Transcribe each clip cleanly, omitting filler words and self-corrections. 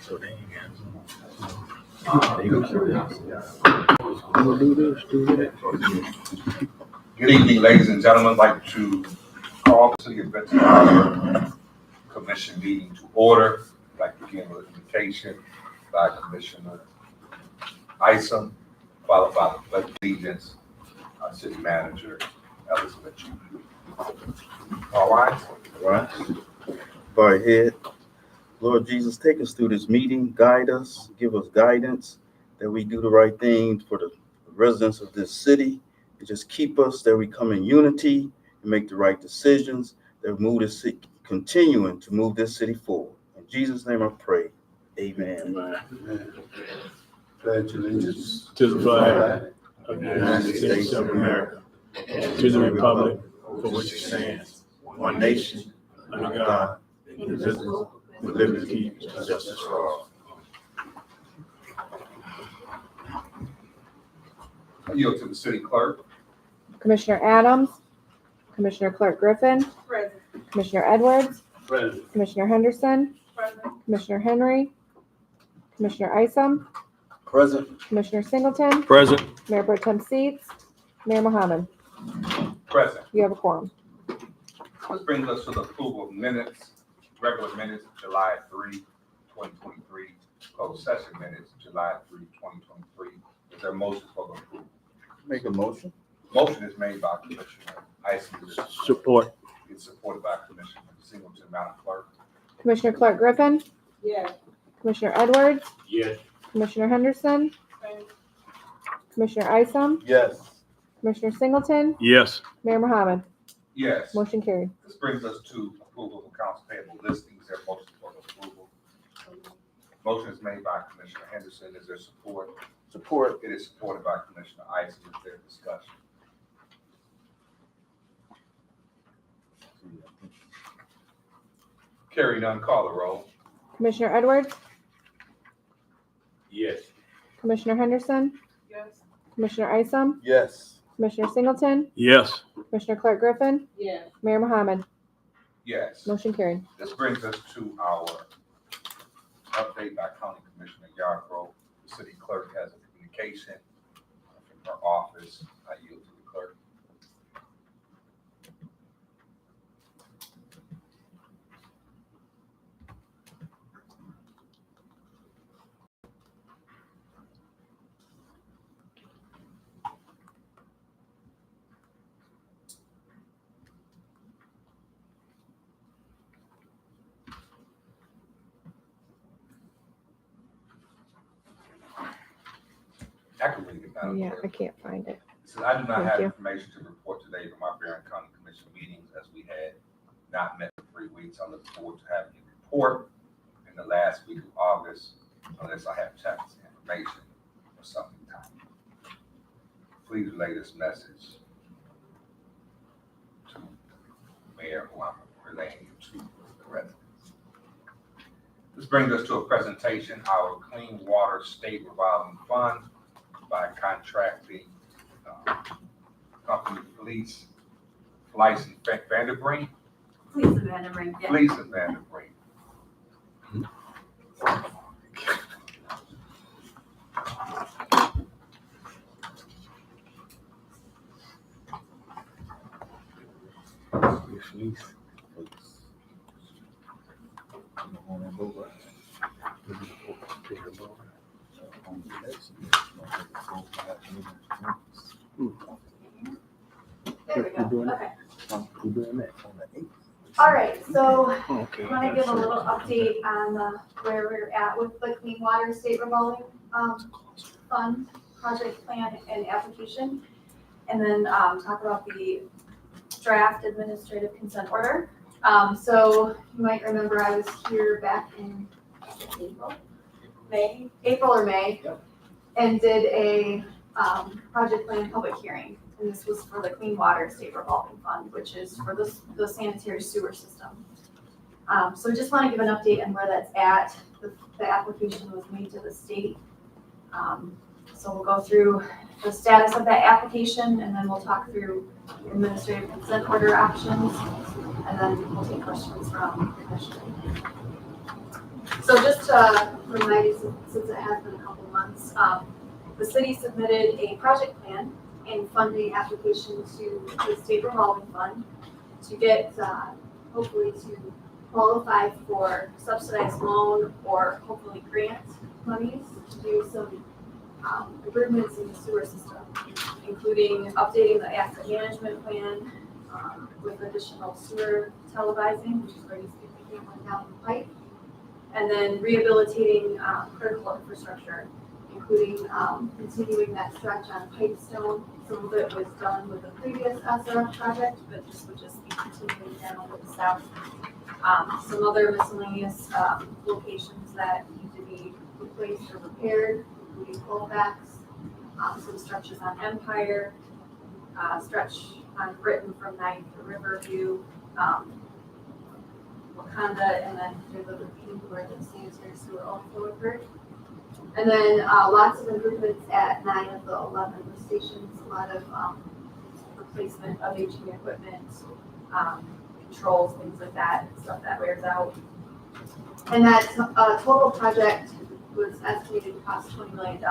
So they ain't got they gonna do this, do that. Good evening, ladies and gentlemen. I'd like to call the City of Benton Harbor Commission meeting to order. I'd like to begin with an invitation by Commissioner Isom, followed by the Pledge of Allegiance, our City Manager, Elizabeth Chu. All right. Bow our head. Lord Jesus, take us through this meeting, guide us, give us guidance, that we do the right thing for the residents of this city, and just keep us, that we come in unity and make the right decisions, that move this city, continuing to move this city forward. In Jesus' name I pray, amen. Amen. Pledge allegiance to the flag of the United States of America, to the republic for which it stands, one nation, under God, indivisible, with liberty and justice for all. I yield to the City Clerk. Commissioner Adams, Commissioner Clark Griffin, Present. Commissioner Edwards, Present. Commissioner Henderson, Present. Commissioner Henry, Commissioner Isom, Present. Commissioner Singleton, Present. Mayor Pro Tem Seats, Mayor Mohammed. Present. You have a quorum. This brings us to the approval of minutes, regular minutes of July 3, 2023, closed session minutes, July 3, 2023. Is there a motion for the approval? Make a motion. Motion is made by Commissioner Isom. Support. It's supported by Commissioner Singleton. Madam Clerk. Commissioner Clark Griffin, Yes. Commissioner Edwards, Yes. Commissioner Henderson, Present. Commissioner Isom, Yes. Commissioner Singleton, Yes. Mayor Mohammed. Yes. Motion carried. This brings us to approval of accounts payable listings. Is there a motion for the approval? Motion is made by Commissioner Henderson. Is there support? Support. It is supported by Commissioner Isom. Is there discussion? Carry none, call the roll. Commissioner Edwards, Yes. Commissioner Henderson, Yes. Commissioner Isom, Yes. Commissioner Singleton, Yes. Commissioner Clark Griffin, Yes. Mayor Mohammed. Yes. Motion carried. This brings us to our update by County Commissioner Yarbrough. The city clerk has a communication from her office. I yield to the clerk. I can read it, Madam Yeah, Clerk. I can't find it. It says, I do not Thank have you. information to report today from our Barron County Commission meetings, as we had not met for 3 weeks. I look forward to having a report in the last week of August, unless I have checks information or something timely. Please relay this message to Mayor, who I'm relaying it to the residents. This brings us to a presentation, our Clean Water State Revolving Fund, by contracting company Police License Vanderbrink. Please, Vanderbrink. Yeah. Police of Vanderbrink. There we go. Okay. We're doing that. All right. So Okay. I want to give a little update on where we're at with the Clean Water State Revolving Fund project plan and application, and then talk about the draft administrative consent order. So you might remember I was here back in April or May, and did a project plan public hearing. And this was for the Clean Water State Revolving Fund, which is for the sanitary sewer system. So just want to give an update on where that's at. The application was made to the state. So we'll go through the status of that application, and then we'll talk through administrative consent order options, and then we'll take questions from the commission. So just to remind you, since it has been a couple months, the city submitted a project plan and funding application to the state revolving fund to get, hopefully to qualify for subsidized loan or hopefully grant monies to do some improvements in the sewer system, including updating the asset management plan with additional sewer televising, which is where you stick the camera down the pipe, and then rehabilitating critical infrastructure, including continuing that stretch on Pipestone. Some of it was done with the previous SRF project, but this would just be continuing down to the south. Some other miscellaneous locations that need to be replaced or repaired, including pullbacks, some stretches on Empire, stretch on Britain from 9th to Riverview, Wakanda, and then there's a ravine where the sanitary sewer overflow occurred. And then lots of improvements at 9 of the 11 lift stations, a lot of replacement of aging equipment, controls, things like that, stuff that wears out. And that total project was estimated to cost $20 million,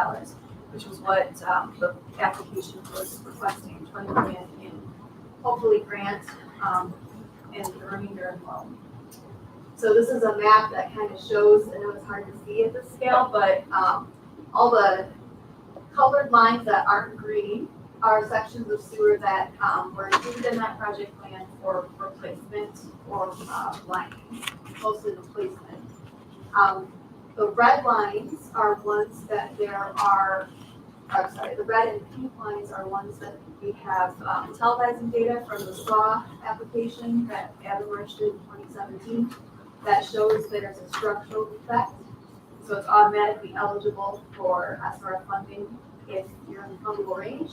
which was what the application was requesting, $20 million in hopefully grant and the remainder in loan. So this is a map that kind of shows, I know it's hard to see at this scale, but all the colored lines that aren't green are sections of sewer that were included in that project plan for replacement or lining, mostly replacement. The red lines are ones that the red and pink lines are ones that we have televising data from the SAW application that Avalanche did in 2017 that shows there's a structural defect. So it's automatically eligible for SRF funding if you're in the fundable range.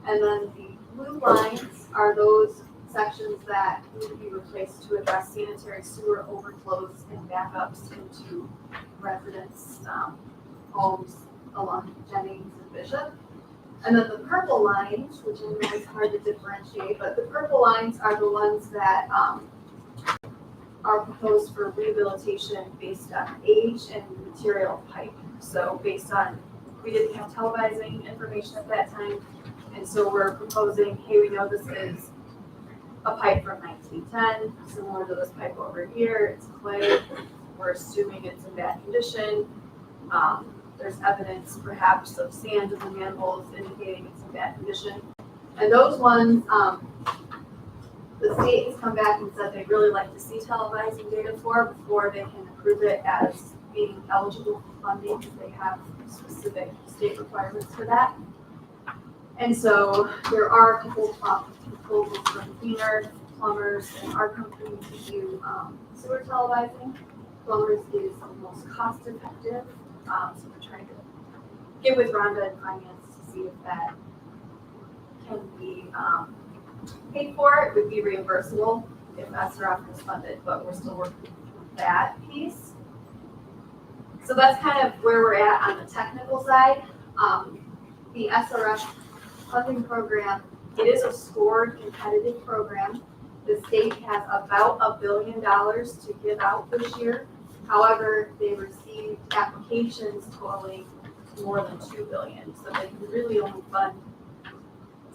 And then the blue lines are those sections that need to be replaced to address sanitary sewer overflows and backups into residents' homes along Jennings and Bishop. And then the purple lines, which I know is hard to differentiate, but the purple lines are the ones that are proposed for rehabilitation based on age and material pipe. So based on, we didn't have televising information at that time, and so we're proposing, hey, we know this is a pipe from 1910, similar to this pipe over here, it's clay, we're assuming it's in bad condition. There's evidence perhaps of sand in the manholes indicating it's in bad condition. And those ones, the state has come back and said they'd really like to see televising data for before they can approve it as being eligible for funding, because they have specific state requirements for that. And so there are a couple of proposals from cleaner, plumbers, and our company to do sewer televising. Plumbers is the most cost effective, so we're trying to get with Rhonda and finance to see if that can be paid for. It would be reimbursable if SRF is funded, but we're still working through that piece. So that's kind of where we're at on the technical side. The SRF funding program, it is a scored competitive program. The state has about $1 billion to give out this year. However, they received applications totaling more than $2 billion, so they can really only fund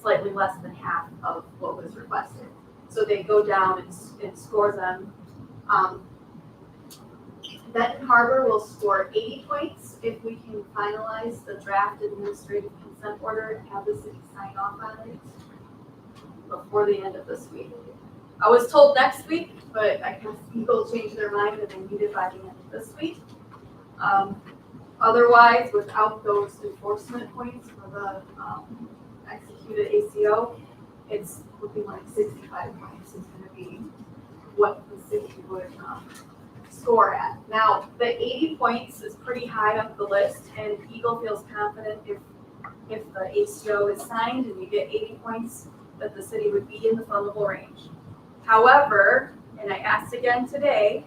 slightly less than half of what was requested. So they go down and score them. Benton Harbor will score 80 points if we can finalize the draft administrative consent order and have the city sign off on it before the end of this week. I was told next week, but I guess people changed their mind and they need it by the end of this week. Otherwise, without those enforcement points for the executed ACO, it's looking like 65 points is going to be what the city would score at. Now, the 80 points is pretty high up the list, and Eagle feels confident if the ACO is signed and you get 80 points, that the city would be in the fundable range. However, and I asked again today,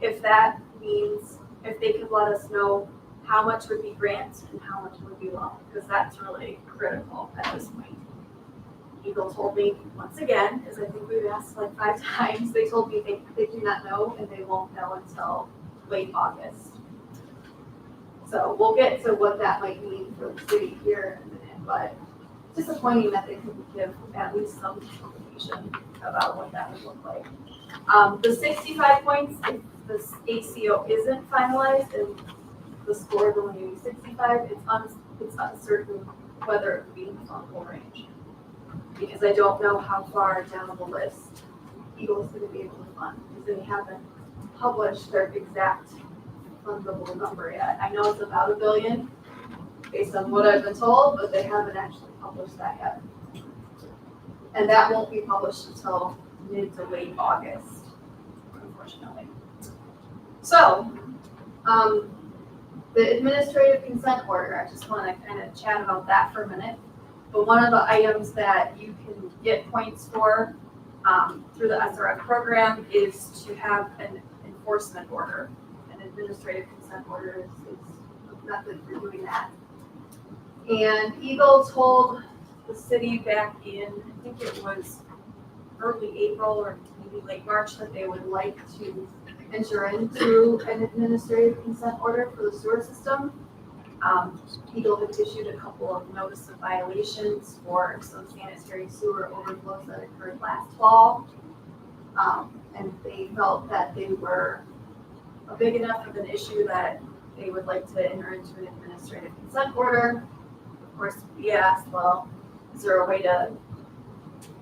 if that means, if they could let us know how much would be grant and how much would be loan, because that's really critical at this point. Eagle told me, once again, as I think we've asked like 5 times, they told me they do not know and they won't know until late August. So we'll get to what that might mean for the city here in a minute, but disappointing that they couldn't give at least some information about what that would look like. The 65 points, if this ACO isn't finalized and the score is only 65, it's uncertain whether it would be in the fundable range. Because I don't know how far down the list Eagle's going to be able to fund, because they haven't published their exact fundable number yet. I know it's about $1 billion based on what I've been told, but they haven't actually published that yet. And that won't be published until mid to late August, unfortunately. So, the administrative consent order, I just want to kind of chat about that for a minute. But one of the items that you can get points for through the SRF program is to have an enforcement order. An administrative consent order is a method for doing that. And Eagle told the city back in, I think it was early April or maybe late March, that they would like to enter into an administrative consent order for the sewer system. Eagle had issued a couple of notice of violations for some sanitary sewer overflows that occurred last fall. And they felt that they were a big enough of an issue that they would like to enter into an administrative consent order. Of course, we asked, well, is there a way to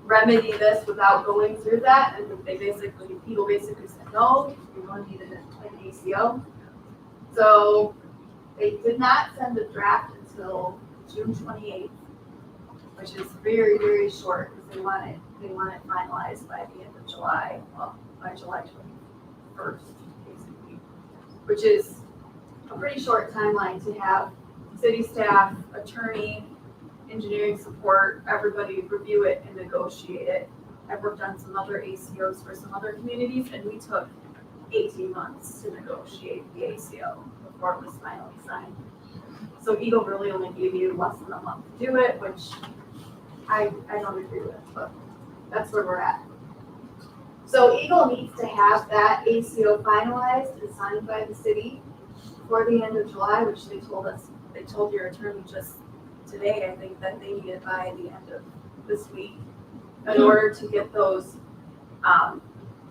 remedy this without going through that? And Eagle basically said, no, we want to need an ACO. So they did not send a draft until June 28th, which is very, very short, because they want it finalized by the end of July, well, by July 21st, basically, which is a pretty short timeline to have city staff, attorney, engineering support, everybody review it and negotiate it. I've worked on some other ACOs for some other communities, and we took 18 months to negotiate the ACO before it was finally signed. So Eagle really only gave you less than a month to do it, which I don't agree with, but that's where we're at. So Eagle needs to have that ACO finalized and signed by the city before the end of July, which they told your attorney just today, I think, that they need it by the end of this week in order to get those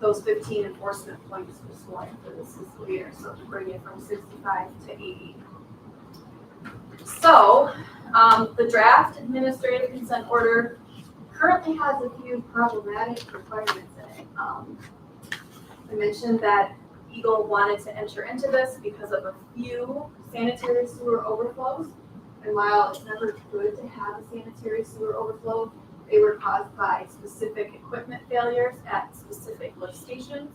15 enforcement points restored for this fiscal year, so to bring it from 65 to 80. So, the draft administrative consent order currently has a few problematic requirements in it. I mentioned that Eagle wanted to enter into this because of a few sanitary sewer overflows. And while it's never good to have a sanitary sewer overflow, they were caused by specific equipment failures at specific lift stations,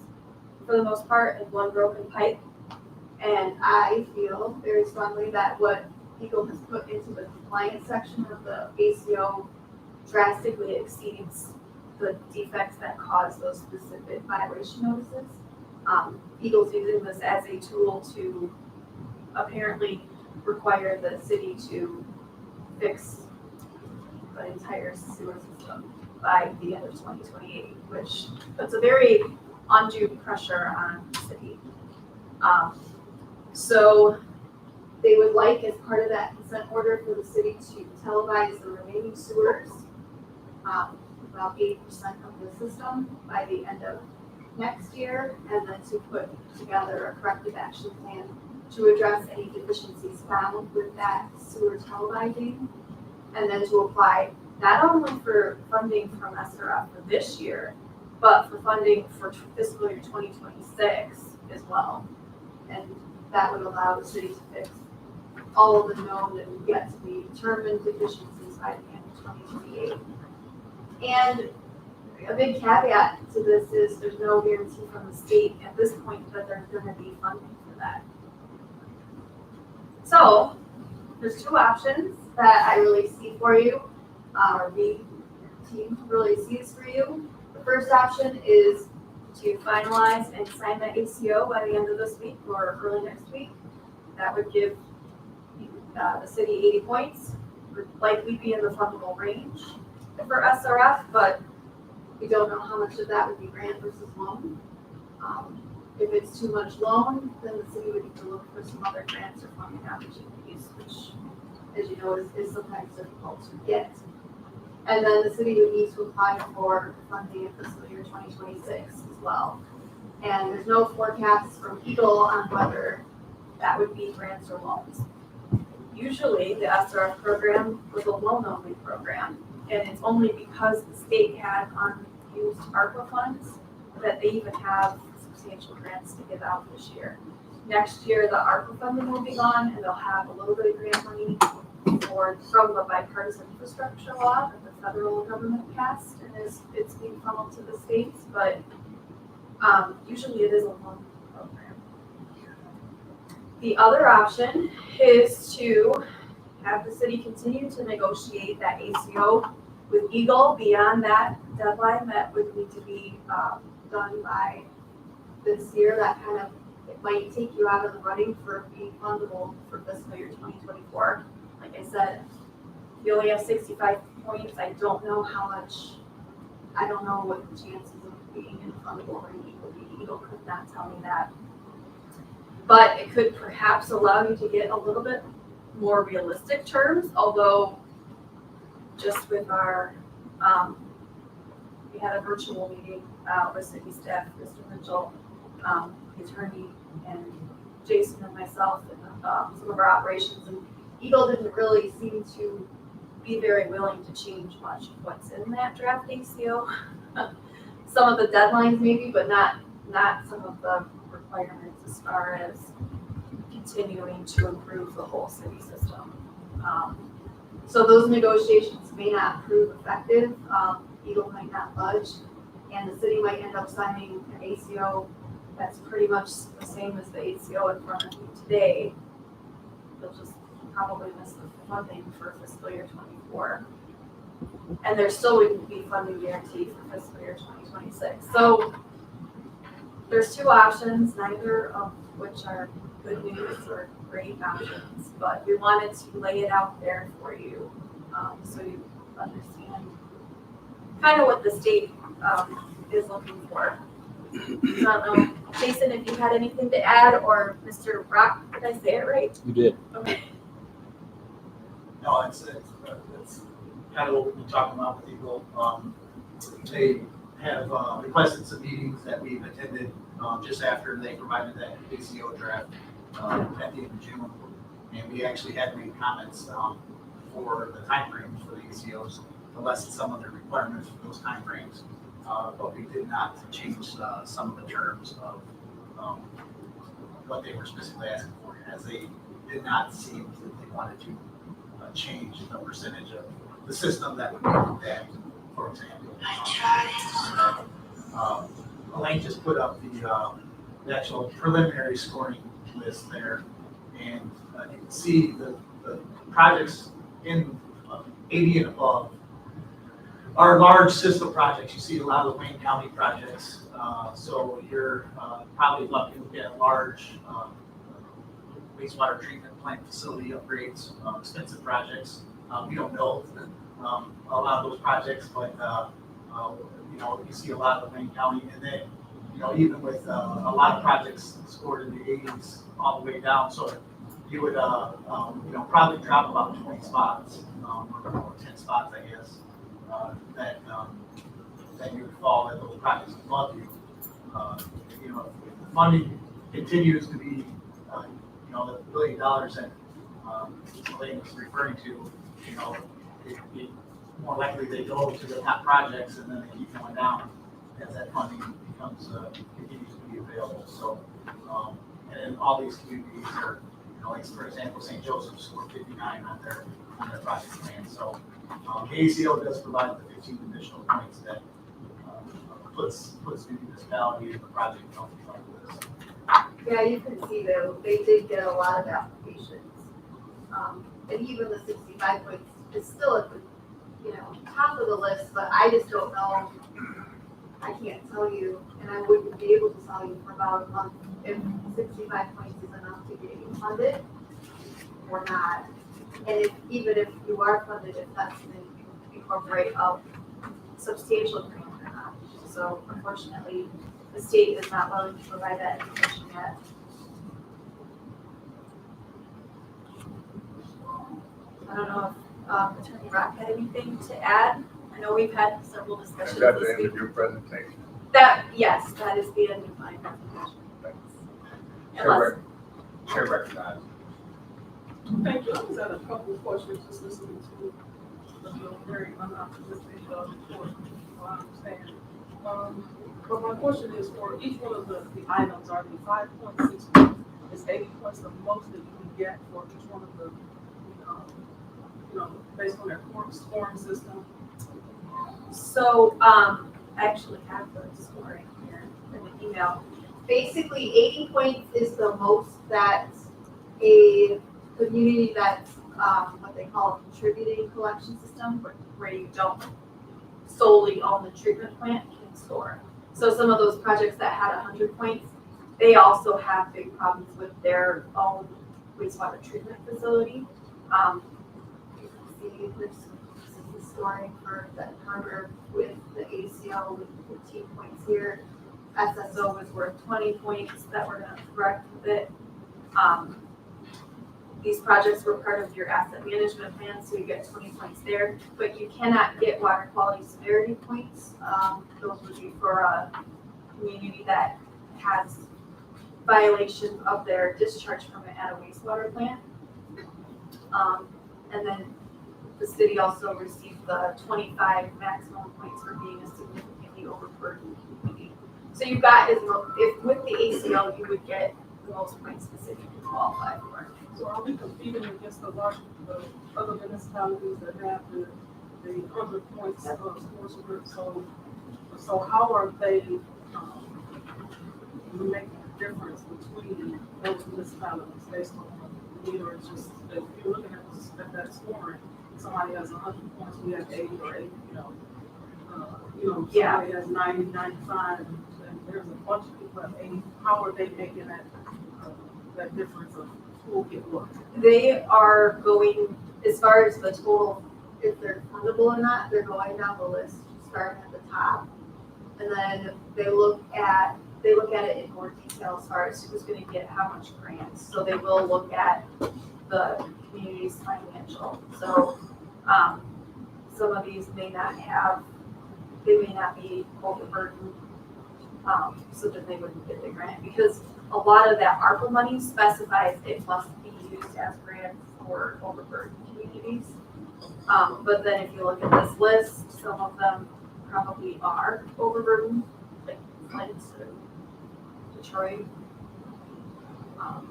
for the most part, and one broken pipe. And I feel very strongly that what Eagle has put into the compliance section of the ACO drastically exceeds the defects that cause those specific violation notices. Eagle's using this as a tool to apparently require the city to fix the entire sewer system by the end of 2028, which puts a very undue pressure on the city. So they would like, as part of that consent order, for the city to televise the remaining sewers, about 80% of the system, by the end of next year, and then to put together a corrective action plan to address any deficiencies found with that sewer televising, and then to apply not only for funding from SRF for this year, but for funding for fiscal year 2026 as well. And that would allow the city to fix all of the known and yet to be determined deficiencies by the end of 2028. And a big caveat to this is there's no guarantee from the state at this point that there's going to be funding for that. So there's two options that I really see for you, or the team really sees for you. The first option is to finalize and sign the ACO by the end of this week or early next week. That would give the city 80 points, would likely be in the fundable range for SRF, but we don't know how much of that would be grant versus loan. If it's too much loan, then the city would need to look for some other grants or funding opportunities, which, as you know, is sometimes difficult to get. And then the city would need to apply for funding in fiscal year 2026 as well. And there's no forecasts from Eagle on whether that would be grants or loans. Usually, the SRF program was a loan-only program, and it's only because the state had unused ARPA funds that they even have substantial grants to give out this year. Next year, the ARPA funding will be gone, and they'll have a little bit of grant money from the bipartisan infrastructure law that the federal government passed, and it's being funneled to the states, but usually it is a loan program. The other option is to have the city continue to negotiate that ACO with Eagle beyond that deadline that would need to be done by this year. That kind of, it might take you out of the running for being fundable for fiscal year 2024. Like I said, you only have 65 points. I don't know what the chances of being in fundable range would be. Eagle could not tell me that. But it could perhaps allow you to get a little bit more realistic terms, although just with our, we had a virtual meeting with city staff, Mr. Mitchell, the attorney, and Jason and myself, and some of our operations, and Eagle didn't really seem to be very willing to change much of what's in that draft ACO. Some of the deadlines maybe, but not some of the requirements as far as continuing to improve the whole city system. So those negotiations may not prove effective. Eagle might not budge, and the city might end up signing an ACO that's pretty much the same as the ACO in front of you today. They'll just probably miss the funding for fiscal year 24. And there still wouldn't be funding guaranteed for fiscal year 2026. So there's two options, neither of which are good news or great options, but we wanted to lay it out there for you so you understand kind of what the state is looking for. So I don't know, Jason, if you had anything to add, or Mr. Rock, did I say it right? You did. Okay. No, it's kind of what we've been talking about with Eagle. They have requested some meetings that we've attended just after they provided that ACO draft at the end of June. And we actually had to make comments for the timeframes for the ACOs to lessen some of the requirements for those timeframes. But we did not change some of the terms of what they were specifically asking for, as they did not seem that they wanted to change the percentage of the system that would be looked at, for example. Elaine just put up the actual preliminary scoring list there, and you can see the projects in 80 and above are large system projects. You see a lot of the Wayne County projects, so you're probably looking at large wastewater treatment plant facility upgrades, expensive projects. We don't know a lot of those projects, but you see a lot of the Wayne County, and then even with a lot of projects scored in the 80s all the way down, so you would probably drop about 20 spots or 10 spots, I guess, that you would fall at those projects above you. If the funding continues to be the $1 billion that Elaine was referring to, it'd be more likely they go to the top projects and then they keep going down as that funding becomes continues to be available. So, and all these communities are, like for example, St. Joseph's scored 59 on their project plan. So, the ACO does provide the 15 additional points that puts the municipality in the project like this. Yeah, you can see though, they did get a lot of applications. And even the 65 points is still at the, top of the list, but I just don't know. I can't tell you, and I wouldn't be able to tell you for about a month if 65 points is enough to get you funded or not. And even if you are funded, if that's going to incorporate a substantial grant or not. So unfortunately, the state is not willing to provide that information yet. I don't know if Attorney Rock had anything to add. I know we've had several Is discussions that the this end week. of your presentation? Yes, that is the end of my presentation. Chair recognizes. Thank you. I just had a couple of questions, just listening to the very unoptimistic report, I understand. But my question is, for each one of the items, are the 5.6 points, is 80 points the most that you can get for each one of the, based on their scoring system? So, I actually have the scoring here in the email. Basically, 80 points is the most that a community that's, what they call a contributing collection system, where you don't solely own the treatment plant, can score. So some of those projects that had 100 points, they also have big problems with their own wastewater treatment facility. You can see this is the scoring for the Carter with the ACL with 15 points here. SSO was worth 20 points that we're gonna correct with it. These projects were part of your asset management plan, so you get 20 points there, but you cannot get water quality severity points. Those would be for a community that has violation of their discharge permit at a wastewater plant. And then the city also received the 25 maximum points for being a significantly overburdened community. So you got, if with the ACL, you would get the most points specifically to qualify for. So are we competing against the other municipalities that have the other points of scores group? So how are they making a difference between those municipalities based on the meter? It's just, if you're looking at that scoring, somebody has 100 points, we have 80 or 80, Yeah. somebody has 90, 95, and there's a bunch of people that have 80. How are they making that difference of who will get what? They are going, as far as the total, if they're fundable or not, they're going down the list, starting at the top. And then they look at it in more detail as far as who's gonna get how much grants. So they will look at the community's financial. So, some of these may not be overburdened, so that they wouldn't get the grant, because a lot of that ARPA money specifies it must be used as grants for overburdened communities. But then if you look at this list, some of them probably are overburdened, like Flint and Detroit. Oh,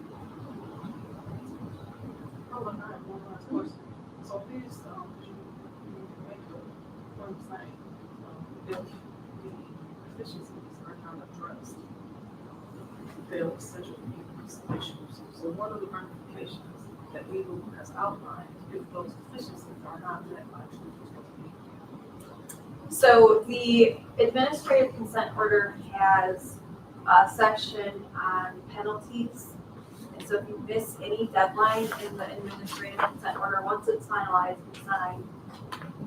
and I have one last question. So these, you make the point saying, if the efficiencies are not addressed, they'll essentially be some issues. So what are the ramifications that Eagle has outlined if those efficiencies are not met by the So the administrative consent order has a section on penalties. And so if you miss any deadline in the administrative consent order, once it's finalized and signed,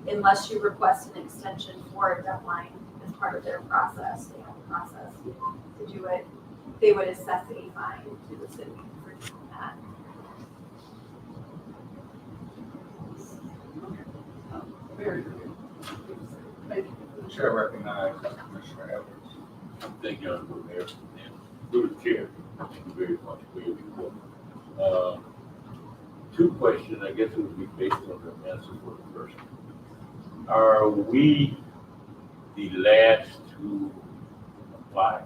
unless you request an extension for a deadline as part of their process, they have a process to do it, they would assess a fine to the city for doing that. Very good. Thank you. Chair recognizes Commissioner Edwards. Thank you, Honorable Mayor. And through the chair, thank you very much for your report. Two questions, I guess it would be based on the answer for the first one. Are we the last to apply?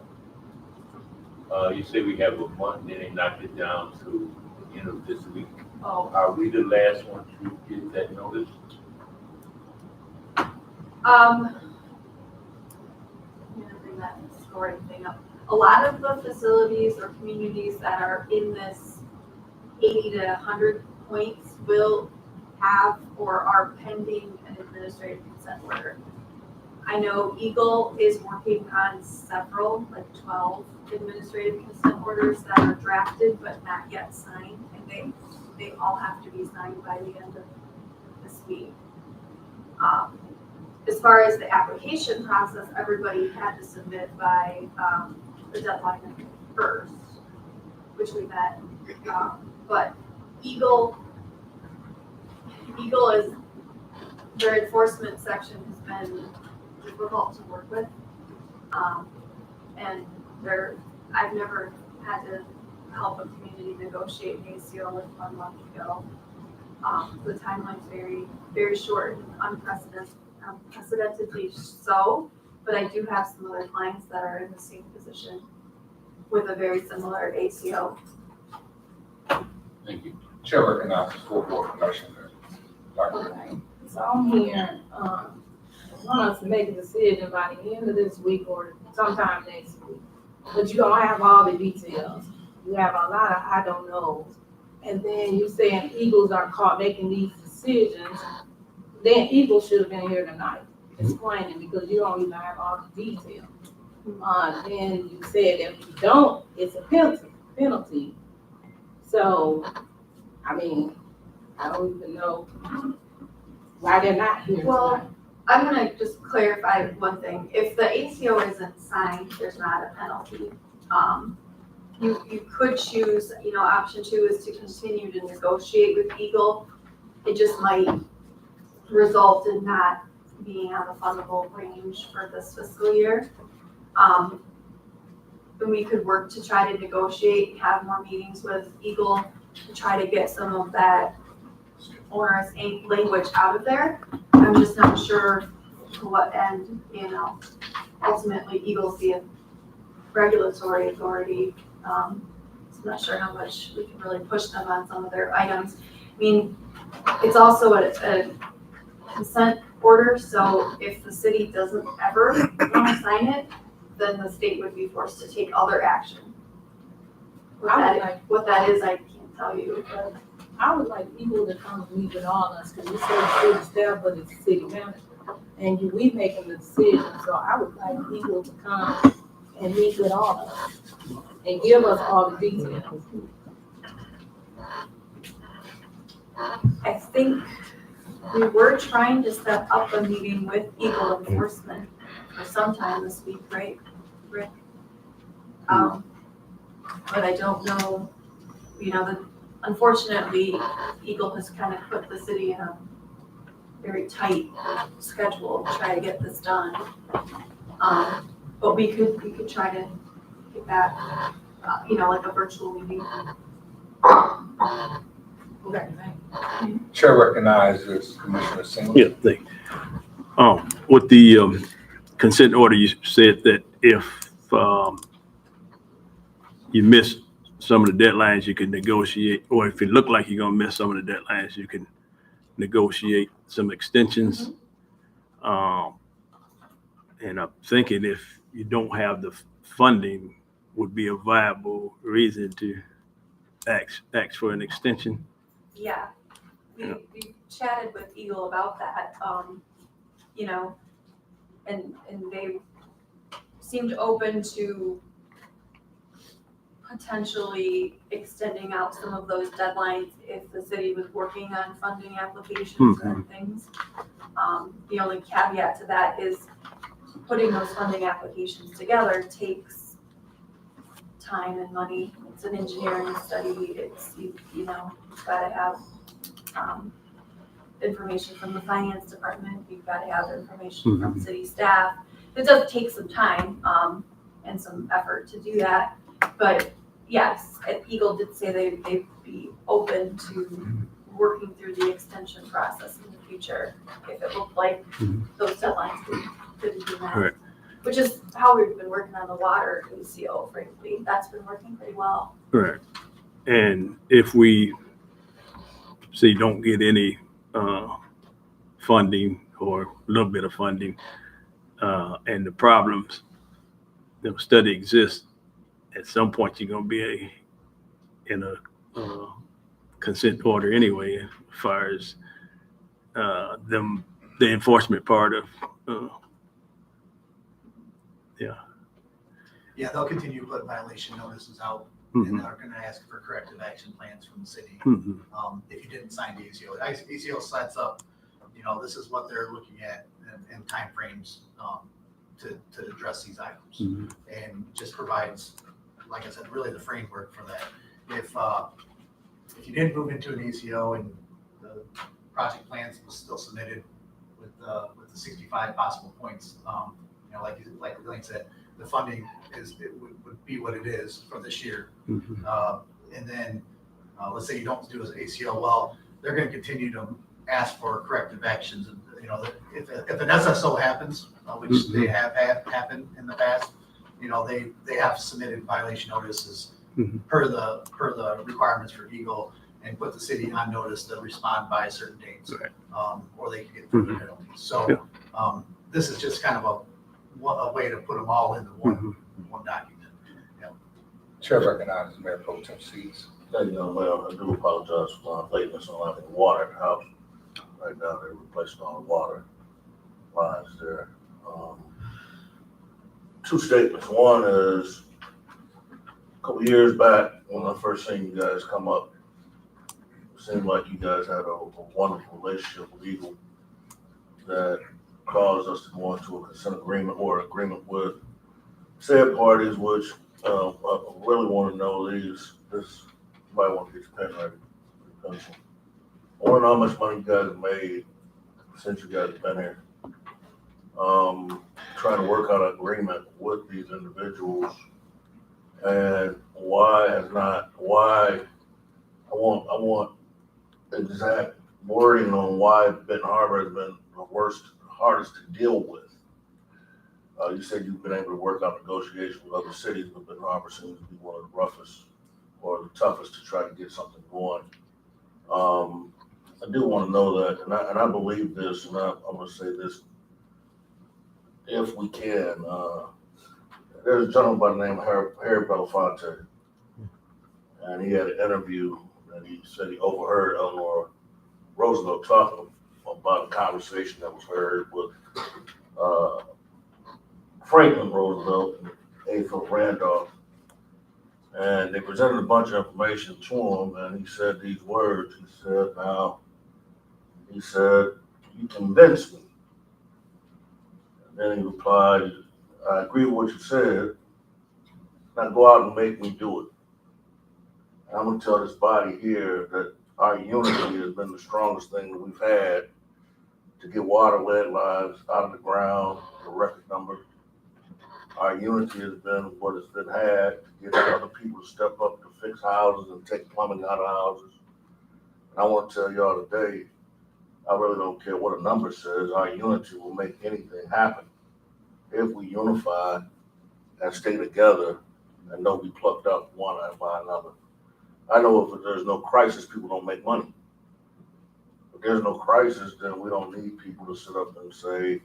You say we have a month, then they knocked it down to the end of this week. Oh, Are we the last one to get that notice? I'm gonna bring that scoring thing up. A lot of the facilities or communities that are in this 80 to 100 points will have or are pending an administrative consent order. I know Eagle is working on several, like 12 administrative consent orders that are drafted but not yet signed, and they all have to be signed by the end of this week. as far as the application process, everybody had to submit by, the deadline of the first, which we met. But Eagle is, their enforcement section has been difficult to work with. And I've never had to help a community negotiate an ACO with 1 month to go. The timeline's very, very short and unprecedentedly so, but I do have some other clients that are in the same position with a very similar ACO. Thank you. Chair recognizes full board Commissioner. Okay, so I'm here, want us to make a decision by the end of this week or sometime next week. But you don't have all the details. You have a lot of I don't knows. And then you saying Eagles are caught making these decisions. Then Eagles should have been here tonight explaining because you don't even have all the details. Then you said if you don't, it's a penalty. So, I mean, I don't even know why they're not here Well, tonight. I'm gonna just clarify one thing. If the ACO isn't signed, there's not a penalty. You could choose, option 2 is to continue to negotiate with Eagle. It just might result in not being on the fundable range for this fiscal year. Then we could work to try to negotiate, have more meetings with Eagle to try to get some of that onerous language out of there. I'm just not sure to what end, ultimately Eagle's the regulatory authority. So I'm not sure how much we can really push them on some of their items. I mean, it's also a consent order, so if the city doesn't ever want to sign it, then the state would be forced to take other action. What that is, I can't tell you, but I would like Eagle to come and meet with all of us, because you said city staff, but it's city manager. And we making the decision, so I would like Eagle to come and meet with all of us and give us all the details. I think we were trying to set up a meeting with Eagle Enforcement for sometime this week, right, Rick? But I don't know, unfortunately, Eagle has kind of put the city in a very tight schedule to try to get this done. But we could try to get that, like a virtual meeting. Okay, Chair recognizes Commissioner Singleton. Yeah, with the consent order, you said that if you miss some of the deadlines, you can negotiate, or if it looked like you're gonna miss some of the deadlines, you can negotiate some extensions. And I'm thinking if you don't have the funding, would be a viable reason to ask for an extension. Yeah, we chatted with Eagle about that, and they seemed open to potentially extending out some of those deadlines if the city was working on funding applications and things. The only caveat to that is putting those funding applications together takes time and money. It's an engineering study. It's, you've got to have information from the finance department. You've got to have information from city staff. It does take some time and some effort to do that. But yes, Eagle did say they'd be open to working through the extension process in the future if it looked like those deadlines couldn't be met. Right. Which is how we've been working on the water ACO, frankly. That's been working pretty well. Right. And if we say don't get any funding or a little bit of funding, and the problems, the study exists, at some point you're gonna be in a consent order anyway, as far as the enforcement part of Yeah, they'll continue to put violation notices out, and they're gonna ask for corrective action plans from the city. If you didn't sign the ACO, ACO sets up, this is what they're looking at and timeframes, to address these items. Mhm. And just provides, like I said, really the framework for that. If you didn't move into an ACO and the project plans was still submitted with the 65 possible points, like Elaine said, the funding would be what it is for this year. Mhm. And then, let's say you don't do an ACO, well, they're gonna continue to ask for corrective actions. And, if an SSO happens, which they have had happen in the past, they have submitted violation notices Mhm. per the requirements for Eagle, and put the city on notice to respond by certain dates. Right. Or they can get further Mhm. penalties. So, this is just kind of a way to put them all into one document. Chair recognizes Mayor Pro Tem Seats. Thank you, Mayor. I do apologize for my lateness on having water in the house. Right now, they're replacing all the water lines there. Two statements. One is, a couple years back, when I first seen you guys come up, it seemed like you guys had a wonderful relationship with Eagle that caused us to go into a consent agreement or agreement with said parties, which I really want to know these. This, you might want to get your pen ready. Pencil. I want to know how much money you guys have made since you guys have been here. Trying to work out an agreement with these individuals, and I want exact wording on why Benton Harbor has been the hardest to deal with. You said you've been able to work out negotiations with other cities, but Benton Harbor seems to be one of the roughest or the toughest to try to get something going. I do want to know that, and I believe this, and I'm going to say this, if we can. There's a gentleman by the name of Harry Belafonte, and he had an interview, and he said he overheard Eleanor Roosevelt talking about a conversation that was heard with Franklin Roosevelt and A. Philip Randolph. And they presented a bunch of information to him, and he said these words. He said, "You convinced me." And then he replied, "I agree with what you said. Now go out and make me do it." And I'm going to tell this body here that our unity has been the strongest thing that we've had to get water lead lines out of the ground, the record number. Our unity has been what has been had to get other people to step up to fix houses and take plumbing out of houses. And I want to tell y'all today, I really don't care what a number says. Our unity will make anything happen if we unify and stay together and don't be plucked up one by another. I know if there's no crisis, people don't make money. If there's no crisis, then we don't need people to sit up and say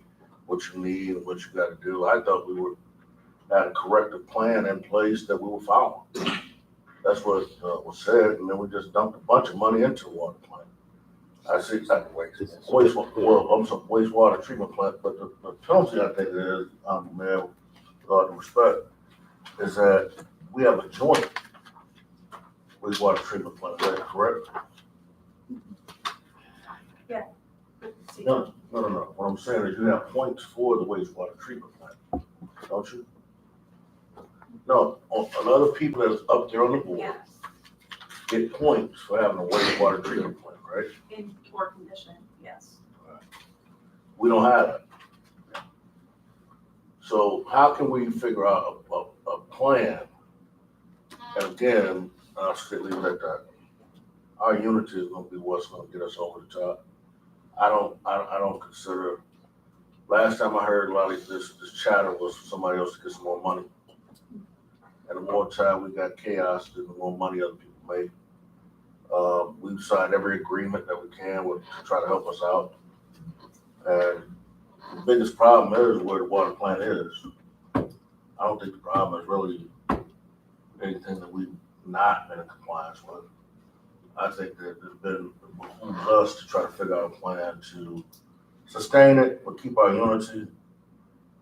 what you need and what you got to do. I thought we had a corrective plan in place that we were following. That's what was said, and then we just dumped a bunch of money into the water plant. I see exactly wastewater treatment plant, but the penalty I think is, Mayor, with all due respect, is that we have a joint wastewater treatment plant. Is that correct? No. What I'm saying is you have points for the wastewater treatment plant, don't you? No, other people that's up there on the board Yes, get points for having a wastewater treatment plant, right? in poor condition, yes. We don't have it. So how can we figure out a plan? And again, I'll leave it at that. Our unity is gonna be what's gonna get us over the top. I don't consider, last time I heard a lot of this chatter was for somebody else to get some more money. And the more time we got chaos, the more money other people make. We've signed every agreement that we can to try to help us out. And the biggest problem is where the water plant is. I don't think the problem is really anything that we've not been in compliance with. I think that it's been behooves us to try to figure out a plan to sustain it, but keep our unity.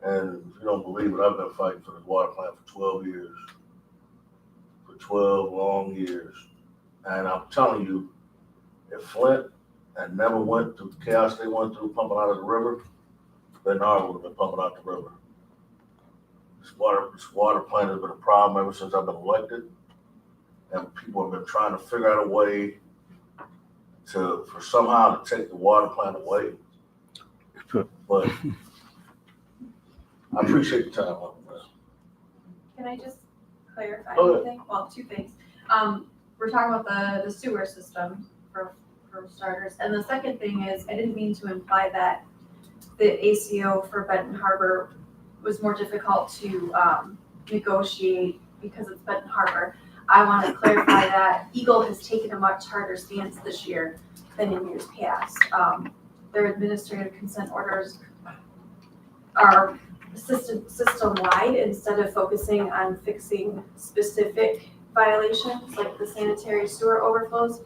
And if you don't believe it, I've been fighting for this water plant for 12 years. For 12 long years. And I'm telling you, if Flint and never went through the chaos they went through pumping out of the river, Benton Harbor would have been pumping out the river. This water plant has been a problem ever since I've been elected. And people have been trying to figure out a way for somehow to take the water plant away. But I appreciate the time. Can I just clarify Go ahead. anything? Well, two things. We're talking about the sewer system for starters. And the second thing is, I didn't mean to imply that the ACO for Benton Harbor was more difficult to negotiate because it's Benton Harbor. I want to clarify that Eagle has taken a much harder stance this year than in years past. Their administrative consent orders are system-wide instead of focusing on fixing specific violations like the sanitary sewer overflows.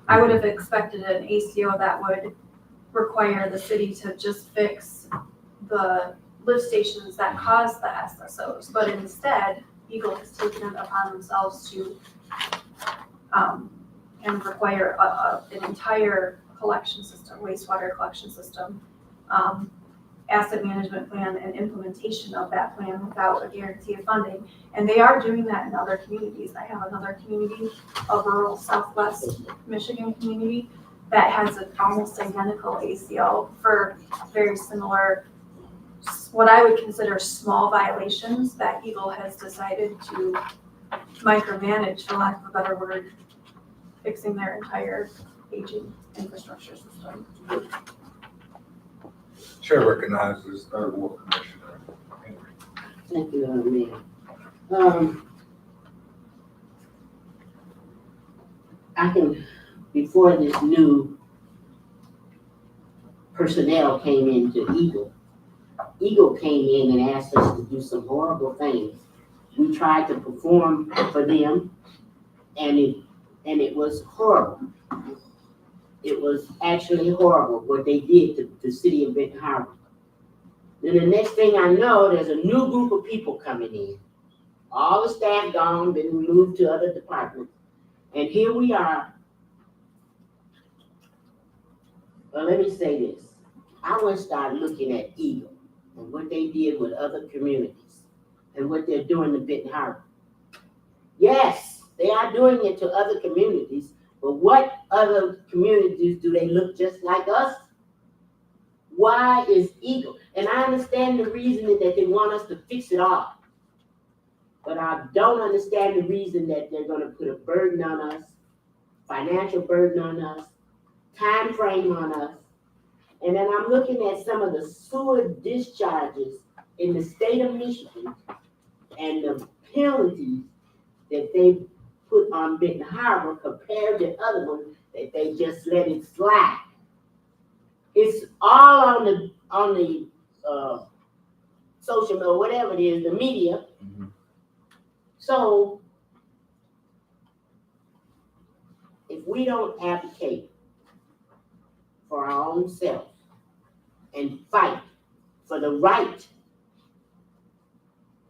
I would have expected an ACO that would require the city to just fix the lift stations that cause the SSOs, but instead, Eagle has taken it upon themselves to and require an entire collection system, wastewater collection system, asset management plan and implementation of that plan without a guarantee of funding. And they are doing that in other communities. I have another community, a rural Southwest Michigan community, that has an almost identical ACO for very similar, what I would consider small violations that Eagle has decided to micromanage, for lack of a better word, fixing their entire aging infrastructure system. Chair recognizes Third Ward Commissioner Henry. Thank you, Mayor. I can, before this new personnel came into Eagle came in and asked us to do some horrible things. We tried to perform for them, and it was horrible. It was actually horrible what they did to the city of Benton Harbor. Then the next thing I know, there's a new group of people coming in. All the staff gone, been moved to other departments. And here we are. Well, let me say this. I want to start looking at Eagle and what they did with other communities and what they're doing to Benton Harbor. Yes, they are doing it to other communities, but what other communities do they look just like us? Why is Eagle? And I understand the reasoning that they want us to fix it all. But I don't understand the reason that they're going to put a burden on us, financial burden on us, time frame on us. And then I'm looking at some of the sewer discharges in the state of Michigan and the penalties that they put on Benton Harbor compared to other ones that they just let it slide. It's all on the social media, whatever it is, the media. Mhm. So if we don't advocate for our own self and fight for the right,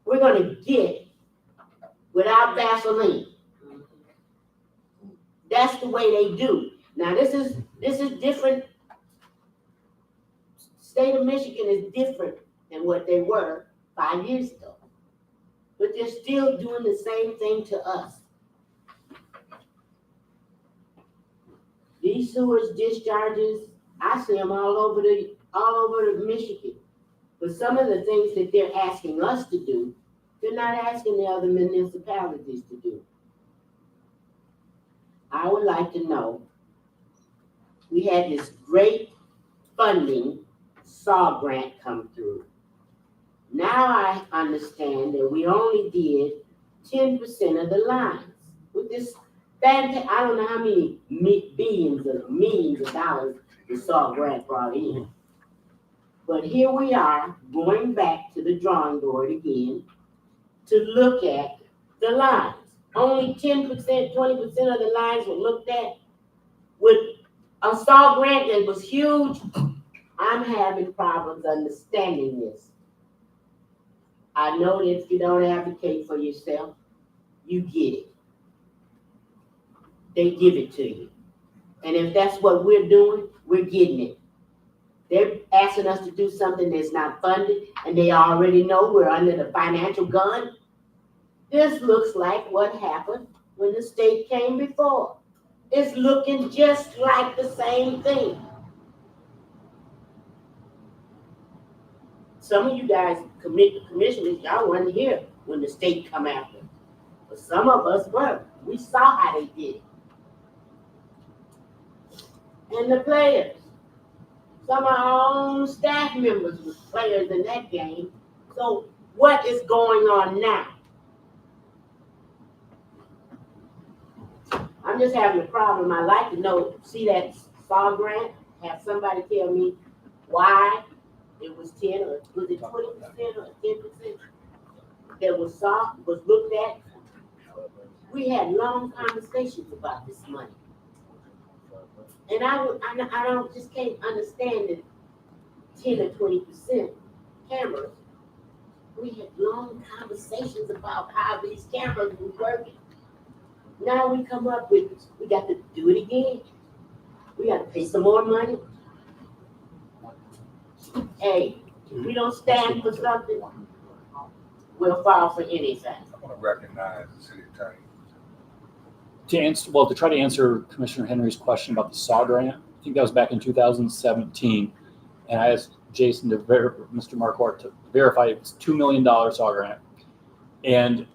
we're going to get without Vaseline. That's the way they do. Now this is different. State of Michigan is different than what they were 5 years ago. But they're still doing the same thing to us. These sewage discharges, I see them all over Michigan. But some of the things that they're asking us to do, they're not asking the other municipalities to do. I would like to know, we had this great funding SAW grant come through. Now I understand that we only did 10% of the lines with this fantastic, I don't know how many millions of dollars the SAW grant brought in. But here we are going back to the drawing board again to look at the lines. Only 10%, 20% of the lines were looked at. With a SAW grant that was huge, I'm having problems understanding this. I know that if you don't advocate for yourself, you get it. They give it to you. And if that's what we're doing, we're getting it. They're asking us to do something that's not funded, and they already know we're under the financial gun. This looks like what happened when the state came before. It's looking just like the same thing. Some of you guys, commissioners, y'all weren't here when the state come after. But some of us were. We saw how they did it. And the players. Some of our own staff members were players in that game. So what is going on now? I'm just having a problem. I'd like to know, see that SAW grant, have somebody tell me why it was 10 or was it 20% or 10% that was SAW, was looked at. We had long conversations about this money. And I don't just can't understand that 10 or 20% cameras. We had long conversations about how these cameras were working. Now we come up with, we got to do it again. We got to pay some more money. Hey, if we don't stand for something, we'll fall for anything. I want to recognize the city attorney. To try to answer Commissioner Henry's question about the SAW grant, I think that was back in 2017, and I asked Jason Mr. Marquardt to verify it was $2 million SAW grant, and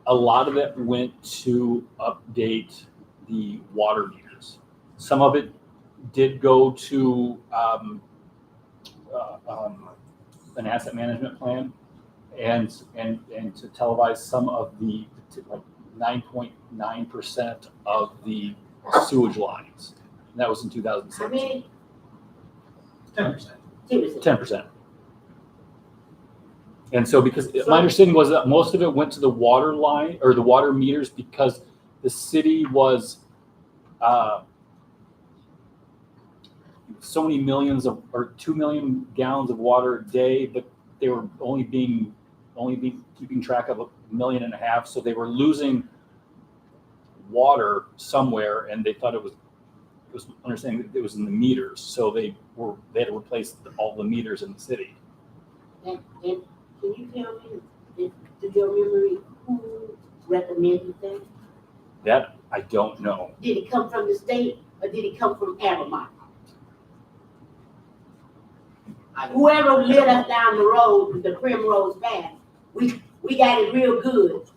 a lot of it went to update the water meters. Some of it did go to an asset management plan, and to televise some of the like 9.9% of the sewage lines. And that was in 2017. How many? 10%. 10%. And so because my understanding was that most of it went to the water line or the water meters because the city was so many millions of, or 2 million gallons of water a day, but they were only keeping track of 1.5 million. So they were losing water somewhere, and they thought it was understanding that it was in the meters. So they had to replace all the meters in the city. And can you tell me, to your memory, who recommended that? That I don't know. Did it come from the state or did it come from Albemarle? Whoever led us down the road with the Primrose Path, we got it real good.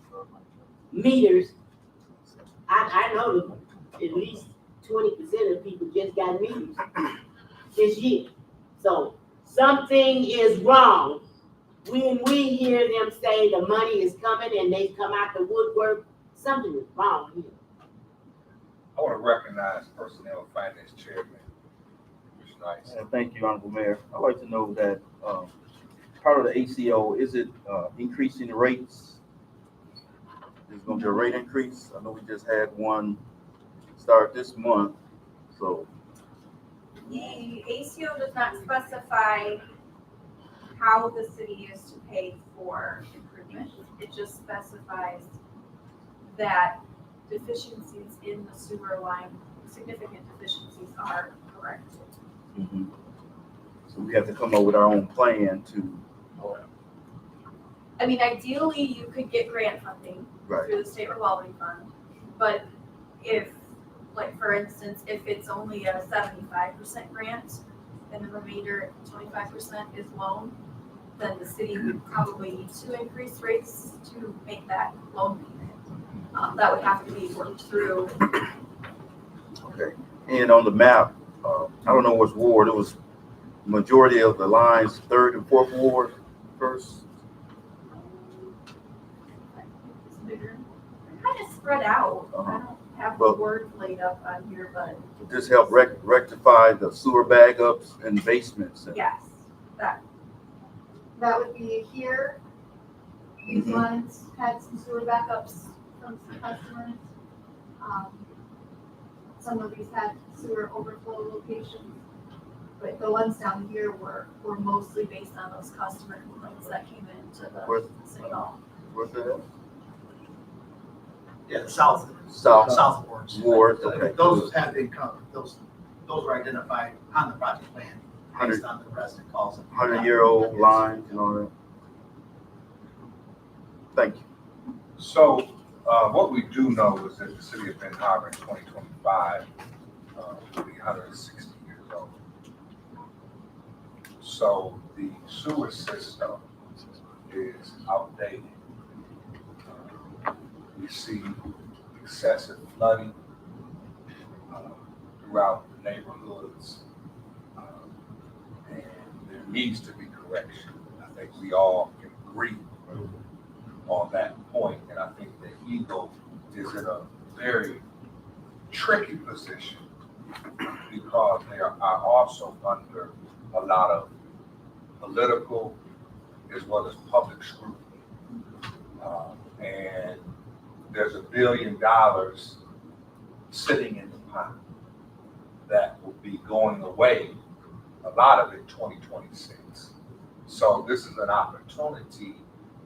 Meters, I know that at least 20% of people just got meters this year. So something is wrong. When we hear them say the money is coming and they come out the woodwork, something is wrong here. I want to recognize Personnel Finance Chairman, Mr. Nice. Thank you, Honorable Mayor. I'd like to know that part of the ACO, is it increasing the rates? There's going to be a rate increase. I know we just had one start this month, so. The ACO does not specify how the city is to pay for improvement. It just specifies that deficiencies in the sewer line, significant deficiencies, are corrected. Mm-hmm. So we have to come up with our own plan to. I mean, ideally, you could get grant funding Right. through the state revolving fund, but if, like, for instance, if it's only a 75% grant and the remainder 25% is loan, then the city would probably need to increase rates to make that loan payment. That would have to be worked through. Okay. And on the map, I don't know which ward, it was majority of the lines, 3rd and 4th ward first. It's bigger. They're kind of spread out. I don't have the Well, words laid up on here, but This help rectify the sewer bag ups and basements. yes, that would be here. These Mhm. lines had some sewer backups from some customers. Some of these had sewer overflow locations, but the ones down here were mostly based on those customer complaints that came into the Where's- city hall. Where's that? Yeah, the south South wards. Ward, okay. Those have been covered, those were identified on the project plan based on the resident calls. 100-year-old lines and all that. Thank you. So, what we do know is that the city of Benton Harbor in 2025 will be 160 years old. So the sewer system is outdated. We see excessive flooding throughout the neighborhoods, and there needs to be correction. I think we all can agree on that point, and I think that Eagle is in a very tricky position because they are also under a lot of political as well as public scrutiny. And there's $1 billion sitting in the pot that will be going away, a lot of it 2026. So this is an opportunity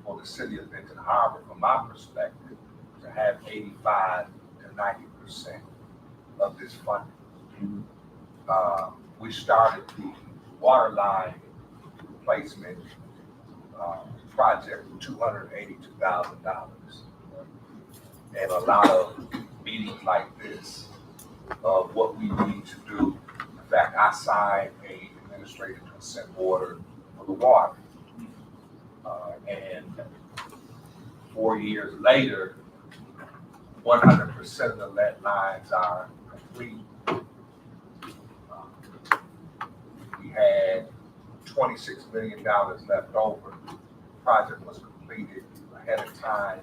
for the city of Benton Harbor, from my perspective, to have 85 to 90% of this funding. We started the water line replacement project with $282,000. And a lot of meetings like this of what we need to do. In fact, I signed an administrative consent order for the water. And 4 years later, 100% of the lead lines are complete. We had $26 million left over. The project was completed ahead of time,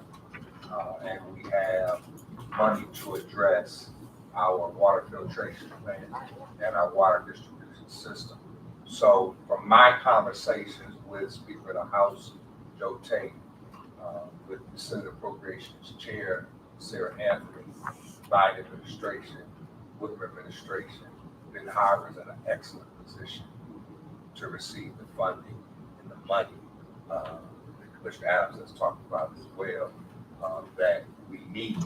and we have money to address our water filtration plant and our water distribution system. So from my conversations with Speaker of the House, Joe Tate, with the Senate Appropriations Chair, Sarah Anthony, Biden administration, Whitmer administration, Benton Harbor is in an excellent position to receive the funding and the money that Commissioner Adams has talked about as well, that we need.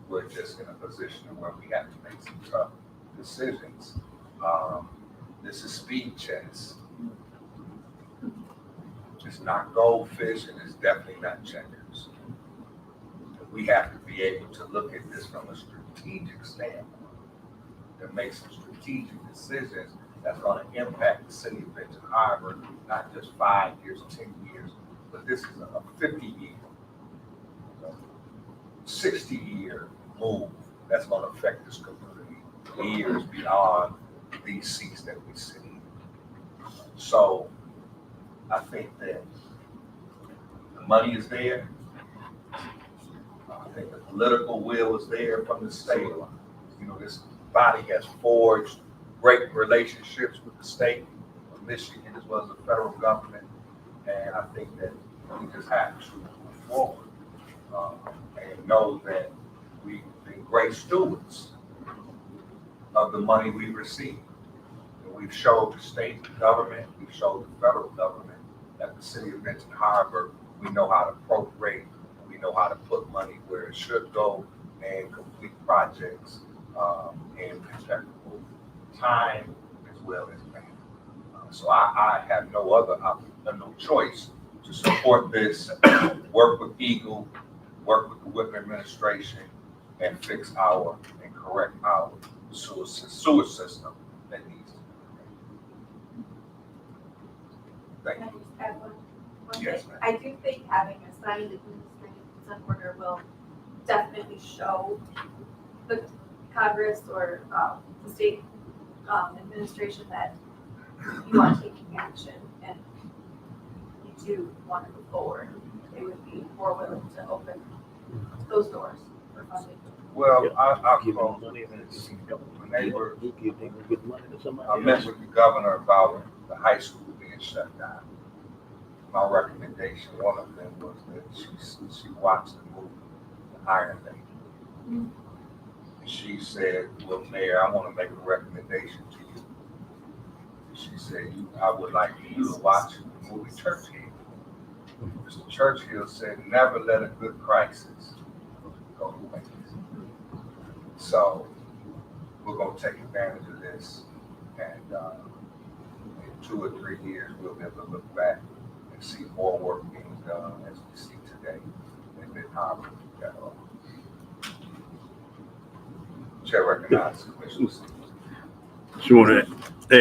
We're just in a position where we have to make some tough decisions. This is speed chess. It's not goldfish and it's definitely not checkers. We have to be able to look at this from a strategic standpoint and make some strategic decisions that's going to impact the city of Benton Harbor, not just 5 years, 10 years, but this is a 50-year, 60-year move that's going to affect this community years beyond these seats that we sit in. So I think that the money is there. I think the political will is there from the state. You know, this body has forged great relationships with the state of Michigan as well as the federal government. And I think that we just have to move forward and know that we've been great stewards of the money we receive. And we've showed the state government, we've showed the federal government that the city of Benton Harbor, we know how to appropriate, we know how to put money where it should go and complete projects in respectable time as well as manner. So I have no choice to support this, work with Eagle, work with the Whitmer administration, and fix and correct our sewer system that needs to be. Thank Can I you. just add one Yes, thing? ma'am. I do think having a signed administrative consent order will definitely show the Congress or the state administration that you are taking action and you do want to move forward. They would be more willing to open those doors for funding. Well, I'll close with this. When they were, I met with the governor about the high school being shut down. My recommendation, one of them was that she watched the movie, The Iron Lady. And she said, well, Mayor, I want to make a recommendation to you. She said, I would like you to watch the movie Churchill. Mr. Churchill said, never let a good crisis know who makes it. So we're gonna take advantage of this, and in 2 or 3 years, we'll be able to look back and see more work being done as we see today in Benton Harbor. Chair recognizes Commissioner Stevens. Just want to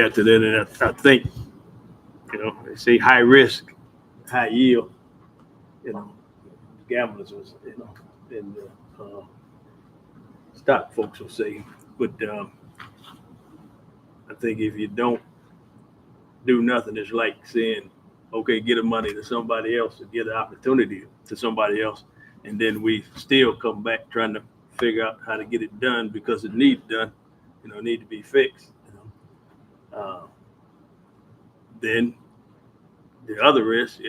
add to that, and I think, they say high risk, high yield, gamblers was, and stock folks will say, but I think if you don't do nothing, it's like saying, okay, get the money to somebody else or get an opportunity to somebody else. And then we still come back trying to figure out how to get it done because it needs done, need to be fixed. Then the other risk,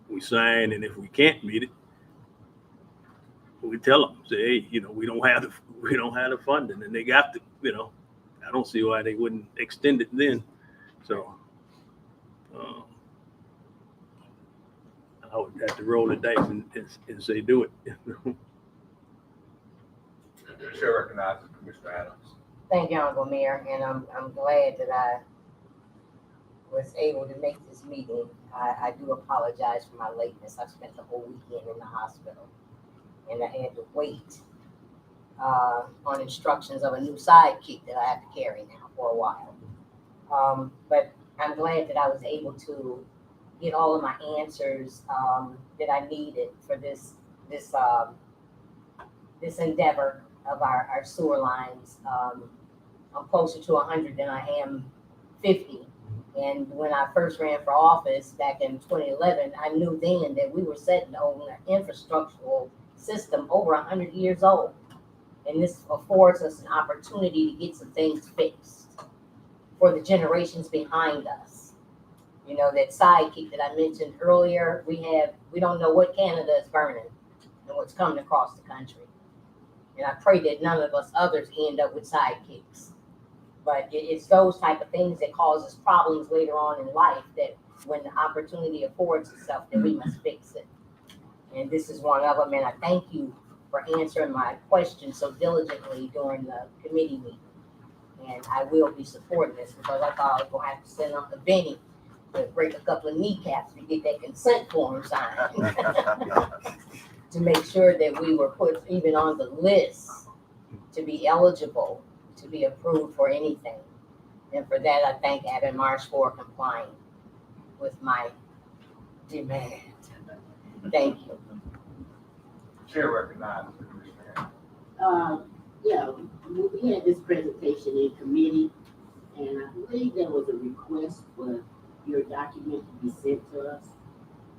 we sign, and if we can't meet it, we tell them, say, hey, we don't have the funding, and they got to, I don't see why they wouldn't extend it then. So I would have to roll the dice and say, do it. Chair recognizes Commissioner Adams. Thank you, Honorable Mayor, and I'm glad that I was able to make this meeting. I do apologize for my lateness. I spent the whole weekend in the hospital, and I had to wait on instructions of a new sidekick that I have to carry now for a while. But I'm glad that I was able to get all of my answers that I needed for this endeavor of our sewer lines. I'm closer to 100 than I am 50. And when I first ran for office back in 2011, I knew then that we were setting on an infrastructural system over 100 years old. And this affords us an opportunity to get some things fixed for the generations behind us. That sidekick that I mentioned earlier, we don't know what Canada is burning and what's coming across the country. And I pray that none of us others end up with sidekicks. But it's those type of things that causes problems later on in life, that when the opportunity affords itself, that we must fix it. And this is one of them. And I thank you for answering my questions so diligently during the committee meeting. And I will be supporting this because I thought I was going to have to send Uncle Benny to break a couple of kneecaps to get that consent form signed. To make sure that we were put even on the list to be eligible to be approved for anything. And for that, I thank Abbott Marsh for complying with my demand. Thank you. Chair recognizes Commissioner Adams. We had this presentation in committee, and I believe there was a request for your document to be sent to us.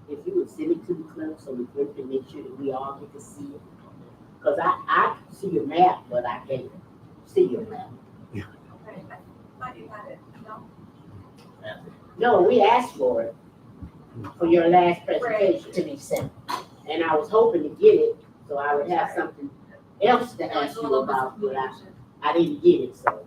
If you would send it to the clerk so the clerk can make sure that we all get to see it. Because I see your map, but I can't see your map. Okay, I thought you had it, no? No, we asked for it for your last presentation To be sent. and I was hoping to get it, so I would have something else to No, it's ask a you little about, but miscommunication. I didn't get it, so.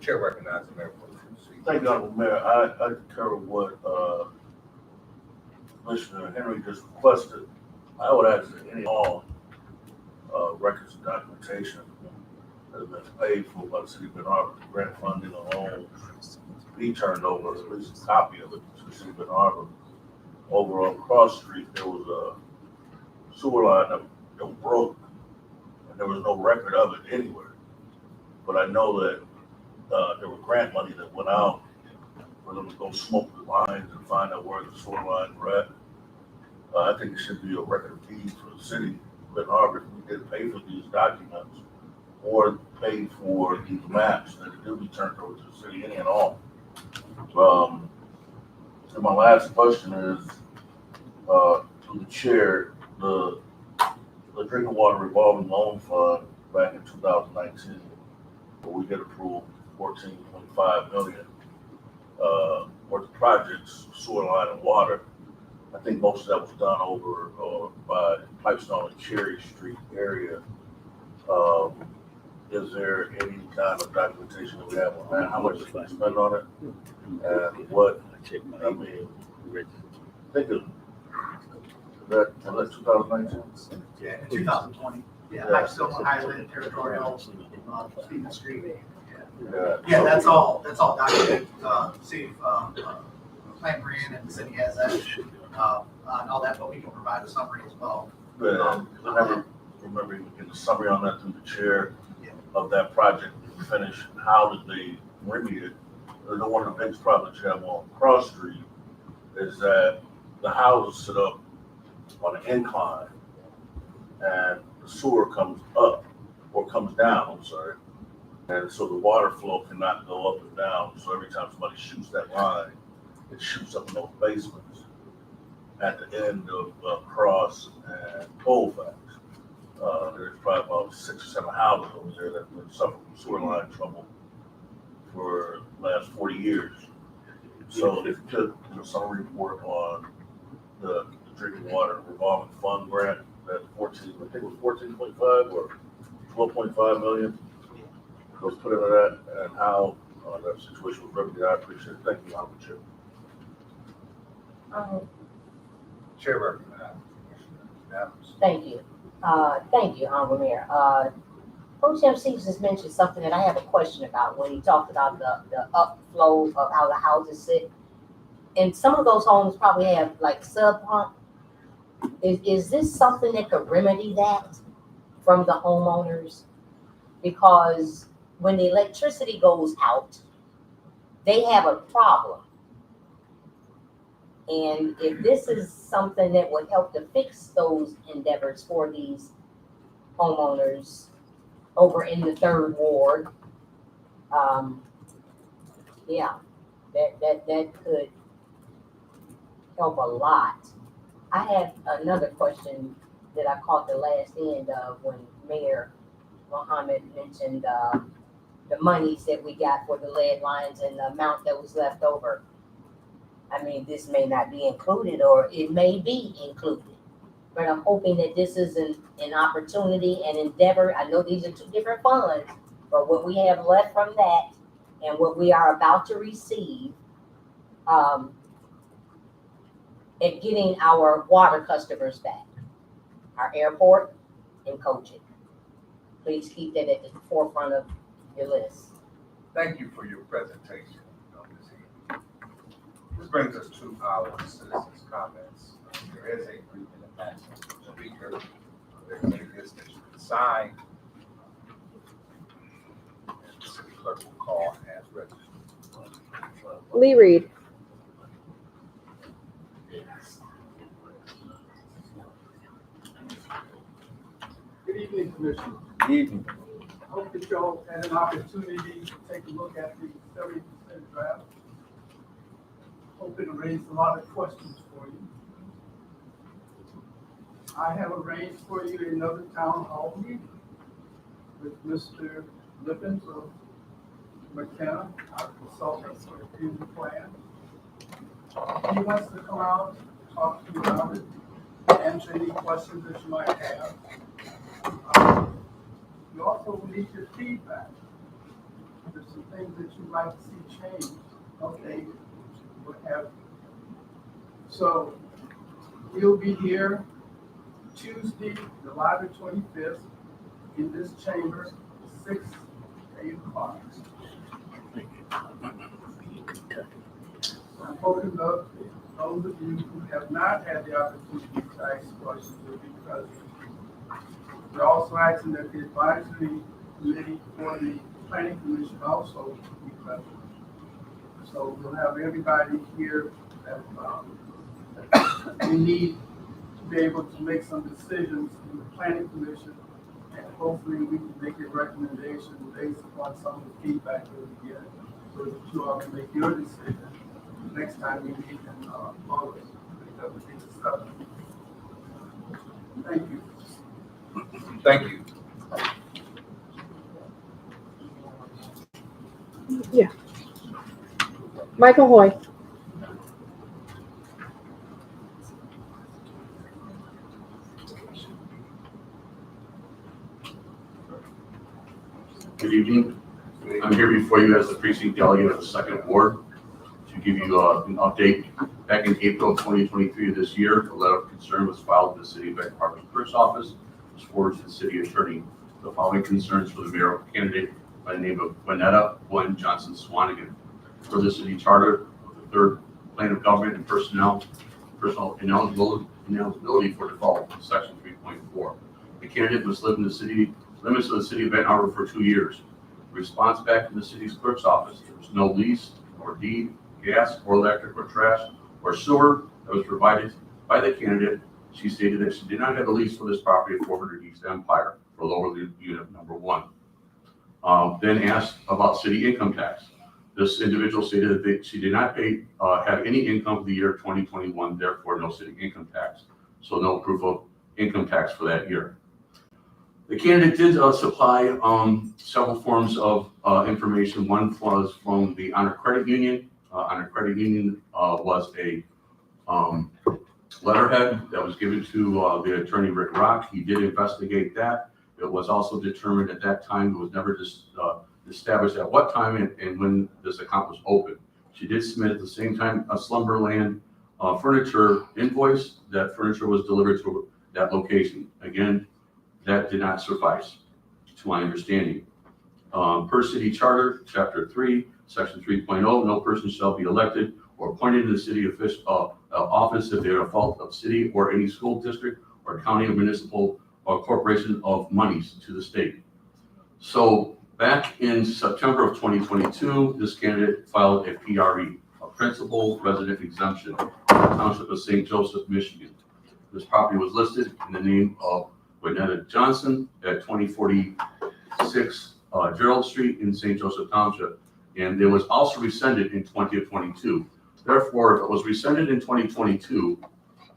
Chair recognizes Mayor Pro Tem Stevens. Thank you, Honorable Mayor. I concur with what Commissioner Henry just requested. I would ask that any all records and documentation that have been paid for by the city of Benton Harbor, grant funding or loans, be turned over, at least a copy of it to the city of Benton Harbor. Over on Cross Street, there was a sewer line that broke, and there was no record of it anywhere. But I know that there was grant money that went out for them to go smoke the lines and find out where the sewer lines were at. I think it should be a record of deeds for the city of Benton Harbor if we did pay for these documents or pay for these maps, that it do be turned over to the city, any and all. And my last question is, to the chair, the drinking water revolving loan fund back in 2019, where we did approve 14.5 million worth of projects, sewer line and water. I think most of that was done over by Pipestone and Cherry Street area. Is there any kind of documentation that we have on that? How much did we spend on it? And what Check my I email. think it, that 2019. Yeah, in 2020. Yeah, I'm still on Highland Territorial, Stephen Street. Yeah, that's all documented, see, Plan Green and the city has that, and all that, but we can provide a summary as well. But I never remember even getting a summary on that through the chair of that project finish. How did they remedy it? One of the biggest problems you have on Cross Street is that the houses sit up on an incline and the sewer comes up or comes down, I'm sorry. And so the water flow cannot go up and down. So every time somebody shoots that line, it shoots up in those basements at the end of Cross and Colfax. There's probably about 6 or 7 houses over there that have suffered from sewer line trouble for the last 40 years. So if you could do a summary report on the drinking water revolving fund grant, that 14, I think it was 14.5 or 12.5 million was put into that, and how that situation was remedied. I appreciate it. Thank you, Honorable Chair. Chair, Thank you. Thank you, Honorable Mayor. Pro Tem Stevens mentioned something that I have a question about when he talked about the upflow of how the houses sit. And some of those homes probably have like sub pump. Is this something that could remedy that from the homeowners? Because when the electricity goes out, they have a problem. And if this is something that would help to fix those endeavors for these homeowners over in the 3rd Ward, yeah, that could help a lot. I have another question that I caught the last end of when Mayor Mohammed mentioned the monies that we got for the lead lines and the amount that was left over. I mean, this may not be included or it may be included, but I'm hoping that this is an opportunity and endeavor. I know these are 2 different funds, but what we have left from that and what we are about to receive, at getting our water customers back, our airport and coaching. Please keep that at the forefront of your list. thank you for your presentation on this evening. This brings us to our citizens' comments. There is a brief in the back speaker. There's a list that you can sign. And the city clerk will call as registered. Lee Reed. Good evening, Commissioner. Evening. I hope that y'all had an opportunity to take a look at the 70% draft. Hope it raised a lot of questions for you. I have arranged for you another town hall meeting with Mr. Lippens of McKenna, our consultant for the fusion plan. He wants to come out, talk to you about it, answer any questions that you might have. You also will need your feedback. There's some things that you'd like to see changed, updated, what have you. So we'll be here Tuesday, July the 25th, in this chamber, 6 to 8 o'clock. I'm hoping those of you who have not had the opportunity to ask questions will be present. We're also asking that the advisory committee for the planning commission also be present. So we'll have everybody here that we need to be able to make some decisions in the planning commission, and hopefully we can make a recommendation based upon some of the feedback that we get, so that you all can make your decision next time we meet in August. That would be the stuff. Thank you. Thank you. Yeah. Michael Hoy. Good evening. I'm here before you as the precinct delegate of the 2nd Ward to give you an update. Back in April of 2023 of this year, a letter of concern was filed in the City of Benton Harbor's clerk's office, was forwarded to the city attorney. The following concerns for the mayoral candidate by the name of Juanetta Gwen Johnson Swanigan. For the city charter of the third plan of government and personal ineligibility for default, section 3.4. The candidate must live in the city limits of the city of Benton Harbor for 2 years. Response back to the city's clerk's office, there was no lease or deed, gas or electric or trash or sewer that was provided by the candidate. She stated that she did not have a lease for this property at 400 East Empire for lower unit number 1. Then asked about city income tax. This individual stated that she did not have any income for the year 2021, therefore no city income tax. So no proof of income tax for that year. The candidate did supply several forms of information. One was from the Honor Credit Union. Honor Credit Union was a letterhead that was given to the attorney Rick Rock. He did investigate that. It was also determined at that time, it was never established at what time and when this account was opened. She did submit at the same time a Slumberland furniture invoice. That furniture was delivered to that location. Again, that did not suffice, to my understanding. Per city charter, chapter 3, section 3.0, no person shall be elected or appointed in the city office if they are a fault of city or any school district or county or municipal or corporation of monies to the state. So back in September of 2022, this candidate filed a PRE, a principal resident exemption, in the township of St. Joseph, Michigan. This property was listed in the name of Juanetta Johnson at 2046 Gerald Street in St. Joseph Township, and it was also rescinded in 2022. Therefore, if it was rescinded in 2022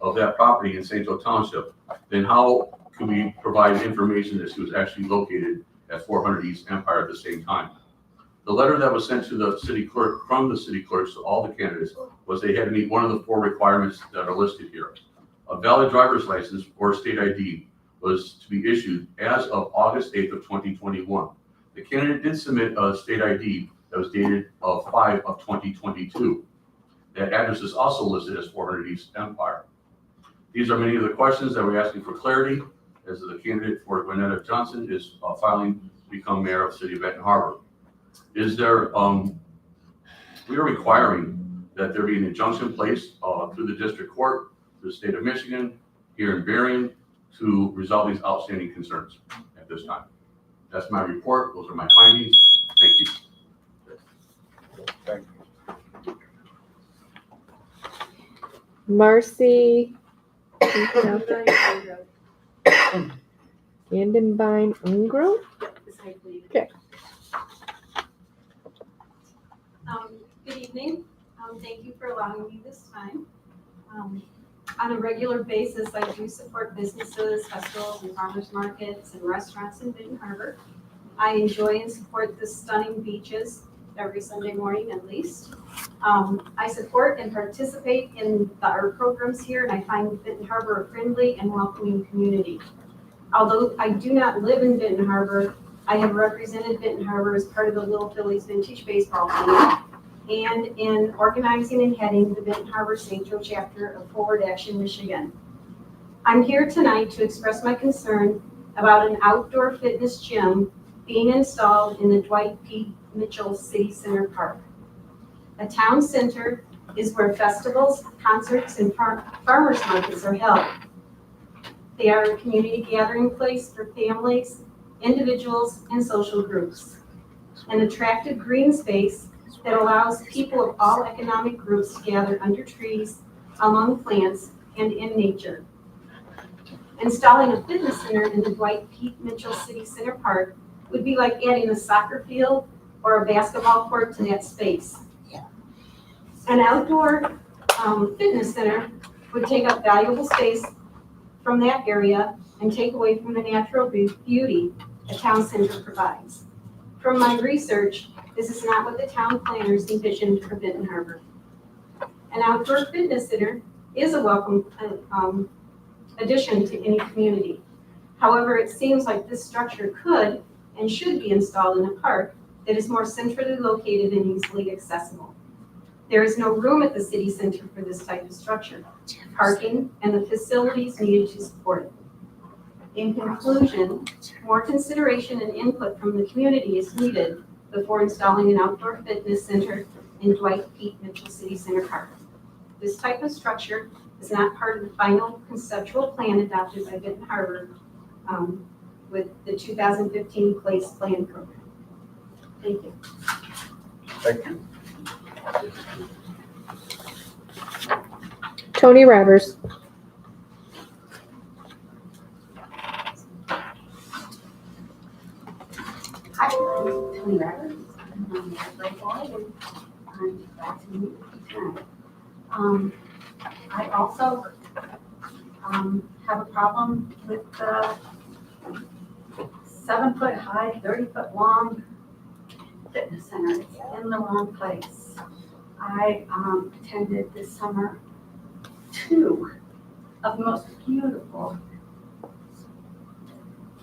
of that property in St. Joseph Township, then how can we provide information that she was actually located at 400 East Empire at the same time? The letter that was sent to the city clerk from the city clerks to all the candidates was they had to meet one of the 4 requirements that are listed here. A valid driver's license or state ID was to be issued as of August 8th of 2021. The candidate did submit a state ID that was dated of 5 of 2022. That address is also listed as 400 East Empire. These are many of the questions that we're asking for clarity as the candidate for Juanetta Johnson is filing to become mayor of the city of Benton Harbor. Is there, we are requiring that there be an injunction placed through the district court, through the state of Michigan, here in Berrien, to resolve these outstanding concerns at this time. That's my report. Those are my findings. Thank you. Thank you. Marcy Gandenbein Ungro. Okay. Good evening. Thank you for allowing me this time. On a regular basis, I do support businesses, festivals, and farmers markets and restaurants in Benton Harbor. I enjoy and support the stunning beaches every Sunday morning at least. I support and participate in the art programs here, and I find Benton Harbor a friendly and welcoming community. Although I do not live in Benton Harbor, I have represented Benton Harbor as part of the Little Phillies Vintage Baseball team and in organizing and heading the Benton Harbor St. Joe chapter of Forward Action Michigan. I'm here tonight to express my concern about an outdoor fitness gym being installed in the Dwight P. Mitchell City Center Park. A town center is where festivals, concerts, and farmers markets are held. They are a community gathering place for families, individuals, and social groups. An attractive green space that allows people of all economic groups to gather under trees, among plants, and in nature. Installing a fitness center in the Dwight P. Mitchell City Center Park would be like adding a soccer field or a basketball court to that space. An outdoor fitness center would take up valuable space from that area and take away from the natural beauty a town center provides. From my research, this is not what the town planners envisioned for Benton Harbor. An outdoor fitness center is a welcome addition to any community. However, it seems like this structure could and should be installed in a park that is more centrally located and easily accessible. There is no room at the city center for this type of structure, parking, and the facilities needed to support it. In conclusion, more consideration and input from the community is needed before installing an outdoor fitness center in Dwight P. Mitchell City Center Park. This type of structure is not part of the final conceptual plan adopted by Benton Harbor with the 2015 Place Plan Program. Thank you. Thank you. Tony Rivers. Hi, I'm Tony Rivers. I'm on the Great Boy, and I'm glad to meet you tonight. I also have a problem with the 7-foot high, 30-foot long fitness center. It's in the wrong place. I attended this summer 2 of the most beautiful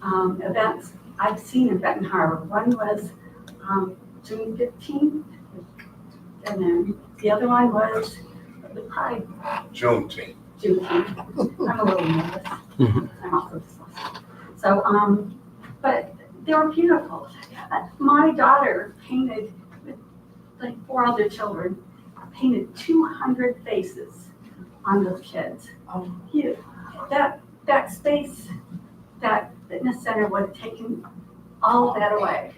events I've seen in Benton Harbor. One was June 15th, and then the other one was the Pride. Juneteenth. Juneteenth. I'm a little nervous. I'm also dyslexic. So, but they were beautiful. My daughter painted, with like 4 other children, painted 200 faces on those kids. That space, that fitness center would have taken all of that away.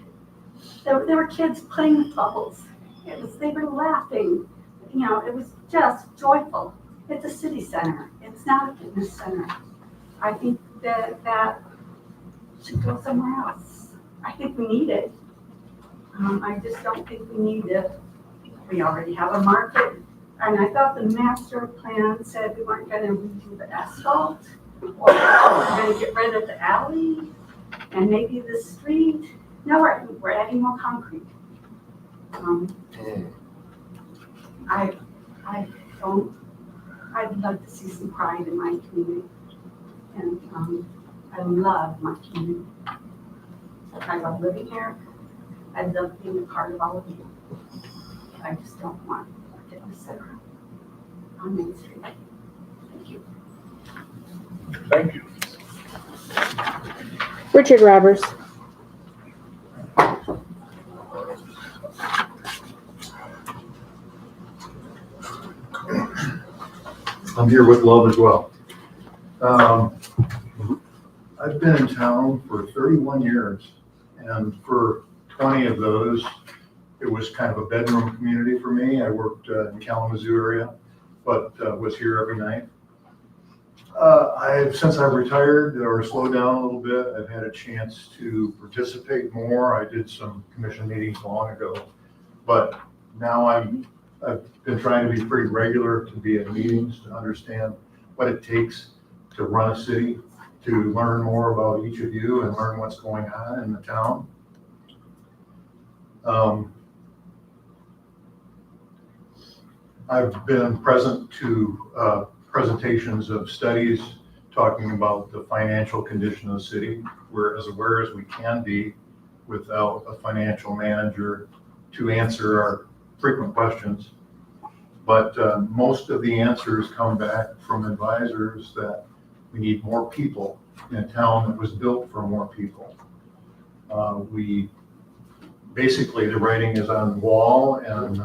There were kids playing with bubbles. They were laughing. You know, it was just joyful. It's a city center. It's not a fitness center. I think that should go somewhere else. I think we need it. I just don't think we need it. We already have a market. And I thought the master plan said we weren't going to redo the asphalt, or we're going to get rid of the alley and maybe the street. No, we're adding more concrete. I'd love to see some pride in my community. And I love my community. I love living here. I love being a part of all of you. I just don't want a fitness center on Main Street. Thank you. Thank you. Richard Roberts. I'm here with love as well. I've been in town for 31 years, and for 20 of those, it was kind of a bedroom community for me. I worked in Kalamazoo area, but was here every night. Since I've retired or slowed down a little bit, I've had a chance to participate more. I did some commission meetings long ago, but now I've been trying to be pretty regular, to be at meetings, to understand what it takes to run a city, to learn more about each of you and learn what's going on in the town. I've been present to presentations of studies talking about the financial condition of the city. We're as aware as we can be without a financial manager to answer our frequent questions. But most of the answers come back from advisors that we need more people in a town that was built for more people. Basically the writing is on the wall, and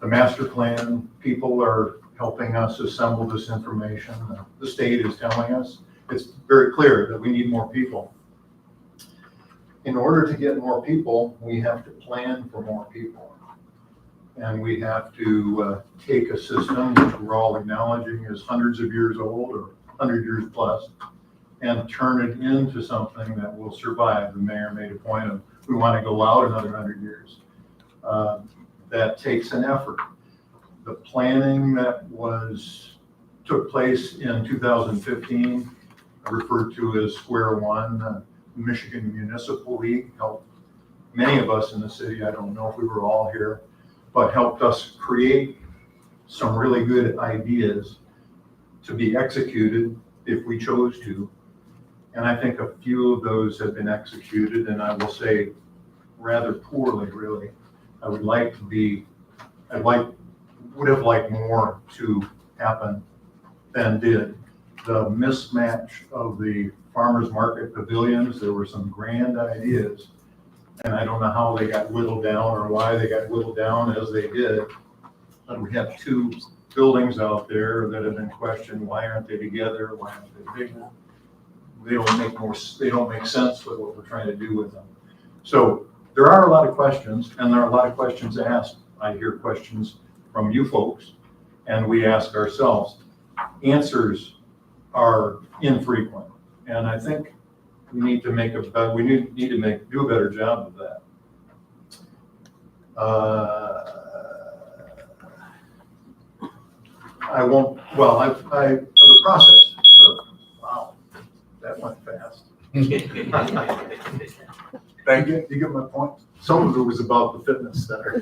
the master plan people are helping us assemble this information. The state is telling us it's very clear that we need more people. In order to get more people, we have to plan for more people. And we have to take a system which we're all acknowledging is hundreds of years old or 100 years plus, and turn it into something that will survive. The mayor made a point of, we want to go out another 100 years. That takes an effort. The planning that took place in 2015, referred to as Square One, the Michigan Municipal League, helped many of us in the city, I don't know if we were all here, but helped us create some really good ideas to be executed if we chose to. And I think a few of those have been executed, and I will say rather poorly, really. I'd like would have liked more to happen than did. The mismatch of the farmers market pavilions, there were some grand ideas. And I don't know how they got whittled down or why they got whittled down as they did. But we have two buildings out there that have been questioned. Why aren't they together? Why aren't they bigger? They don't make sense with what we're trying to do with them. So there are a lot of questions, and there are a lot of questions asked. I hear questions from you folks, and we ask ourselves. Answers are infrequent, and I think we need to make do a better job of that. The process. Wow, that went fast. Thank you. You get my point? Some of it was about the fitness center.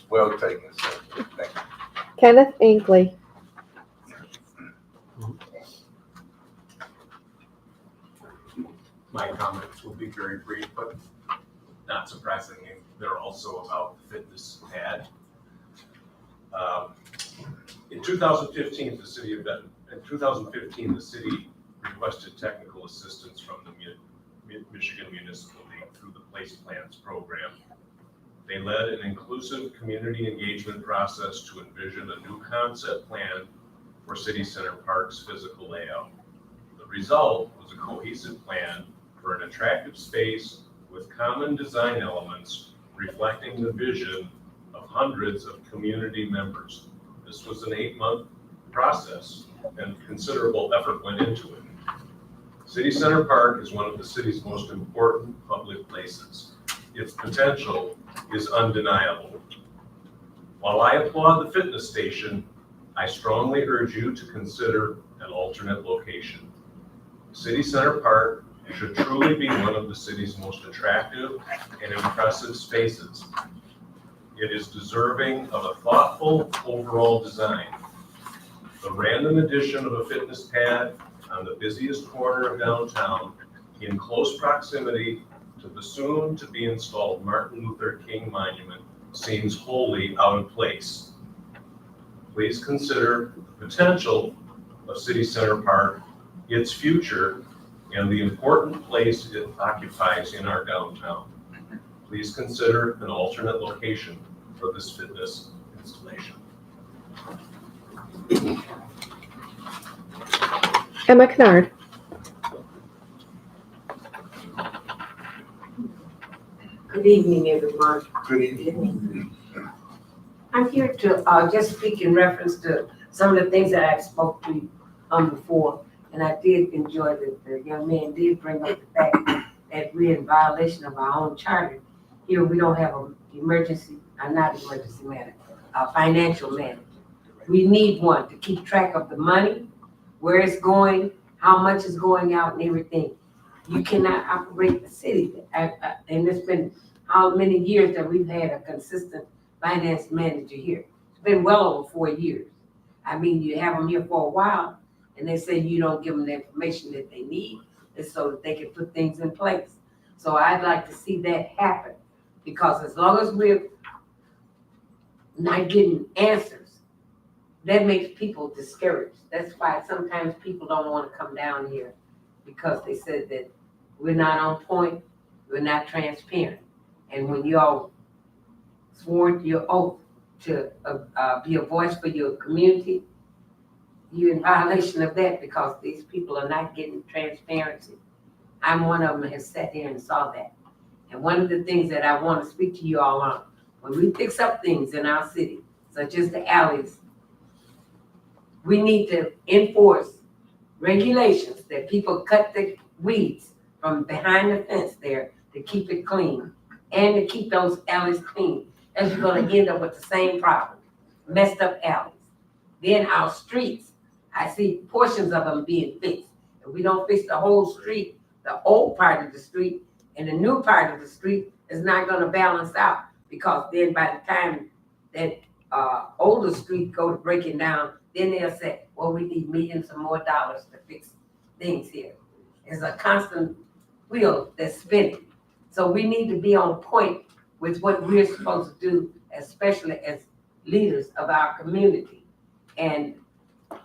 Well taken, sir. Thank you. Kenneth Ankley. My comments will be very brief, but not surprisingly, they're also about the fitness pad. In 2015, the city requested technical assistance from the Michigan Municipal League through the Place Plans program. They led an inclusive community engagement process to envision a new concept plan for City Center Park's physical layout. The result was a cohesive plan for an attractive space with common design elements reflecting the vision of hundreds of community members. This was an 8-month process and considerable effort went into it. City Center Park is one of the city's most important public places. Its potential is undeniable. While I applaud the fitness station, I strongly urge you to consider an alternate location. City Center Park should truly be one of the city's most attractive and impressive spaces. It is deserving of a thoughtful overall design. The random addition of a fitness pad on the busiest corner of downtown in close proximity to the soon-to-be installed Martin Luther King Monument seems wholly out of place. Please consider the potential of City Center Park, its future, and the important place it occupies in our downtown. Please consider an alternate location for this fitness installation. Emma Kennard. Good evening, everyone. Good evening. I'm here to just speak in reference to some of the things that I spoke to you before. And I did enjoy that the young man did bring up the fact that we're in violation of our own charter. Here, we don't have an financial manager. We need one to keep track of the money, where it's going, how much is going out and everything. You cannot operate the city. And it's been how many years that we've had a consistent finance manager here? It's been well over 4 years. I mean, you have them here for a while, and they say you don't give them the information that they need, and so that they can put things in place. So I'd like to see that happen, because as long as we're not getting answers, that makes people discouraged. That's why sometimes people don't want to come down here, because they said that we're not on point, we're not transparent. And when you all sworn to your oath to be a voice for your community, you're in violation of that, because these people are not getting transparency. I'm one of them that has sat here and saw that. And one of the things that I want to speak to you all on, when we fix up things in our city, such as the alleys, we need to enforce regulations that people cut the weeds from behind the fence there to keep it clean, and to keep those alleys clean, as you're gonna end up with the same problem, messed up alleys. Then our streets, I see portions of them being fixed. If we don't fix the whole street, the old part of the street and the new part of the street is not gonna balance out, because then by the time that older street go to breaking down, then they'll say, well, we need millions of more dollars to fix things here. It's a constant wheel that's spinning. So we need to be on point with what we're supposed to do, especially as leaders of our community. And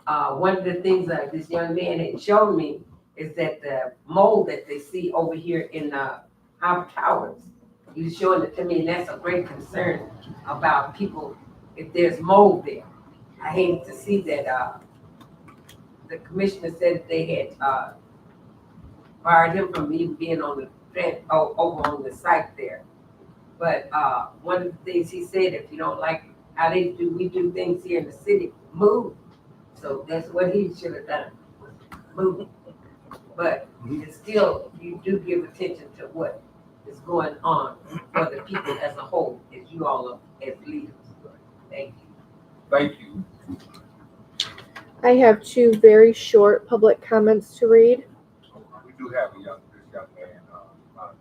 one of the things that this young man had shown me is that the mold that they see over here in Howard Towers, he was showing it to me, and that's a great concern about people if there's mold there. I hate to see that the commissioner said that they had barred him from even being on the over on the site there. But one of the things he said, if you don't like how we do things here in the city, move. So that's what he should have done, move. But it's still, you do give attention to what is going on for the people as a whole, as you all are as leaders. Thank you. Thank you. I have 2 very short public comments to read. We do have this young man,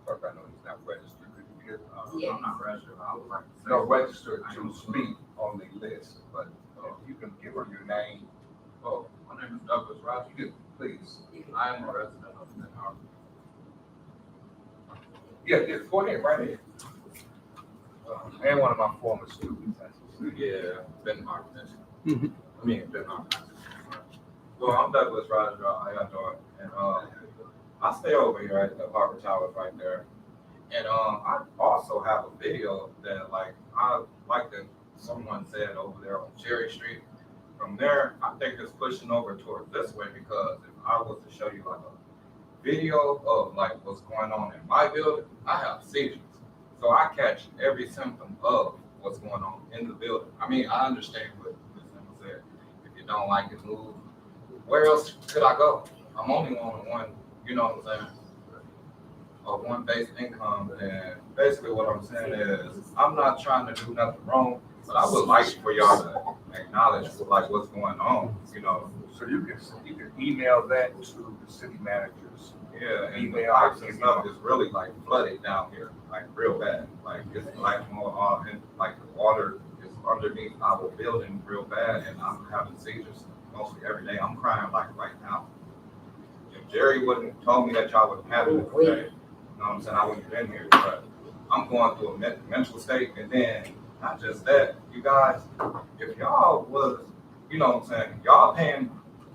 clerk, I know he's not registered. Could you get, Yeah. I'm not registered. I would like to say. No, registered to speak on the list, but if you can give her your name. Oh, my name is Douglas Ross. You can, please. I am a resident of Benton Harbor. Yeah, go ahead, right ahead. And one of my former students. Yeah, Benton Harbor. I mean, Benton Harbor. Well, I'm Douglas Ross. How y'all doing? And I stay over here at the Harbor Towers right there. And I also have a video that I like that someone said over there on Cherry Street. From there, I think it's pushing over towards this way, because if I was to show you like a video of like what's going on in my building, I have seizures. So I catch every symptom of what's going on in the building. I mean, I understand what Ms. Emma said. If you don't like it, move. Where else could I go? I'm only on one, you know what I'm saying? One base income, and basically what I'm saying is I'm not trying to do nothing wrong, but I would like for y'all to acknowledge like what's going on, you know. So you can email that to the city managers. Yeah, and email stuff is really like flooded down here, like real bad. Like it's like more and like the water is underneath our building real bad, and I'm having seizures mostly every day. I'm crying like right now. If Jerry wouldn't told me that y'all would have it today, you know what I'm saying, I wouldn't have been here. But I'm going through a mental state, and then not just that, you guys, if y'all was, you know what I'm saying, y'all paying,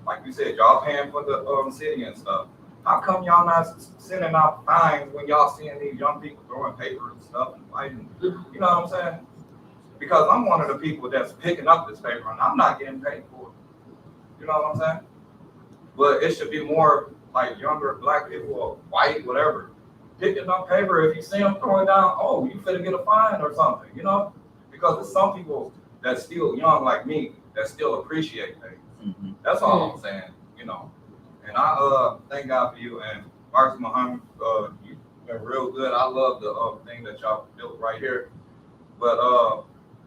like you said, y'all paying for the city and stuff. How come y'all not sending out fines when y'all seeing these young people throwing paper and stuff and fighting? You know what I'm saying? Because I'm one of the people that's picking up this paper and I'm not getting paid for it. You know what I'm saying? But it should be more like younger black people or white, whatever, picking up paper. If you see them throwing down, oh, you finna get a fine or something, you know? Because there's some people that's still young like me that still appreciate things. That's all I'm saying, you know. And I thank God for you, and Marcus Muhammad, you've been real good. I love the thing that y'all built right here. But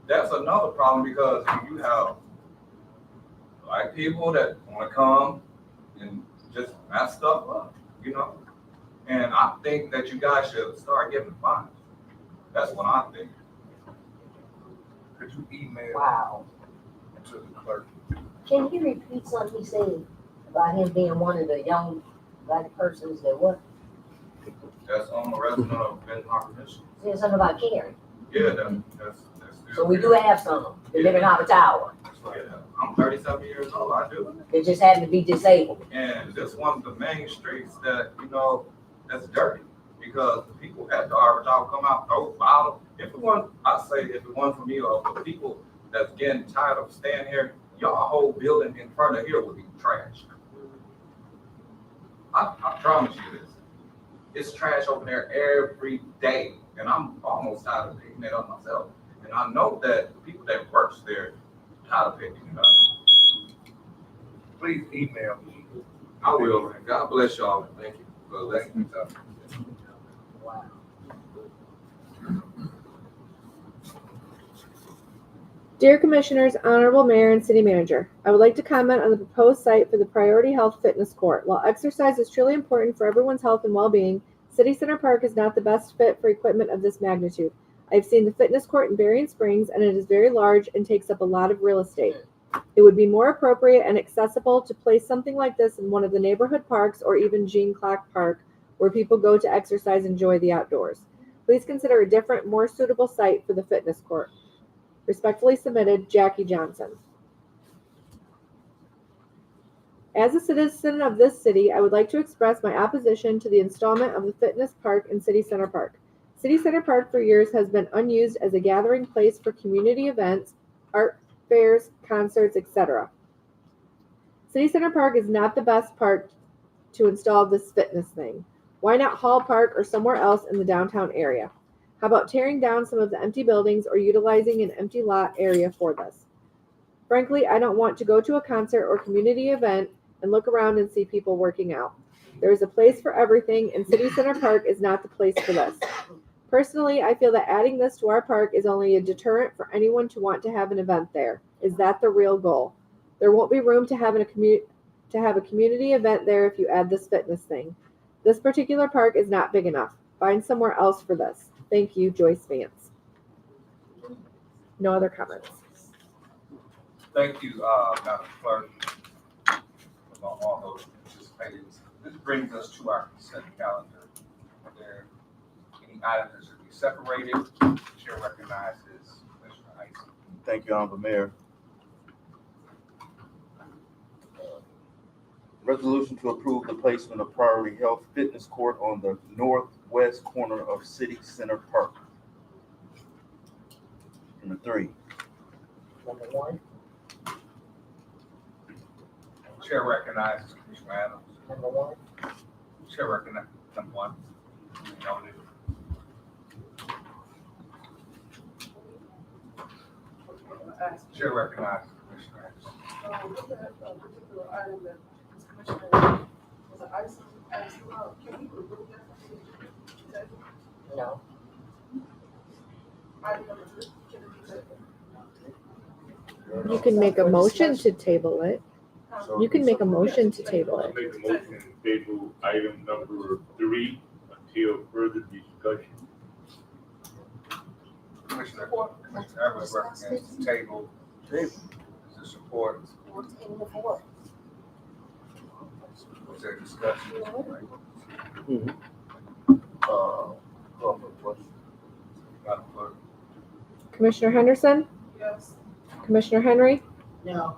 that's another problem, because you have black people that want to come and just mess stuff up, you know. And I think that you guys should start giving fines. That's what I think. Could you email to the clerk? Can you repeat something he said about him being one of the young black persons that what? That's on the resident of Benton Harbor, Michigan. Said something about Karen. Yeah, that's So we do have some that live in our tower. Yeah, I'm 37 years old. I do. They just happen to be disabled. And this one's the main streets that, you know, that's dirty, because the people at the Harbor Tower come out, throw bottles. If it wasn't, I say, if it wasn't for me or for people that's getting tired of staying here, y'all whole building in front of here would be trash. I promise you this. It's trash over there every day, and I'm almost tired of picking it up myself. And I know that the people that works there tired of picking it up. Please email me. I will. Man. God bless y'all. Thank you for listening to me. Wow. Dear Commissioners, Honorable Mayor, and City Manager, I would like to comment on the proposed site for the Priority Health Fitness Court. While exercise is truly important for everyone's health and well-being, City Center Park is not the best fit for equipment of this magnitude. I've seen the fitness court in Berrien Springs, and it is very large and takes up a lot of real estate. It would be more appropriate and accessible to place something like this in one of the neighborhood parks or even Jean Clark Park, where people go to exercise and enjoy the outdoors. Please consider a different, more suitable site for the fitness court. Respectfully submitted, Jackie Johnson. As a citizen of this city, I would like to express my opposition to the installment of the fitness park in City Center Park. City Center Park for years has been unused as a gathering place for community events, art fairs, concerts, etc. City Center Park is not the best park to install this fitness thing. Why not Hall Park or somewhere else in the downtown area? How about tearing down some of the empty buildings or utilizing an empty lot area for this? Frankly, I don't want to go to a concert or community event and look around and see people working out. There is a place for everything, and City Center Park is not the place for this. Personally, I feel that adding this to our park is only a deterrent for anyone to want to have an event there. Is that the real goal? There won't be room to have a community event there if you add this fitness thing. This particular park is not big enough. Find somewhere else for this. Thank you, Joyce Vance. No other comments. Thank you, Madam Clerk, for all those participating. This brings us to our consent calendar. Are there any items that should be separated? The Chair recognizes Commissioner Isom. Thank you, Honorable Mayor. Resolution to approve the placement of Priority Health Fitness Court on the northwest corner of City Center Park. Number 3. Number 1. Chair recognizes Commissioner Adams. Number 1. Chair recognizes number 1. Noted. Chair recognizes Commissioner Adams. With that particular item that Commissioner was an Isom asked about, can we remove that from the agenda? No. Item number 3, can it be taken? You can make a motion to table it. You can make a motion to table I'll it. make a motion to table item number 3 until further discussion. Commissioner Evans recommends the table. Is there support? Was there discussion? Madam Clerk? Commissioner Henderson? Yes. Commissioner Henry? No.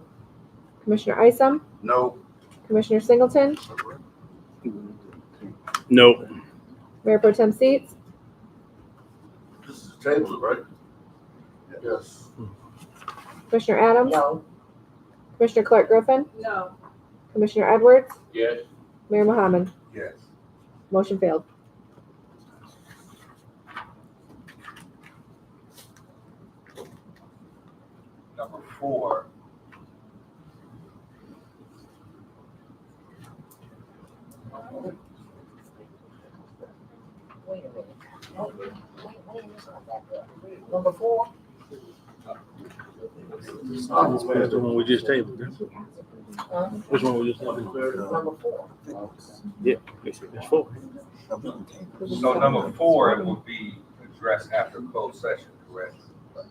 Commissioner Isom? No. Commissioner Singleton? No. Mayor Pro Tem Seats? This is the table, right? Yes. Commissioner Adams? No. Commissioner Clark Griffin? No. Commissioner Edwards? Yes. Mayor Mohammed? Yes. Motion failed. Number 4. Wait a minute. No, wait, it's not back up. Number 4. That's the one we just tabled. Which one we just tabled? Number 4. Yeah, it's 4. So number 4, it will be addressed after closed session, correct?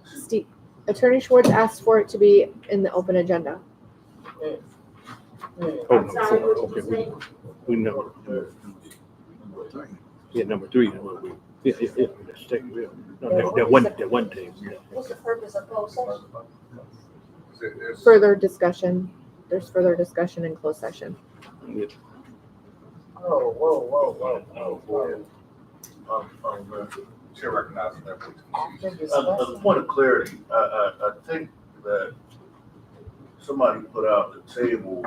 Steve, Attorney Schwartz asked for it to be in the open agenda. Oh, number 4. Okay, we know. Yeah, number 3. Yeah. Let's take it. No, that one table. Yeah. What's the purpose of closed session? Further discussion. There's further discussion in closed session. Yeah. Oh, whoa. Chair recognizes that. As a point of clarity, I think that somebody put out the table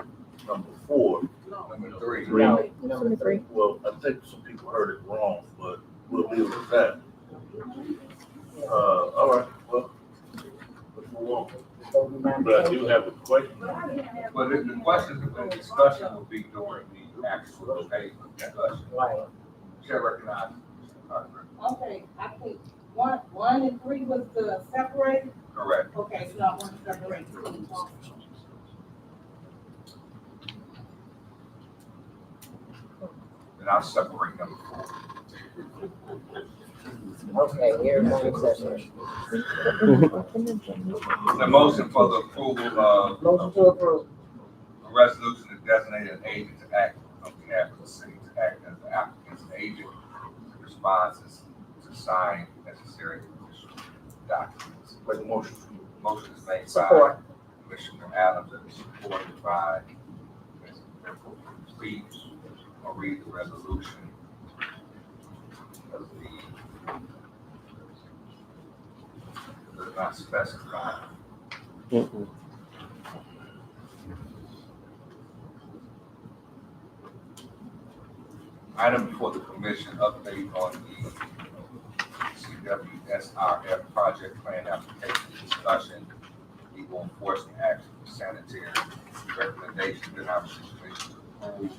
number 4. Number 3. No, number 3. Well, I think some people heard it wrong, but we'll leave it at that. All right, well, let's move on. But I do have a question. But the questions and discussion will be during the actual table discussion. Right. Chair recognizes Commissioner Carter. Okay, I think 1 and 3 was the separate. Correct. Okay, so not 1 separate. And I'll separate number 4. Okay, here's one session. The motion for the approval of Motion to approve. a resolution to designate an agent to act on behalf of the city to act as the applicant's agent to respond to sign necessary documents. Make a motion to Motion is made by Support. Commissioner Adams and supported by Ms. Pepper. Please, I'll read the resolution of does not specify. Item before the commission, update on the CWSRF project plan application discussion, equal enforcement action, sanitary recommendation that our commission approve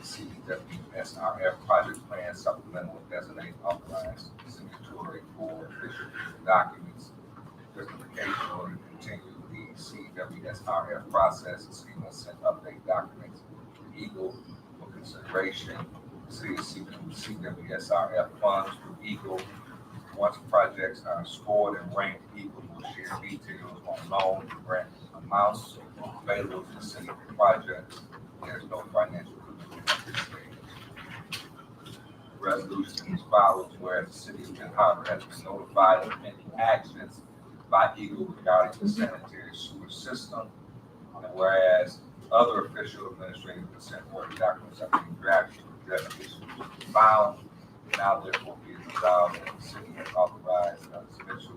CWSRF project plan supplemental and designate authorized signatory for official documents. Justification in order to continue the CWSRF process, the city must send update documents to Eagle for consideration. The city is seeking CWSRF funds from Eagle. Once projects are scored and ranked, Eagle will share details on loan and grant amounts available to the city for projects. There's no financial commitment at this stage. The resolution is follows, whereas the city of Benton Harbor has been notified of any actions by Eagle regarding the sanitary sewer system, and whereas other official administrative consent order documents are being drafted for definition to be found, now therefore be it resolved that the city has authorized special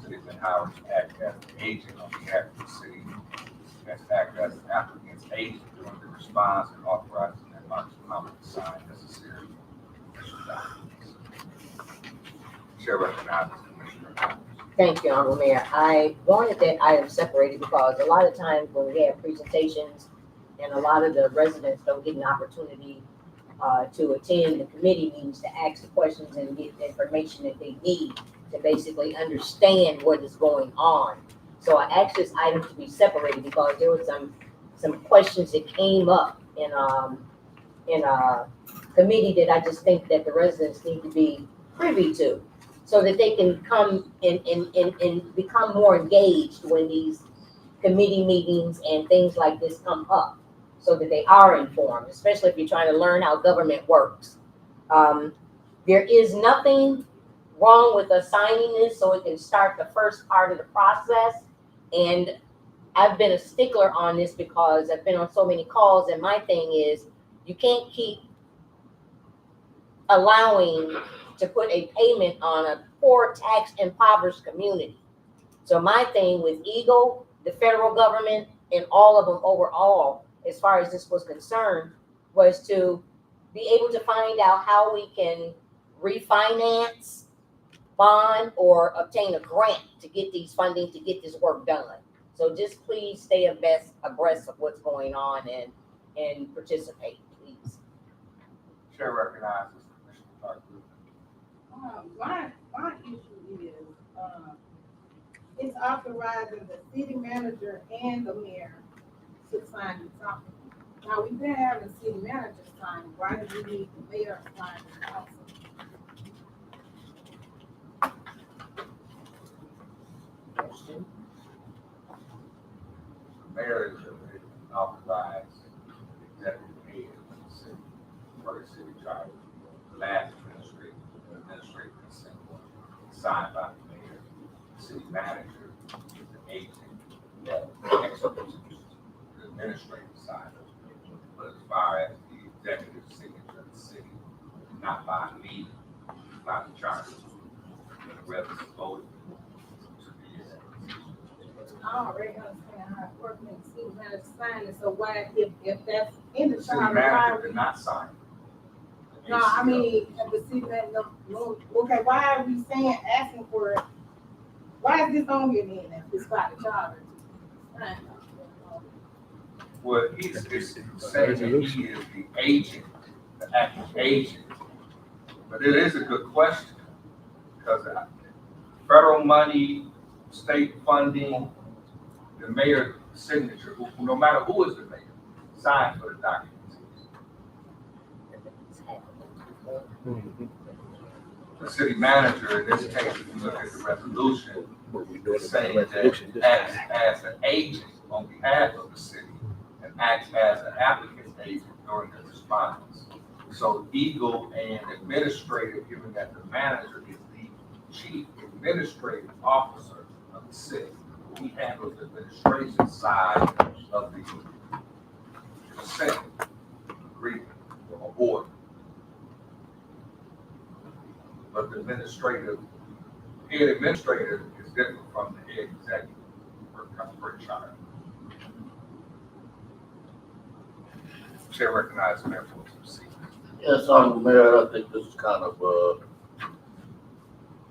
city of Benton Harbor to act as an agent on behalf of the city, and to act as an applicant's agent during the response and authorizing that Marcus Muhammad to sign necessary official documents. Chair recognizes Commissioner Adams. Thank you, Honorable Mayor. I wanted that item separated because a lot of times when we have presentations and a lot of the residents don't get an opportunity to attend the committee meetings to ask the questions and get the information that they need to basically understand what is going on. So I asked this item to be separated because there were some questions that came up in a committee that I just think that the residents need to be privy to, so that they can come and become more engaged when these committee meetings and things like this come up, so that they are informed, especially if you're trying to learn how government works. There is nothing wrong with us signing this so it can start the first part of the process. And I've been a stickler on this because I've been on so many calls, and my thing is you can't keep allowing to put a payment on a poor tax impoverished community. So my thing with Eagle, the federal government, and all of them overall, as far as this was concerned, was to be able to find out how we can refinance, bond, or obtain a grant to get these funding to get this work done. So just please stay abreast of what's going on and participate, please. Chair recognizes Commissioner Clark. My issue is, it's authorizing the city manager and the mayor to sign something. Now, we've been having the city manager sign, why do we need the mayor to sign it also? The mayor is authorized executive head of the city, for the city charter. The last administrative consent order signed by the mayor. The city manager is the agent that executes the administrative side of it. But as far as the executive signature of the city, not by me, by the charter, but the residents voted to be it. I already understand how it works when the city manager sign it, so why, if that's in the The city charter, why? manager did not sign it. No, I mean, if the city manager, okay, why are we asking for it? Why is this on here then, if it's by the charter? Well, he's saying that he is the agent, the acting agent. But it is a good question, because federal money, state funding, the mayor's signature, no matter who is the mayor, signs for the documents. The city manager, in this case, if you look at the resolution, is saying that acts as an agent on behalf of the city and acts as an applicant's agent during the response. So Eagle and administrative, given that the manager is the chief administrative officer of the city, he handles the administration side of the consent agreement or order. But the head administrator is different from the head executive per charter. Chair recognizes Mayor for proceed. Yes, Honorable Mayor, I think this is kind of,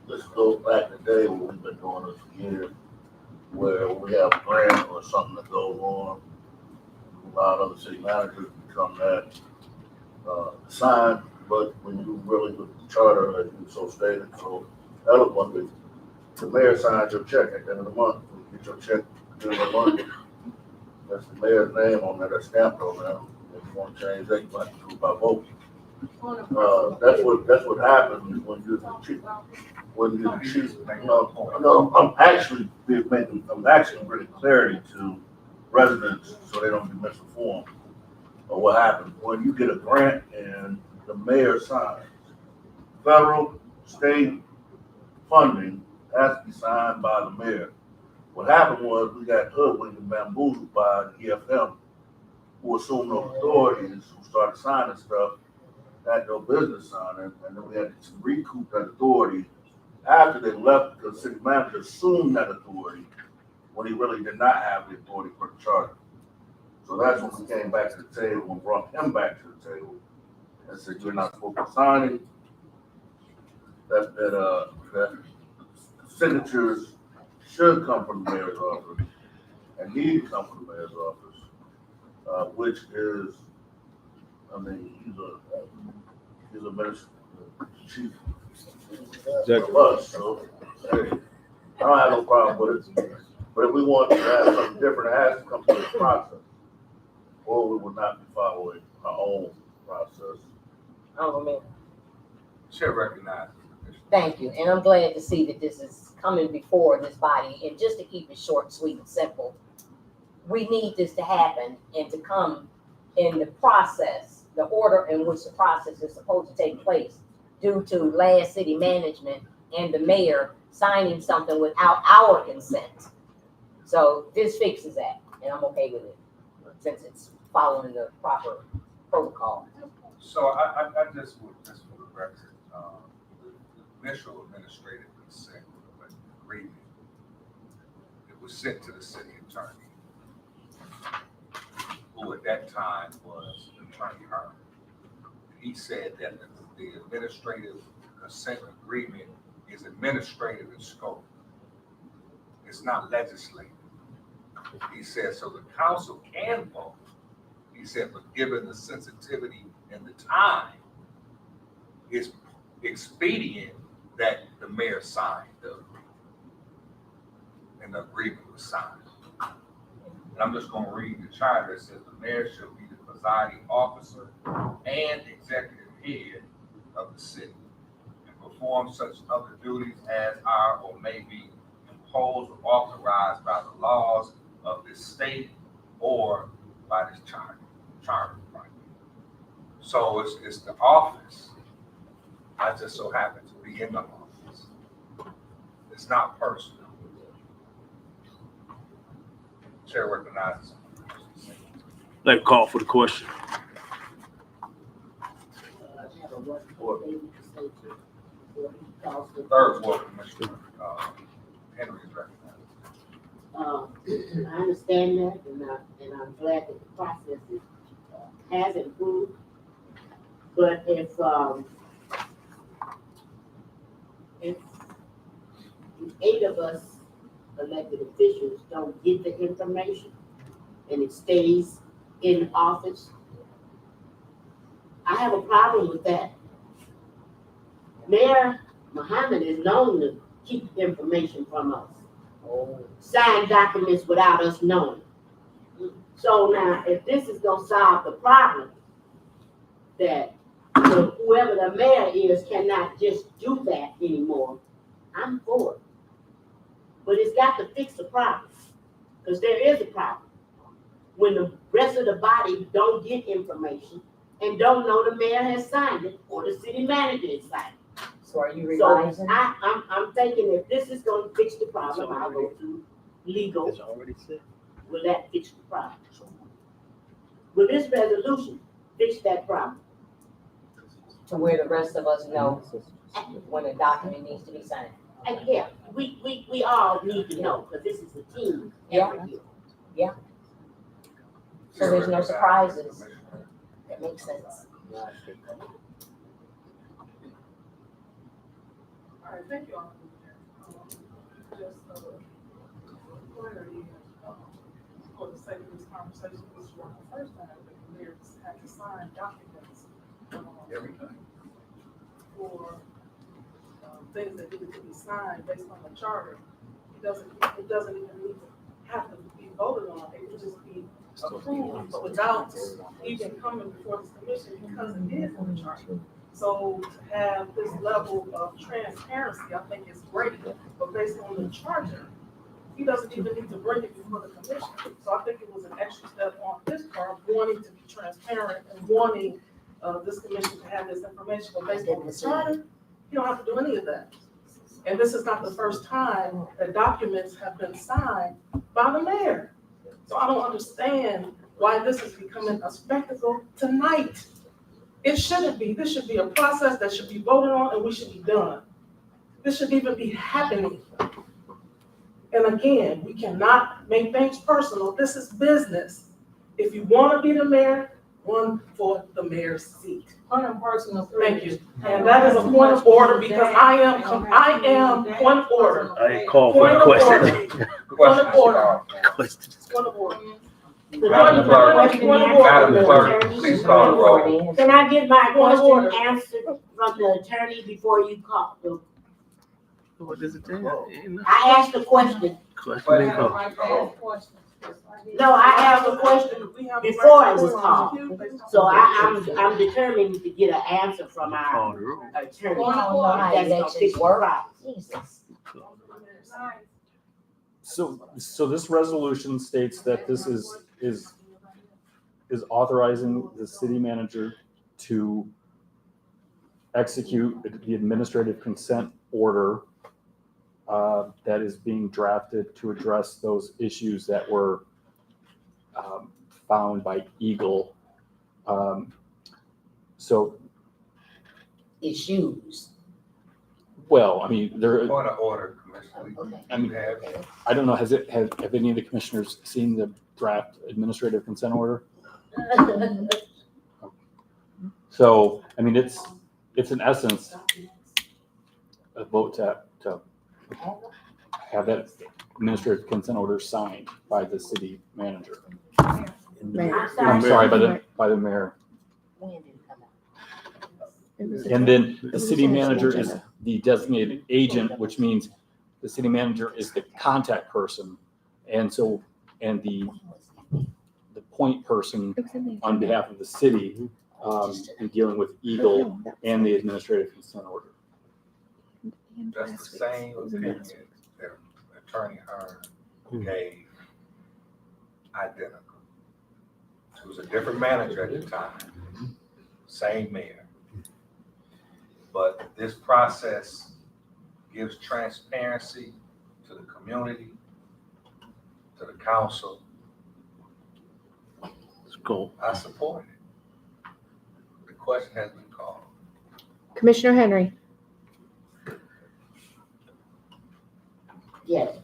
this goes back to the day when we've been doing this for years, where we have a grant or something that goes on, a lot of other city managers become that, sign, but when you really with the charter, as you so stated, so eloquently, the mayor signs your check at the end of the month, you get your check at the end of the month. That's the mayor's name on there, that's stamped on there. If you want to change that, you might do it by vote. That's what happens when you're the chief. When you're the chief, no, I'm actually bringing clarity to residents so they don't be misinformed. But what happens when you get a grant and the mayor signs, federal, state funding has to be signed by the mayor. What happened was we got hoodwinked and bamboozled by the EFM, who assumed no authorities, who started signing stuff, had no business signing, and then we had to recoup that authority after they left because the city manager assumed that authority when he really did not have the authority for the charter. So that's when we came back to the table and brought him back to the table and said, you're not supposed to sign it. That signatures should come from the mayor's office and need to come from the mayor's office, which is, I mean, he's a minister, chief of us, so hey, I don't have no problem with it. But if we want to have something different, it has to come through this process, or we would not be following our own process. Chair recognizes. Thank you, and I'm glad to see that this is coming before this body, and just to keep it short, sweet, and simple, we need this to happen and to come in the process, the order in which the process is supposed to take place due to last city management and the mayor signing something without our consent. So this fixes that, and I'm okay with it, since it's following the proper protocol. So I just would, just for the record, the initial administrative consent agreement, it was sent to the city attorney, who at that time was Attorney Herman. He said that the administrative consent agreement is administrative in scope. It's not legislative. He said, so the council can vote. He said, but given the sensitivity and the time, it's expedient that the mayor signed the agreement. And the agreement was signed. And I'm just going to read the charter. It says the mayor shall be the presiding officer and executive head of the city and perform such other duties as are or may be imposed or authorized by the laws of this state or by this charter. Right? So it's the office. I just so happen to be in the office. It's not personal. Chair recognizes. Like call for the question. The third ward commissioner, Henry is recognized. I understand that, and I'm glad that the process has improved. But if the 8 of us elected officials don't get the information and it stays in office, I have a problem with that. Mayor Muhammad is known to keep information from us. Sign documents without us knowing. So now, if this is gonna solve the problem, that whoever the mayor is cannot just do that anymore, I'm for it. But it's got to fix the problem, because there is a problem. When the rest of the body don't get information and don't know the mayor has signed it or the city manager has signed it. So are you revising? So I'm thinking if this is gonna fix the problem, I'll go to legal, It's already said. will that fix the problem? Will this resolution fix that problem? To where the rest of us know when a document needs to be signed. Yeah, we all need to know, because this is a team Yeah. effort here. Yeah. So there's no surprises. That makes sense. All right, thank you all. Just, clarity, for the sake of this conversation, this was the first time that the mayor had to sign documents. Every time. For, things that needed to be signed based on the charter. It doesn't even need to have to be voted on, it could just be approved without even coming before this commission because it is in the charter. So to have this level of transparency, I think is great, but based on the charter, he doesn't even need to bring it before the commission. So I think it was an extra step on his part, wanting to be transparent and wanting this commission to have this information, but based on the charter, you don't have to do any of that. And this is not the first time that documents have been signed by the mayor. So I don't understand why this is becoming a spectacle tonight. It shouldn't be. This should be a process that should be voted on and we should be done. This shouldn't even be happening. And again, we cannot make things personal. This is business. If you want to be the mayor, run for the mayor's seat. Personal. Thank you. And that is a point of order because I am point of order. I call for a question. Point of order. Question. Point of order. Madam Clerk, please call the roll. Can I get my Point of order. question answered from the attorney before you call? What does it say? I asked a question. Question been called. No, I have a question before it was called. So I'm determined to get an answer from our attorney. Going on my That's gonna elections fix the work. problem. Jesus. So this resolution states that this is authorizing the city manager to execute the administrative consent order that is being drafted to address those issues that were found by Eagle. So, Issues. well, I mean, there. Point of order, Commissioner. I mean, I don't know, have any of the commissioners seen the draft administrative consent order? So, I mean, it's in essence a vote to have that administrative consent order signed by the city manager. I'm sorry, by the mayor. And then the city manager is the designated agent, which means the city manager is the contact person. And so, and the point person on behalf of the city in dealing with Eagle and the administrative consent order. That's the same opinion that Attorney Hearn gave, identical. It was a different manager at the time, same mayor. But this process gives transparency to the community, to the council. Let's go. I support it. The question has been called. Commissioner Henry. Yes.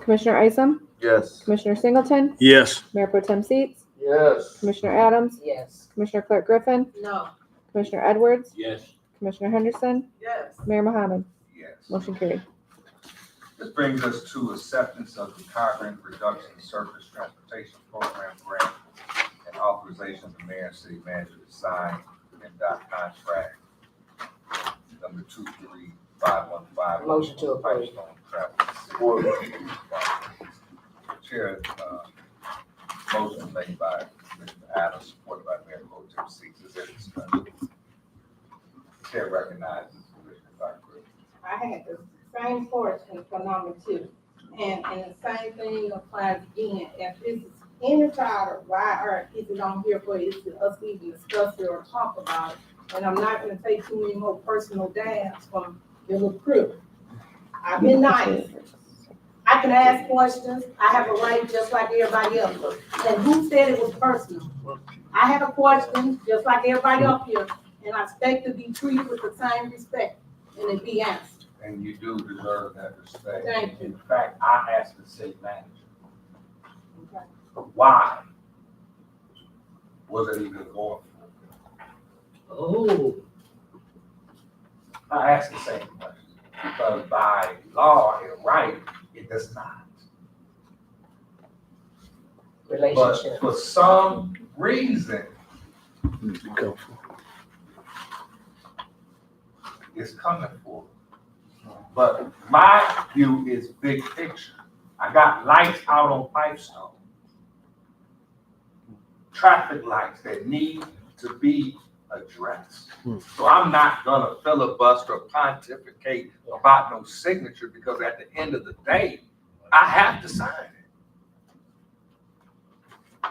Commissioner Isom. Yes. Commissioner Singleton. Yes. Mayor Pro Tem Seats. Yes. Commissioner Adams. Yes. Commissioner Clark Griffin. No. Commissioner Edwards. Yes. Commissioner Henderson. Yes. Mayor Mohammed. Yes. Motion carried. This brings us to acceptance of the carbon reduction surface transportation program grant and authorization of the mayor and city manager to sign MDOT contract number 23515. Motion to approve. Chair, motion made by Mr. Adams, supported by Mayor Pro Tem Seats. Is there discussion? Chair recognizes Commissioner Clark Griffin. I had the same question for number 2. And the same thing applies again. If this is in the charter, why is it on here for us to even discuss it or talk about it? And I'm not gonna take too many more personal dabs from the little crew. I've been nice. I can ask questions. I have a right just like everybody else. And who said it was personal? I have a question just like everybody up here, and I expect to be treated with the same respect and it be answered. And you do deserve that respect. Thank you. In fact, I asked the city manager, why was it even going for? Oh. I asked the same question, because by law and right, it does not. But Relationship. for some reason, it's coming for. But my view is big picture. I got lights out on Pipestone. Traffic lights that need to be addressed. So I'm not gonna filibuster or pontificate about no signature, because at the end of the day, I have to sign it.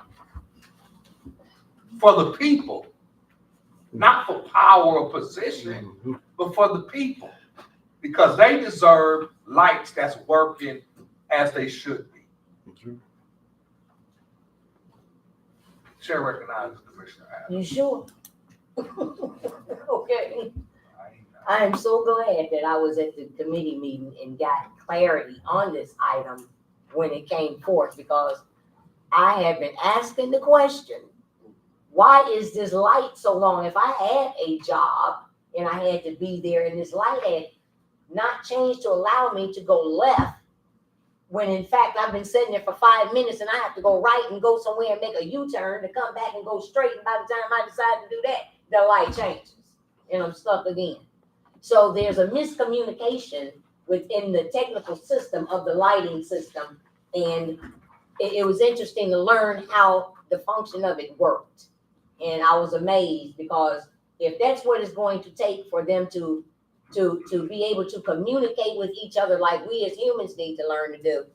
For the people, not for power or position, but for the people. Because they deserve lights that's working as they should be. Chair recognizes Commissioner Adams. You sure? Okay. I am so glad that I was at the committee meeting and got clarity on this item when it came forth, because I have been asking the question, why is this light so long? If I had a job and I had to be there and this light had not changed to allow me to go left, when in fact I've been sitting there for 5 minutes and I have to go right and go somewhere and make a U-turn to come back and go straight, and by the time I decide to do that, the light changes and I'm stuck again. So there's a miscommunication within the technical system of the lighting system, and it was interesting to learn how the function of it worked. And I was amazed, because if that's what it's going to take for them to be able to communicate with each other like we as humans need to learn to do,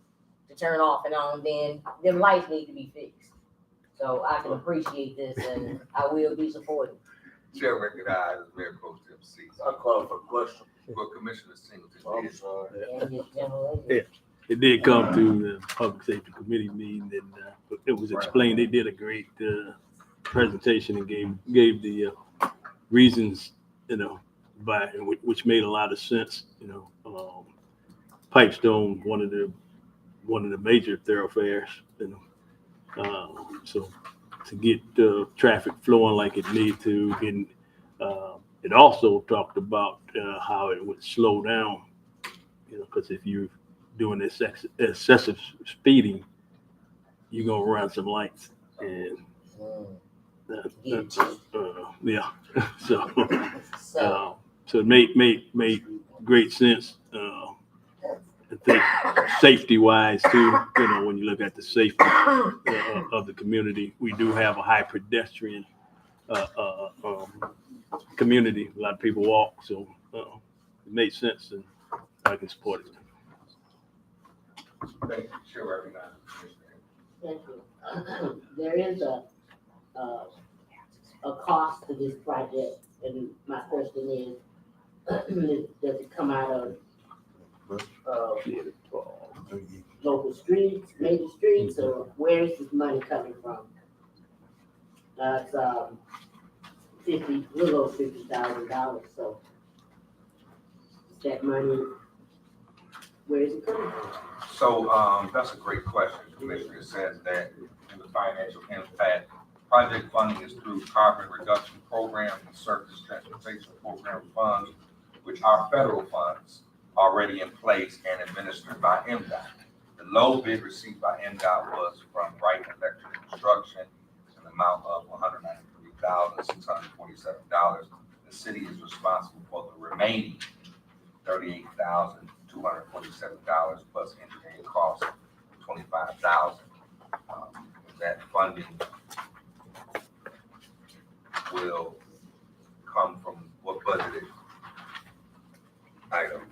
to turn off and on, then them lights need to be fixed. So I can appreciate this, and I will be supporting. Chair recognizes Mayor Pro Tem C. I call for a question. Well, Commissioner Singleton. I'm sorry. And this gentleman. Yeah, it did come through the Public Safety Committee meeting, and it was explained. They did a great presentation and gave the reasons, by which made a lot of sense. Pipestone, one of the major thoroughfares. So to get traffic flowing like it needs to, and it also talked about how it would slow down. Because if you're doing this excessive speeding, you're gonna run some lights, and yeah. So it made great sense. I think safety wise too, when you look at the safety of the community, we do have a high pedestrian community. A lot of people walk, so it made sense, and I can support it. Thank you. Chair recognizes Commissioner. Thank you. There is a cost to this project, and my question is, does it come out of local streets, major streets, or where is this money coming from? That's little over $50,000. So that money, where is it coming from? So that's a great question. Commissioner says that in the financial impact, project funding is through carbon reduction program and surface transportation program funds, which are federal funds already in place and administered by MDOT. The low bid received by MDOT was from Wright Electric Construction, an amount of $193,647. The city is responsible for the remaining $38,247 plus engineering costs of $25,000. That funding will come from what budgeted item?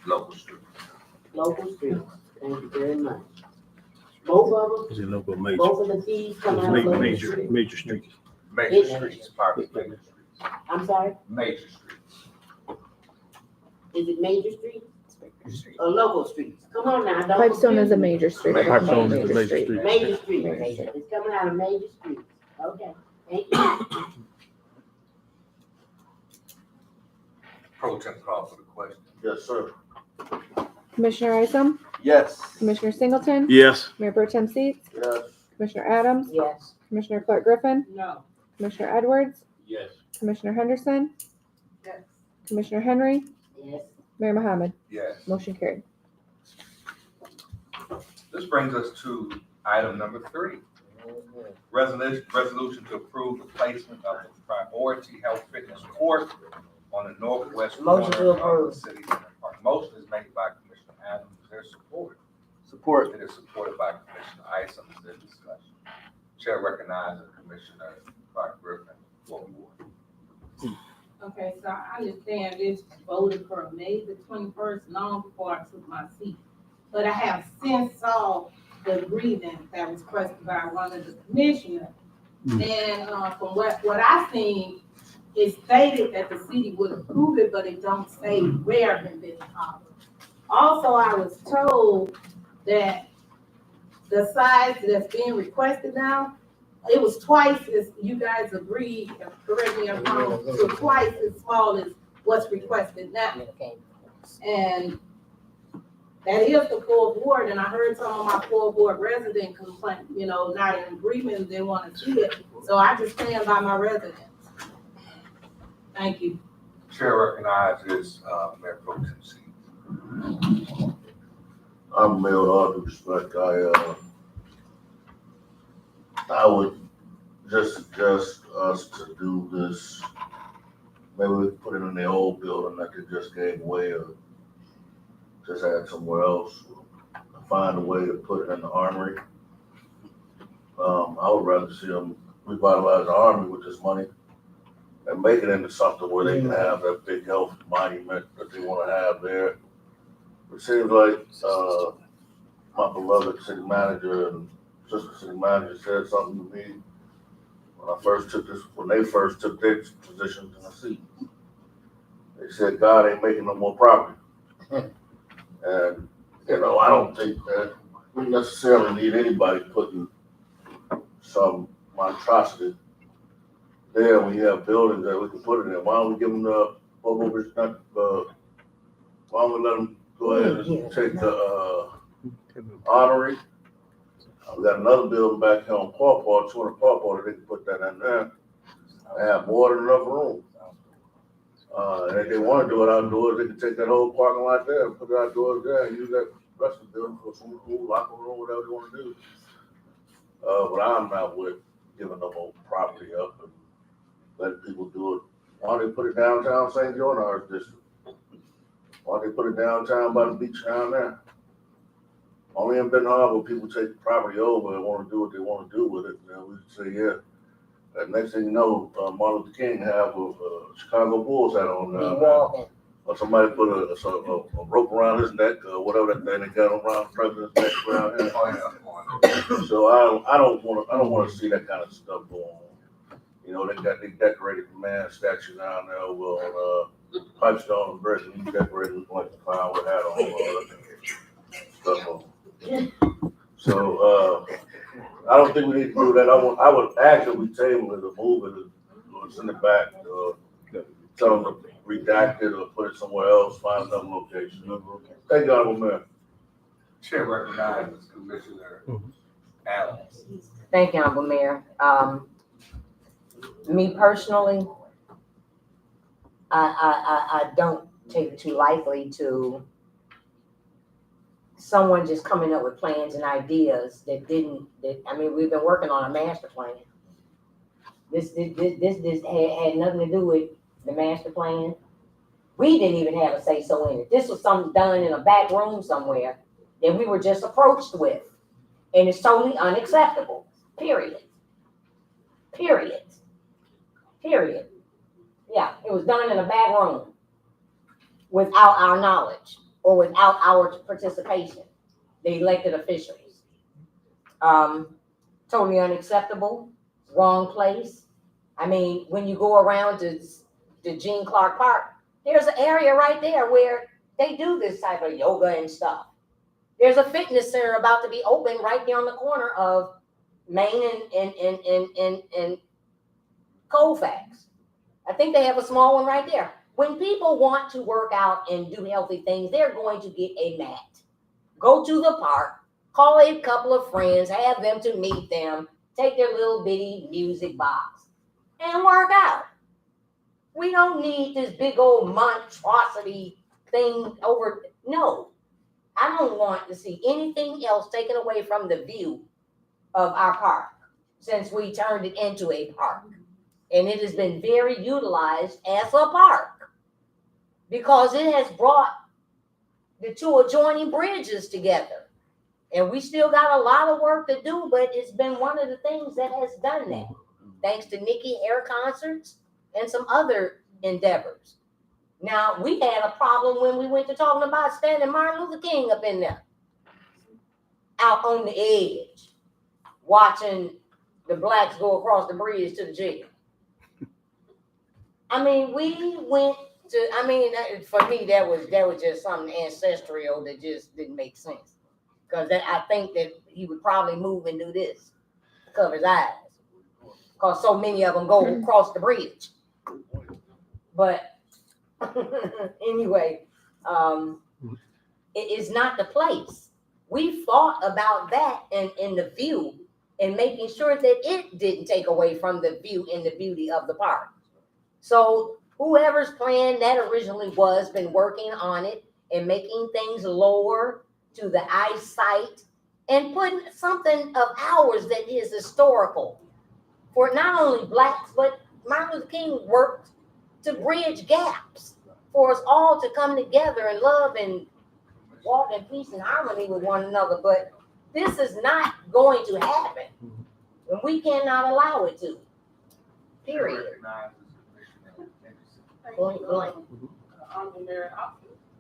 Local streets. Local streets. Thank you very much. Both of them? Is it local major? Both of the fees come out of local Major streets? major streets. Major streets, public major streets. I'm sorry? Major streets. Is it major streets? local streets. Come on now, don't. Pipestone is a major street. Pipestone is a major street. Major street, it's coming out of major streets. Okay, thank you. Pro Tem call for the question. Yes, sir. Commissioner Isom, Yes. Commissioner Singleton, Yes. Mayor Pro Tem Seats, Yes. Commissioner Adams, Yes. Commissioner Clark Griffin, No. Commissioner Edwards, Yes. Commissioner Henderson, Yes. Commissioner Henry, Yes. Mayor Mohammed. Yes. Motion carried. This brings us to item number 3. Resolution to approve the placement of the Priority Health Fitness Court on the northwest Motion to corner of approve. the city center park. Motion is made by Commissioner Adams. Is there support? Support. It is supported by Commissioner Isom. Is there discussion? Chair recognizes Commissioner Clark Griffin for the board. Okay, so I understand this voted for May the 21st, long before I took my seat. But I have since saw the grievance that was requested by one of the commissioners. And from what I seen, it stated that the city would approve it, but it don't say where in this policy. Also, I was told that the size that's being requested now, it was twice as, you guys agreed, correct me if I'm wrong, so twice as small as what's requested now. And that is the full board, and I heard some of my full board resident complain, not in agreement, they want to see it. So I just stand by my residents. Thank you. Chair recognizes Mayor Pro Tem Seats. I'm Mayor, with all due respect, I would just suggest us to do this, maybe we put it in the old building that they just gave away, or just add somewhere else, find a way to put it in the armory. I would rather see them revitalize the army with this money and make it into something where they can have that big health monument that they wanna have there. It seems like, my beloved city manager and assistant city manager said something to me when they first took their positions in the seat. They said, God ain't making no more property. And, I don't think that we necessarily need anybody putting some monstrosity there. We have buildings that we can put it in. Why don't we give them why don't we let them go ahead and take the, honorary? We got another building back here on Paw Paw, 200 Paw Paw, they can put that in there. They have more than enough room. And if they want to do it outdoors, they can take that whole parking lot there and put it outdoors there and use that rest of the building for swimming pool, locker room, whatever they want to do. But I'm not with giving them old property up and letting people do it. Why don't they put it downtown St. John Arts District? Why don't they put it downtown by the beach down there? Only in Benton Harbor, people take the property over and want to do what they want to do with it. And we say, yeah. And next thing you know, Martin Luther King have a Chicago Bulls hat on. Or somebody put a rope around his neck, or whatever that thing they got around the president's neck around here. So I don't want to see that kind of stuff going on. They decorated the man statue down there over on Pipestone and Brick, and he decorated like a clown with a hat on. Stuff on. So I don't think we need to do that. I would actually table it or move it or send it back. Tell them to redact it or put it somewhere else, find another location. Thank you, Honorable Mayor. Chair recognizes Commissioner Adams. Thank you, Honorable Mayor. Me personally, I don't take it too lightly to someone just coming up with plans and ideas we've been working on a master plan. This had nothing to do with the master plan. We didn't even have a say-so in it. This was something done in a back room somewhere that we were just approached with. And it's totally unacceptable, period. Period. Yeah, it was done in a back room without our knowledge or without our participation, the elected officials. Totally unacceptable, wrong place. When you go around to Gene Clark Park, there's an area right there where they do this type of yoga and stuff. There's a fitness center about to be open right there on the corner of Main and Colfax. I think they have a small one right there. When people want to work out and do healthy things, they're going to get a mat. Go to the park, call a couple of friends, have them to meet them, take their little bitty music box, and work out. We don't need this big old monstrosity thing over. No, I don't want to see anything else taken away from the view of our park since we turned it into a park. And it has been very utilized as a park because it has brought the two adjoining bridges together. And we still got a lot of work to do, but it's been one of the things that has done that. Thanks to Nikki Hair concerts and some other endeavors. Now, we had a problem when we went to talking about standing Martin Luther King up in there, out on the edge, watching the blacks go across the bridge to the jail. I mean, we went to, I mean, for me, that was just something ancestral that just didn't make sense. Because I think that he would probably move and do this, cover his eyes. Because so many of them go across the bridge. But anyway, it is not the place. We fought about that in the view and making sure that it didn't take away from the view and the beauty of the park. So whoever's plan that originally was been working on it and making things lower to the eyesight and putting something of ours that is historical for not only blacks, but Martin Luther King worked to bridge gaps for us all to come together and love and walk in peace and harmony with one another. But this is not going to happen, and we cannot allow it to. Period. Point blank. Honorable Mayor,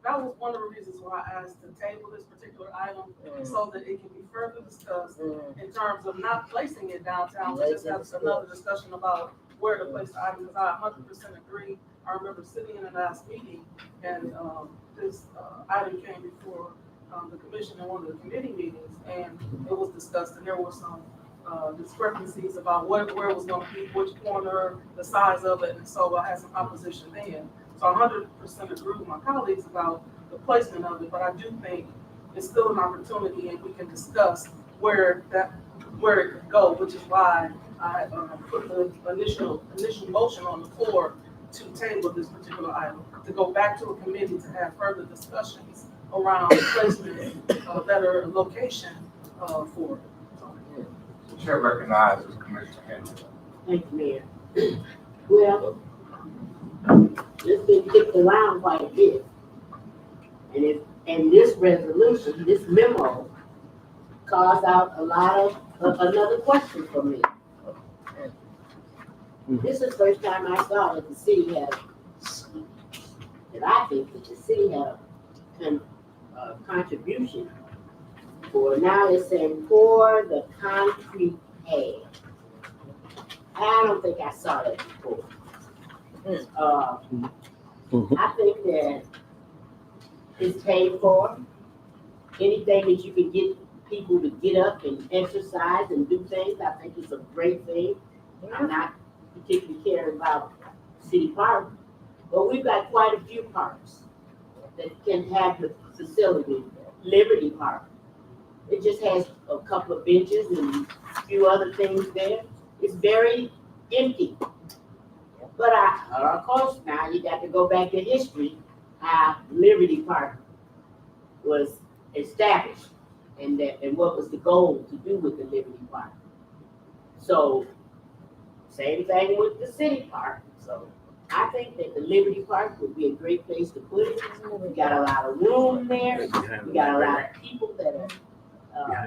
that was one of the reasons why I asked to table this particular item so that it can be further discussed in terms of not placing it downtown. We just have another discussion about where to place the item, because I 100% agree. I remember sitting in the last meeting and this item came before the commission in one of the committee meetings, and it was discussed, and there were some discrepancies about where it was going to be, which corner, the size of it, and so I had some opposition then. So I 100% agree with my colleagues about the placement of it, but I do think it's still an opportunity, and we can discuss where it could go, which is why I put the initial motion on the floor to table this particular item, to go back to a committee to have further discussions around placement, better location for it. Chair recognizes Commissioner Henry. Thank you, Mayor. Well, it's been kicked around quite a bit. And this resolution, this memo, caused out a lot of another question for me. This is the first time I saw that the city had, that I think that the city had a contribution for, now it's saying for the concrete pad. I don't think I saw that before. I think that it's paid for. Anything that you can get people to get up and exercise and do things, I think it's a great thing. I'm not particularly caring about City Park, but we've got quite a few parks that can have the facility. Liberty Park, it just has a couple of benches and a few other things there. It's very empty. But of course, now you got to go back to history, how Liberty Park was established and what was the goal to do with the Liberty Park. So, same thing with the City Park. So, I think that the Liberty Park would be a great place to put it. We got a lot of room there. We got a lot of people that are,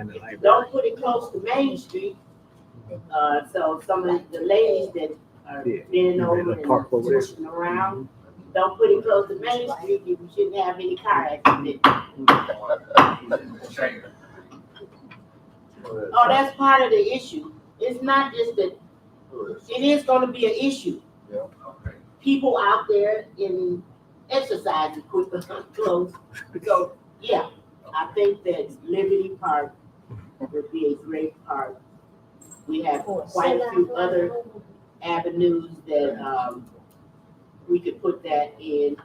if you don't put it close to Main Street, so some of the ladies that are bending over and pushing around, don't put it close to Main Street, you shouldn't have any car accidents. Oh, that's part of the issue. It's not just that, it is gonna be an issue. People out there exercise equipment close. So, yeah, I think that Liberty Park would be a great park. We have quite a few other avenues that, we could put that in.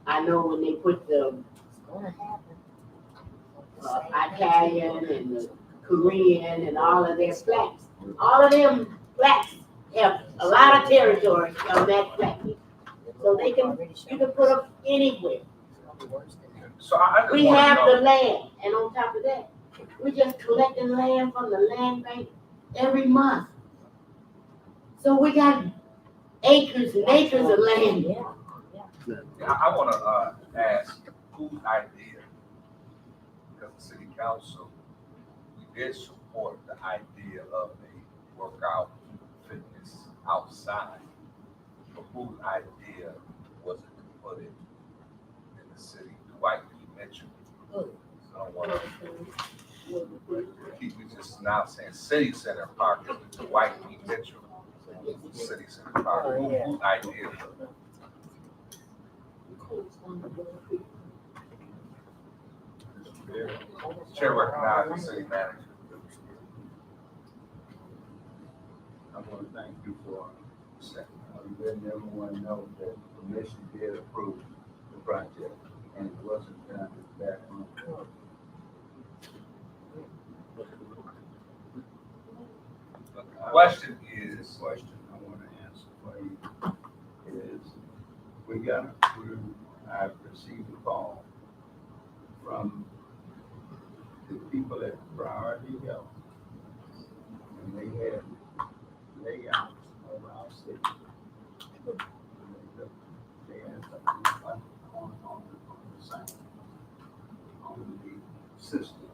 I know when they put the Italian and the Korean and all of their flats, all of them flats have a lot of territory on that flat. So you can put them anywhere. So I just We wanna have know- the land, and on top of that, we're just collecting land from the land bank every month. So we got acres and acres of land. Yeah, I wanna, ask whose idea, because the city council, we did support the idea of a workout fitness outside. But whose idea was it to put it in the city? Dwight P. Mitchell. I don't wanna, we just now saying city center park, is Dwight P. Mitchell. City center park, whose idea was it? Chair recognizes the city manager. I want to thank you for letting everyone know that the commission did approve the project and it wasn't done in the back room. The question is, The question I want to answer for you is, we got approved, I received a call from the people at Priority Health. And they had layouts of our city. They had something on the site, on the system.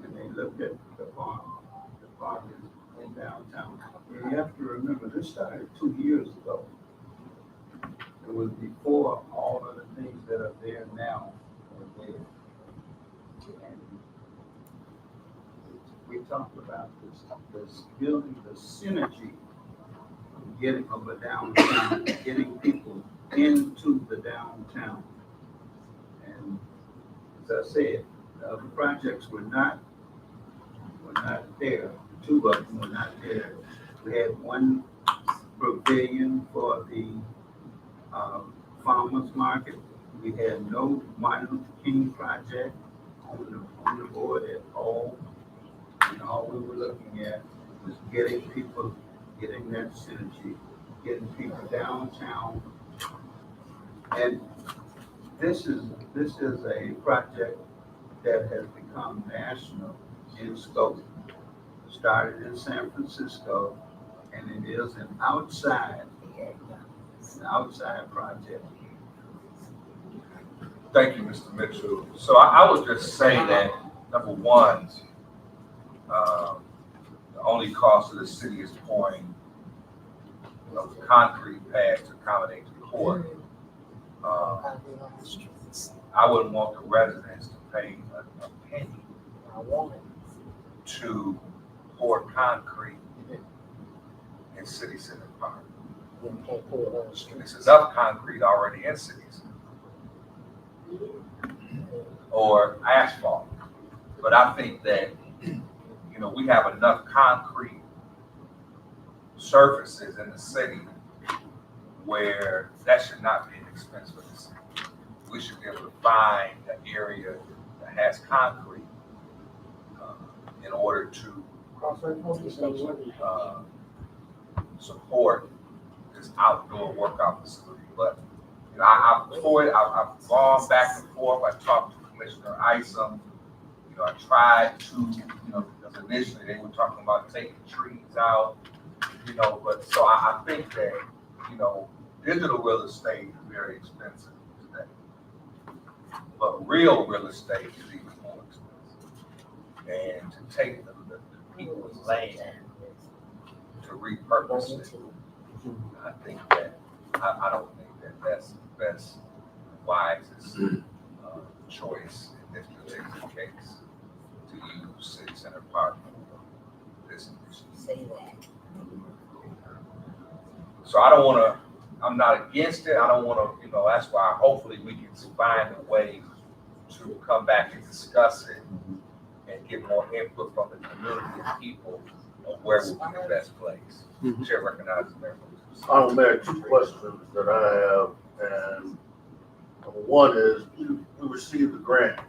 And they looked at the park is in downtown. And you have to remember, this started 2 years ago. It was before all of the things that are there now were there. And we talked about this building, the synergy of getting of a downtown, getting people into the downtown. And as I said, the projects were not there. Two of them were not there. We had one pavilion for the farmers market. We had no Martin Luther King project on the board at all. And all we were looking at was getting that synergy, getting people downtown. And this is a project that has become national in scope. It started in San Francisco, and it is an outside project. thank you, Mr. Mitchell. So I would just say that, number one, the only cost of the city is pouring, concrete pads to accommodate the court. I wouldn't want the residents to pay a penny to pour concrete in City Center Park. There's enough concrete already in cities. Or asphalt. But I think that, we have enough concrete surfaces in the city where that should not be an expense for the city. We should be able to find an area that has concrete in order to support this outdoor workout facility. But I'm for it. I've gone back and forth. I talked to Commissioner Isom. I tried to, because initially they were talking about taking trees out, but so I think that, digital real estate is very expensive today. But real real estate is even more expensive. And to take the people's land to repurpose it, I think that, I don't think that that's the best, wisest choice in this particular case, to use City Center Park for this initiative. So I don't want to I'm not against it. I don't wanna, that's why hopefully we can find a way to come back and discuss it and get more input from the community and people of where would be the best place. Chair recognizes Mayor. Honorable Mayor, 2 questions that I have, and number 1 is, we received a grant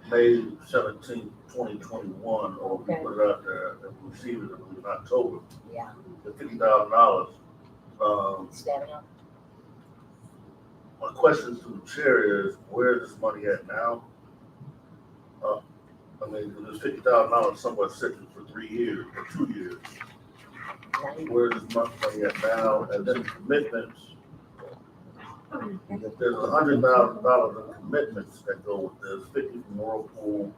May 17, 2021, or we put it out there, and we received it in October, Yeah. the $50,000. My question to the chair is, where is this money at now? I mean, this $50,000 somewhat sitting for 3 years or 2 years. Where is this money at now? And then commitments. If there's $100,000 in commitments that go with this, 50 from Whirlpool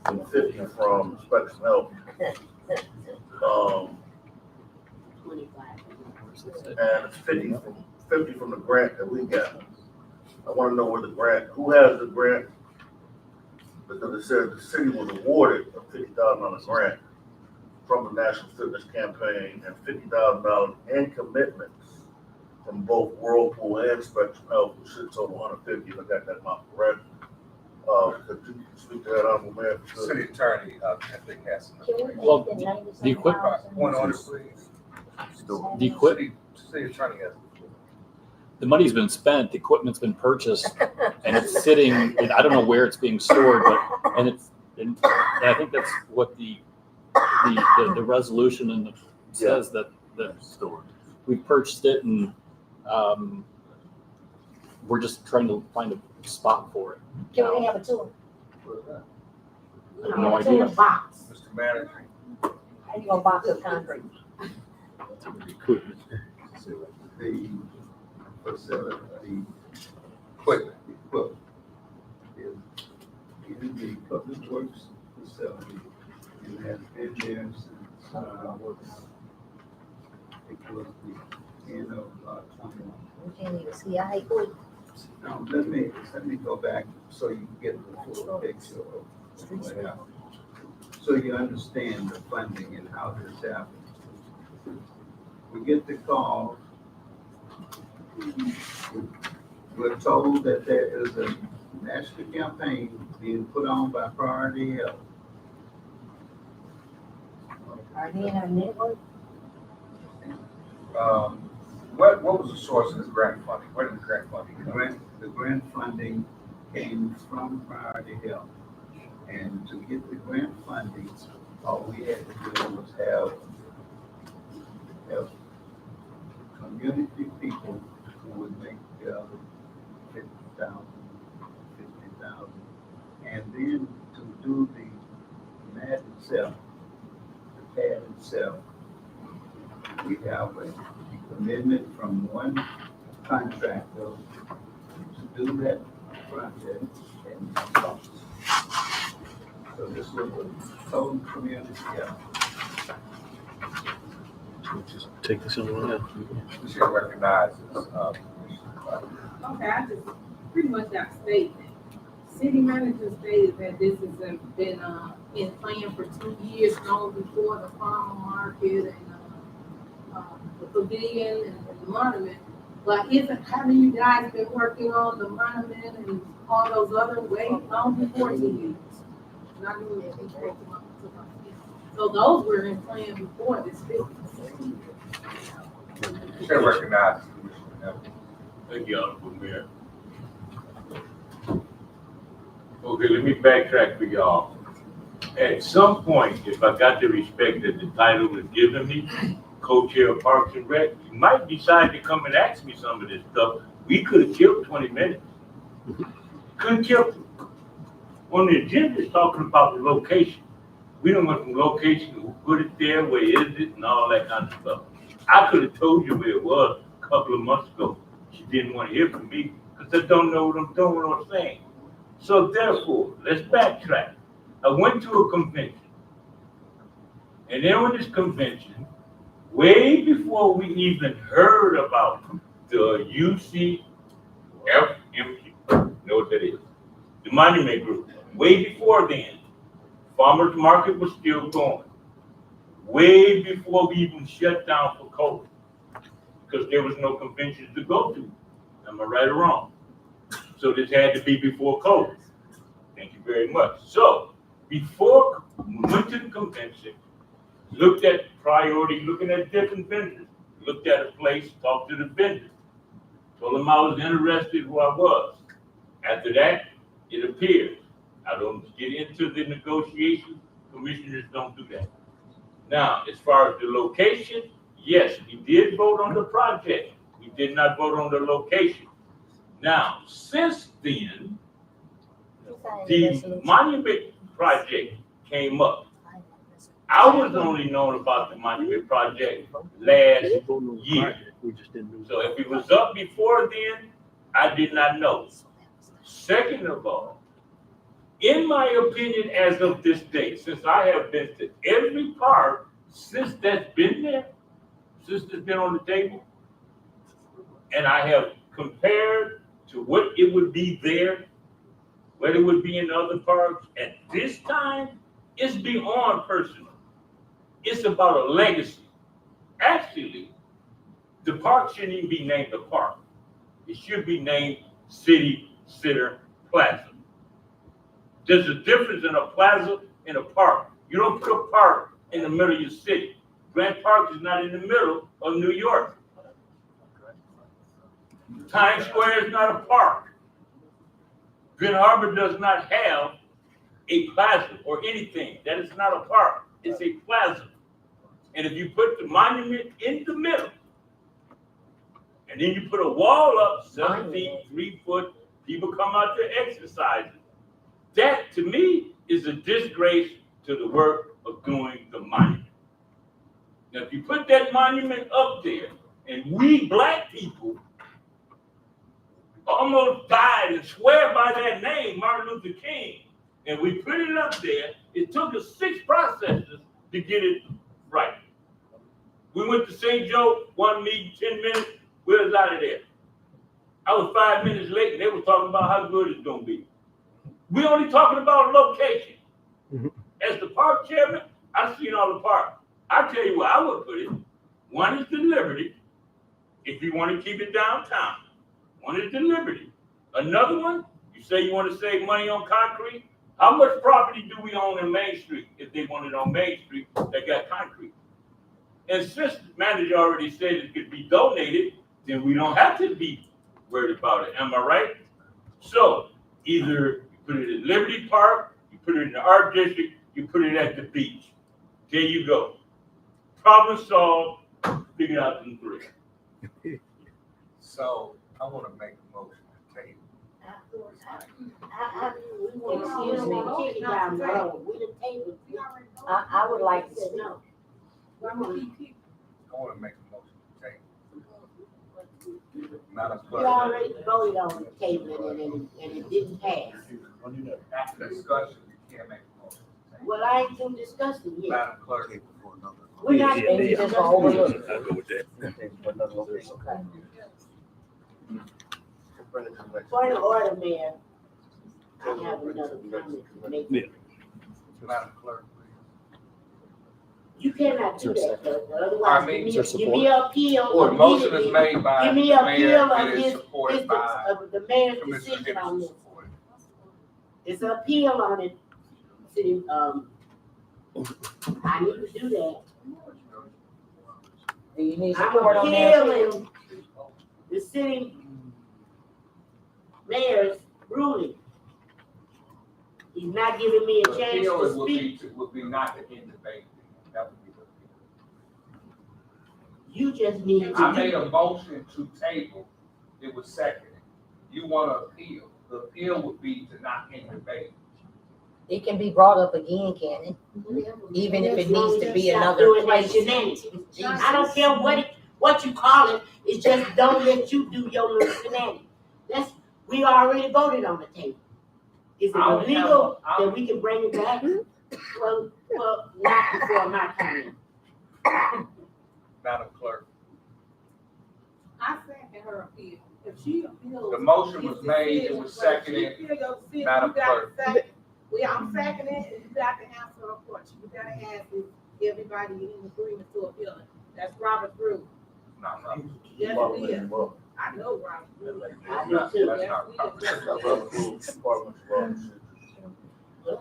and 50 from Spectrum Health. And it's 50 from the grant that we got. I want to know where the grant, who has the grant? Because it says the city was awarded a $50,000 grant from the National Fitness Campaign and $50,000 in commitments from both Whirlpool and Spectrum Health, which should total 150, if I got that amount correct. Could you speak to that, Honorable Mayor? City Attorney, I think has some. Well, the equipment, Point order, please. the equipment, City Attorney has. the money's been spent, the equipment's been purchased, and it's sitting, and I don't know where it's being stored, but, and I think that's what the resolution says that we purchased it and, we're just trying to find a spot for it. Can we have a tour? I have no idea. Box. Mr. Manager. How you gonna box up concrete? Equipment. The facility, Quick. is in the Public Works facility and has been there since, it was the end of 21. We can't even see our equipment. Now, let me go back so you can get the full picture of what happened. So you understand the funding and how this happened. We get the call. We're told that there is a national campaign being put on by Priority Health. Are they in our network? What was the source of this grant funding? Where did the grant funding come? The grant funding came from Priority Health. And to get the grant funding, all we had to do was have community people who would make $50,000, $50,000. And then to do the mat itself, the pad itself, we have a commitment from one contractor to do that project and cost. So this was a total community effort. Just take this over now. The chair recognizes, Okay, I just pretty much got stated. City manager stated that this has been in plan for 2 years, long before the farmer market and the pavilion and the monument. But haven't you guys been working on the monument and all those other way long before 2 years? Not doing it. So those were in plan before this business. the chair recognizes Commissioner Neville. Thank you, Honorable Mayor. Okay, let me backtrack for y'all. At some point, if I got the respect that the title was given me, co-chair of Parks and Rec, you might decide to come and ask me some of this stuff. We could have killed 20 minutes. Could have killed them. On the agenda is talking about the location. We don't went from location to who put it there, where is it, and all that kind of stuff. I could have told you where it was a couple of months ago. She didn't want to hear from me because I don't know what I'm doing, what I'm saying. So therefore, let's backtrack. I went to a convention. And there was this convention, way before we even heard about the UCFMG, you know what that is? The Monument Group. Way before then, farmers market was still going. Way before we even shut down for COVID. because there was no conventions to go to. Am I right or wrong? So this had to be before COVID. Thank you very much. So before we went to the convention, looked at priority, looking at different vendors, looked at a place, talked to the vendor, told them I was interested who I was. After that, it appears, I don't get into the negotiations, commissioners don't do that. Now, as far as the location, yes, we did vote on the project. We did not vote on the location. Now, since then, the monument project came up. I was only known about the monument project last year. So if it was up before then, I did not know. Second of all, in my opinion, as of this date, since I have been to every park since that's been there, since it's been on the table, and I have compared to what it would be there, what it would be in other parks, at this time, it's beyond personal. It's about a legacy. Actually, the park shouldn't even be named a park. It should be named City Center Plaza. There's a difference in a plaza and a park. You don't put a park in the middle of your city. Grant Park is not in the middle of New York. Times Square is not a park. Glen Harbor does not have a plaza or anything. That is not a park. It's a plaza. And if you put the monument in the middle, and then you put a wall up 7 feet, 3 foot, people come out there exercising. That, to me, is a disgrace to the work of doing the monument. Now, if you put that monument up there, and we black people almost died and swear by that name, Martin Luther King, and we put it up there, it took us 6 processes to get it right. We went to St. Joe, 1 meeting, 10 minutes, we was out of there. I was 5 minutes late, and they were talking about how good it's gonna be. We only talking about location. As the park chairman, I've seen all the parks. I tell you where I would put it. One is the Liberty, if you want to keep it downtown. One is the Liberty. Another one, you say you want to save money on concrete. How much property do we own in Main Street? If they want it on Main Street, they got concrete. And since the manager already said it could be donated, then we don't have to be worried about it. Am I right? So either you put it in Liberty Park, you put it in the art district, you put it at the beach. There you go. Problem solved. Figure out them 3. So I want to make a motion to table. Excuse me, kick it down the road. We the table. I would like to No. I want to make a motion to table. Madam We Clerk. already voted on the table and it didn't pass. After discussion, you can't make a motion. Well, I ain't through discussing yet. Madam Clerk. We're not. just overlook. I'll go with that. Point of order, Mayor. I have another comment to make. Madam Clerk. You cannot do that, though. I Otherwise, mean, give me an appeal. Well, the motion is made by Give the me an mayor appeal and of is his, supported by of the mayor's Commissioner decision on this. Henderson. supported. It's an appeal on it, city, I need to do that. Do you need I'm support on that? appealing the city mayor's ruling. He's not giving me a The chance appeal to speak. would be not to end debate. That would be the appeal. You just need I to made do. a motion to table. It was seconded. You want to appeal. The appeal would be to not end debate. It can be brought up again, can it? Even if it needs to be Stop another doing that place. shenanigans. I don't care what you call it, it's just don't let you do your little shenanigans. We already voted on the table. Is it I'll illegal have a- that we can bring it back? Well, not before my time. Madam Clerk. I second her appeal. If she appeals. The motion was made, it was seconded. Madam Clerk. I'm seconding it, you got to answer her question. You gotta ask if everybody in agreement to appeal it. That's Robert's rule. not right. Yes, it is. I know, right? I do That's too. not proper.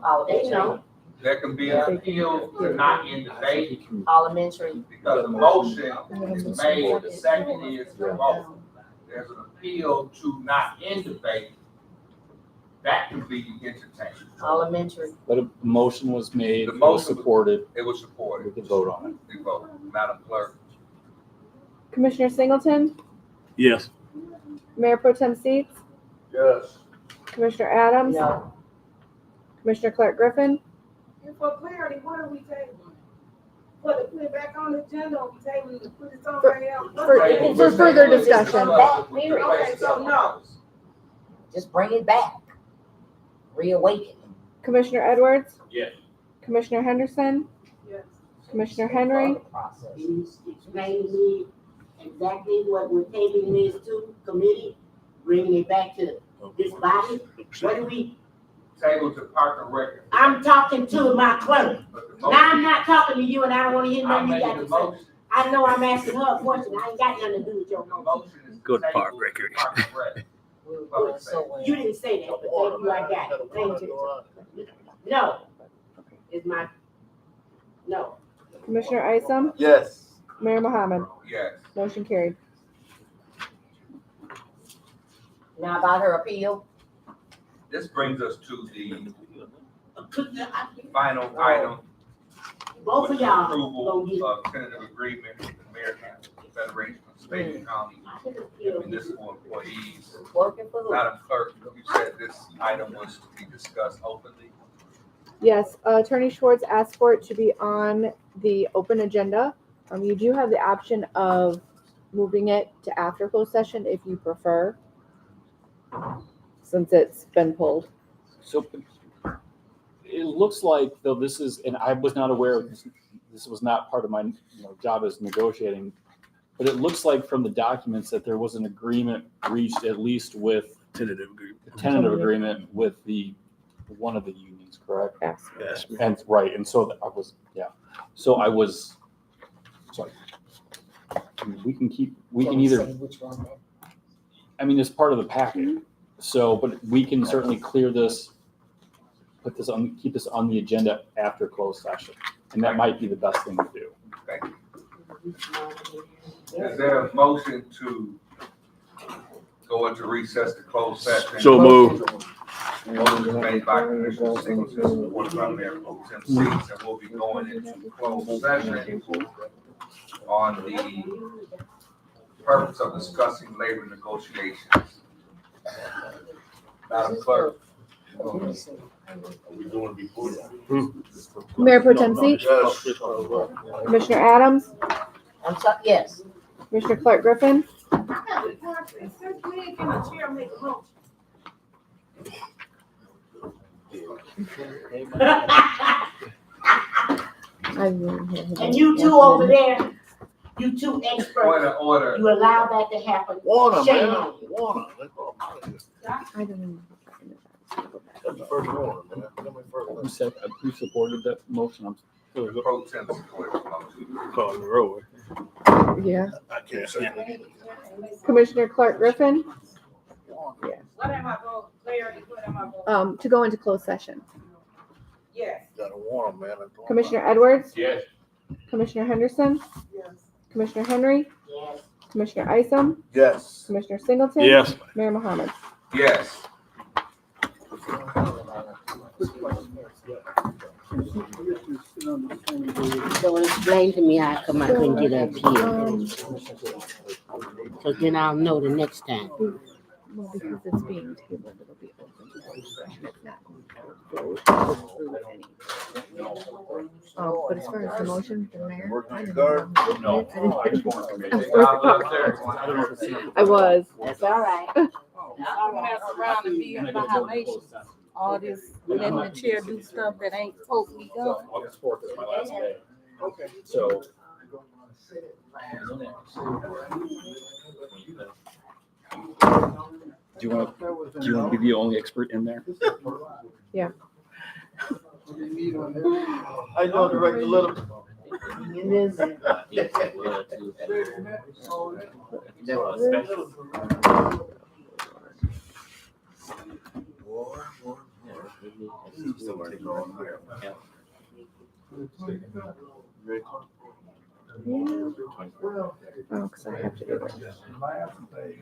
Oh, they know, There can be an appeal to not in debate elementary. because the motion is made, the second is the vote. There's an appeal to not in debate. That can be entertained. Elementary. But a motion was made, The it was motion was- supported, It was supported. we could vote on it. We vote. Madam Clerk. Commissioner Singleton, Yes. Mayor Pro Tem Seats, Yes. Commissioner Adams, No. Commissioner Clark Griffin, And for clarity, what are we tabling? For to put it back on the agenda, or we tabling to put it somewhere else? for further discussion. Okay, so no. Just bring it back. Reawaken. Commissioner Edwards, Yes. Commissioner Henderson, Yes. Commissioner Henry, Process. Can you explain to me exactly what we're tabling this to, committee, bringing it back to this body? What do we, Table to Park and Rec. I'm talking to my clerk. But the Now motion- I'm not talking to you and I don't wanna hear I'm nothing you making got the to say. motion. I know I'm asking her a question. I ain't got nothing to do with your The motion. motion is. Good table Park to Recreation. Park and Rec. We were Public doing so well. You didn't say that, but thank you, I got it. Thank you. No. It's my, no. Commissioner Isom, Yes. Mayor Mohammed. Yes. Motion carried. Now about her appeal. This brings us to the final item. Both of y'all. Approval of tentative agreement with the American Federation of State and County Municipal Employees. Working for who? Madam Clerk, you said this item was to be discussed openly. Yes, Attorney Schwartz asked for it to be on the open agenda. You do have the option of moving it to after closed session if you prefer, since it's been pulled. So it looks like, though, this is, and I was not aware of this, this was not part of my job as negotiating, but it looks like from the documents that there was an agreement reached at least with Tentative agreement. a tentative agreement with one of the unions, correct? Yes. And right, and so I was, so I was, sorry. We can either, Say which one then. I mean, it's part of the packet. So, but we can certainly clear this, keep this on the agenda after closed session. And that might be the best thing to do. Thank you. Is there a motion to go into recess to close session? So moved. Motion is made by Commissioner Singleton, supported by Mayor Pro Tem Seats, and we'll be going into closed session on the purpose of discussing labor negotiations. Madam Clerk. Mayor Pro Tem Seats, Yes. Commissioner Adams, Yes. Commissioner Clark Griffin, I have a question. Since when can a chair make a motion? And you two over there, you two Point experts, of order. you allow that to happen. Warner, Shame man. on you. Warner. Let's go. I don't know. That's the first Warner, man. Come in first. Who supported that motion? Pro Tem supported the motion. Call the roll. Yeah. I can't say that. Commissioner Clark Griffin, What am I voting? Clarity, what am I voting? to go into closed session. Yes. Got a Warner, man. That's all. Commissioner Edwards, Yes. Commissioner Henderson, Yes. Commissioner Henry, Yes. Commissioner Isom, Yes. Commissioner Singleton. Yes. Mayor Mohammed. Yes. So explain to me how come I couldn't get up here. So then I'll know the next time. Well, because it's being tabled, it'll be open to closed session. It's not going to go through any. But as far as the motion, the mayor. I didn't know. No. I was. That's all right. Mess around and be in violation. All this, letting the chair do stuff that ain't supposed to be done. August 4th is my last day. Okay. So. Do you want to be the only expert in there? Yeah. How you doing, Director Little? It is. Oh, because I have to do it. Last day,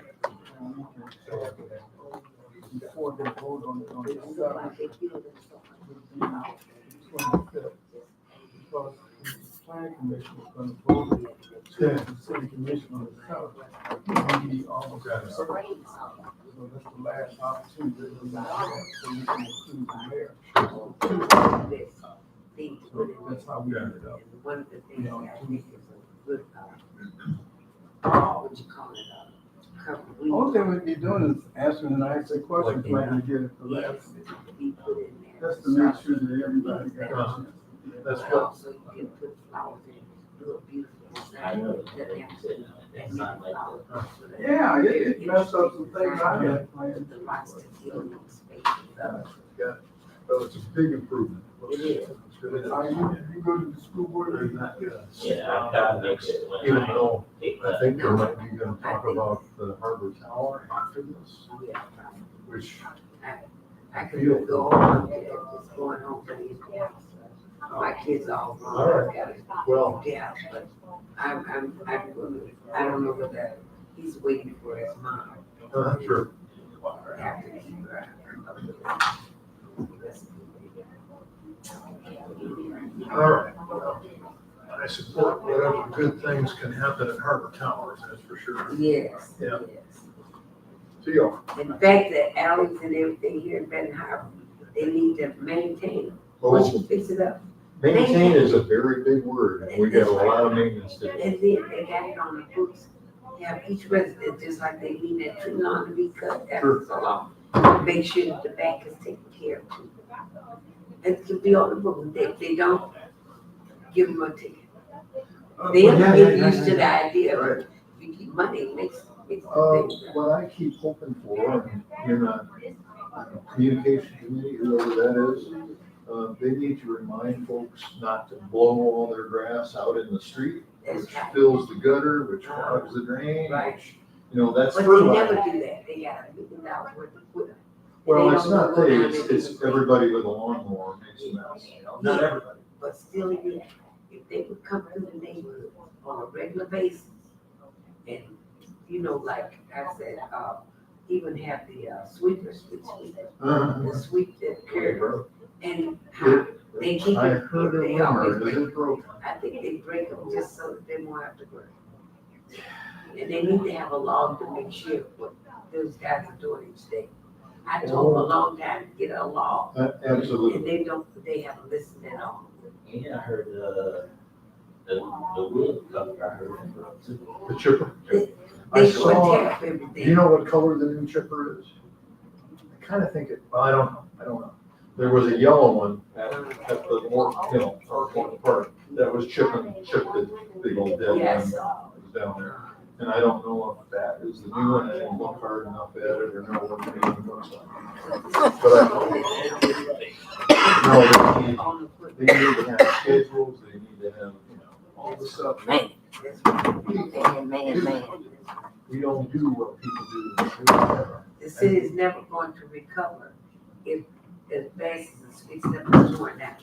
before they vote on the subject, because the planning commission is going to vote, the city commission on the subject, we need almost a certain. So that's the last opportunity that we have, so we can include the mayor. So that's how we ended up. One of the things that I think is a good, what you call it, cover. All they would be doing is answering and answering questions like we did at the last meeting. Just to make sure that everybody got a chance. That's what. Also, you can put flowers in, do a beautiful design. Yeah, it messed up some things I had planned. The lots to deal with space. Well, it's a big improvement. It is. Are you go to the school board or not? Yeah, I next. Even though I think there might be gonna talk about the Harbor Tower after this, which I could go on, just going home for these. My kids all grown. All right. Well. Yeah, but I don't know whether he's waiting for his mom. Sure. After he All right. I support whatever good things can happen at Harbor Towers, that's for sure. Yes, Yeah. yes. See y'all. In fact, the alleys and everything here in Benton Harbor, they need to maintain them. Once you fix it up. Maintain is a very big word, and we got a lot of maintenance to do. And then they got it on the books. They have each resident, just like they need that tree lawn to be cut after so long. Make sure that the back is taken care of too. It can be on the book. If they don't, give them a ticket. They have to get used to the idea of if you keep money, it makes things. What I keep hoping for, in a communication committee, whoever that is, they need to remind folks not to blow all their grass out in the street, which fills the gutter, which clogs the drain, which, that's But they fertilizer. never do that. They got $1 million worth of equipment. Well, They it's don't not go they, down it's everybody with a lawnmower makes a mess. Not Yeah, everybody. But still, yeah, if they would come through the neighborhood on a regular basis, and, like I said, even have the sweepers, the sweep that curb, and how they keep I it, heard a they rumor, always is break. it broken? I think they break them just so that they won't have to work. And they need to have a law to make sure what those guys are doing each day. I told them a long time to get a law. Absolutely. And they haven't listened at all. Yeah, I heard, the wood company, I heard. The chipper. They I go and saw, tap do everything. you know what color the new chipper is? I kind of think well, I don't know. There was a yellow one at the more, part that was chipped the big old dead one Yes. that was down there. And I don't know if that is the new one, I didn't look hard enough at it or know what the new one looks like. But they need to have schedules, they need to have, all the stuff. Man. Man. We don't do what people do. The city is never going to recover if as fast as it's fixing up and torn down.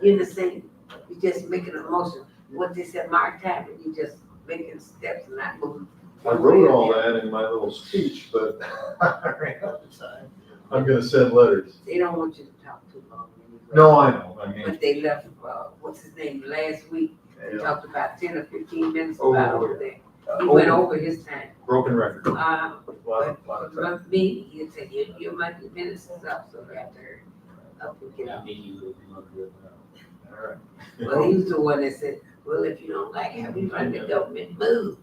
You understand? You're just making a motion. What they said, Mark Tappan, you just making steps and not moving. I wrote all that in my little speech, but I ran out of time. I'm gonna send letters. They don't want you to talk too long. anyway. No, I know, I mean. But they left, what's his name, last week. They Yeah. talked about 10 or 15 minutes Oh, about over there. He went over his time. Broken record. But me, he said, your minutes is up, so you have to hurry up and get up. All right. Well, he was the one that said, well, if you don't like how we run the government, move.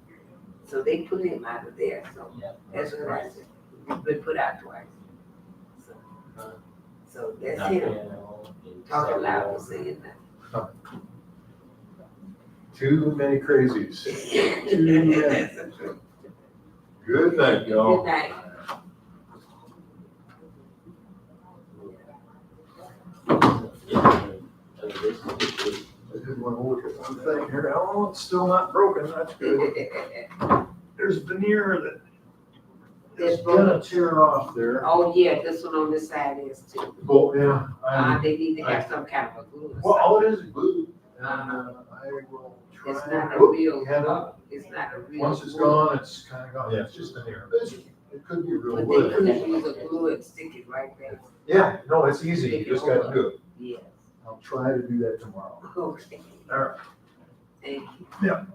So they put him out of there, so that's what I said. He's been put out twice. So that's him. Talking loud and saying that. Too many crazies. Too many. Good night, y'all. Good night. did want to look at one thing here. Oh, it's still not broken. That's good. There's veneer that is gonna tear off there. Oh, yeah, this one on this side is too. Well, yeah. They need to have some kind of a glue. or Well, all it something. is glue. And, Uh-huh. I will try. It's not a Whoop, real, had it. it's not a real. Once it's glue. gone, it's kind of gone. Yeah, it's just veneer. It could be real But wood. they could use a glue and stick it right there. Yeah, no, it's easy. You just gotta do it. Yeah. I'll try to do that tomorrow. Okay. All right. Thank you. Yeah.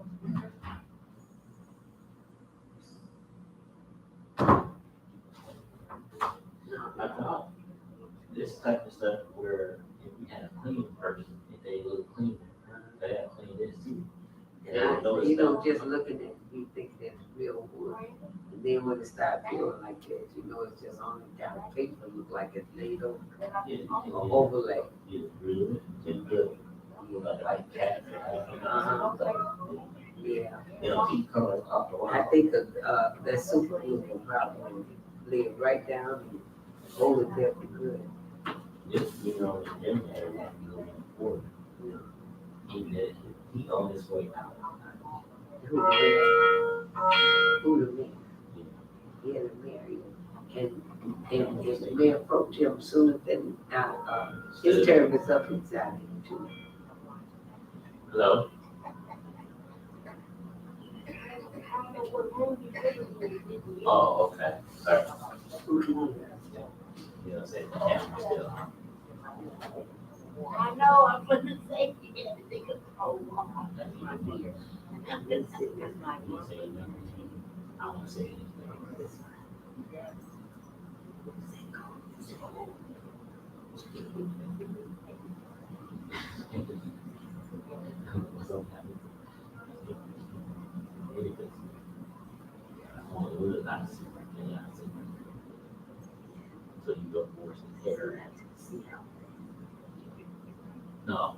I thought this type of stuff where if we had a clean person, if they look clean, they have clean this too. And they would notice You that. know, just looking at it, you think that's real wood. And then when it start feeling like that, you know, it's just on the kind of paper, look like it's laid over, or overlay. Yeah, really, it's good. Like cats. Yeah. They don't keep coming off the wall. I think that super glue can probably lay it right down and hold it there for good. This, you know, them had that going forward. He did, he on his way out. Who the mayor? Yeah, the mayor. And the mayor pro tem sooner than, his term is up inside him too. Hello? Oh, okay, sorry. You know, say the camera still. I know, I'm gonna say anything. Oh, I won't say anything. So you go force the hair and see how. No.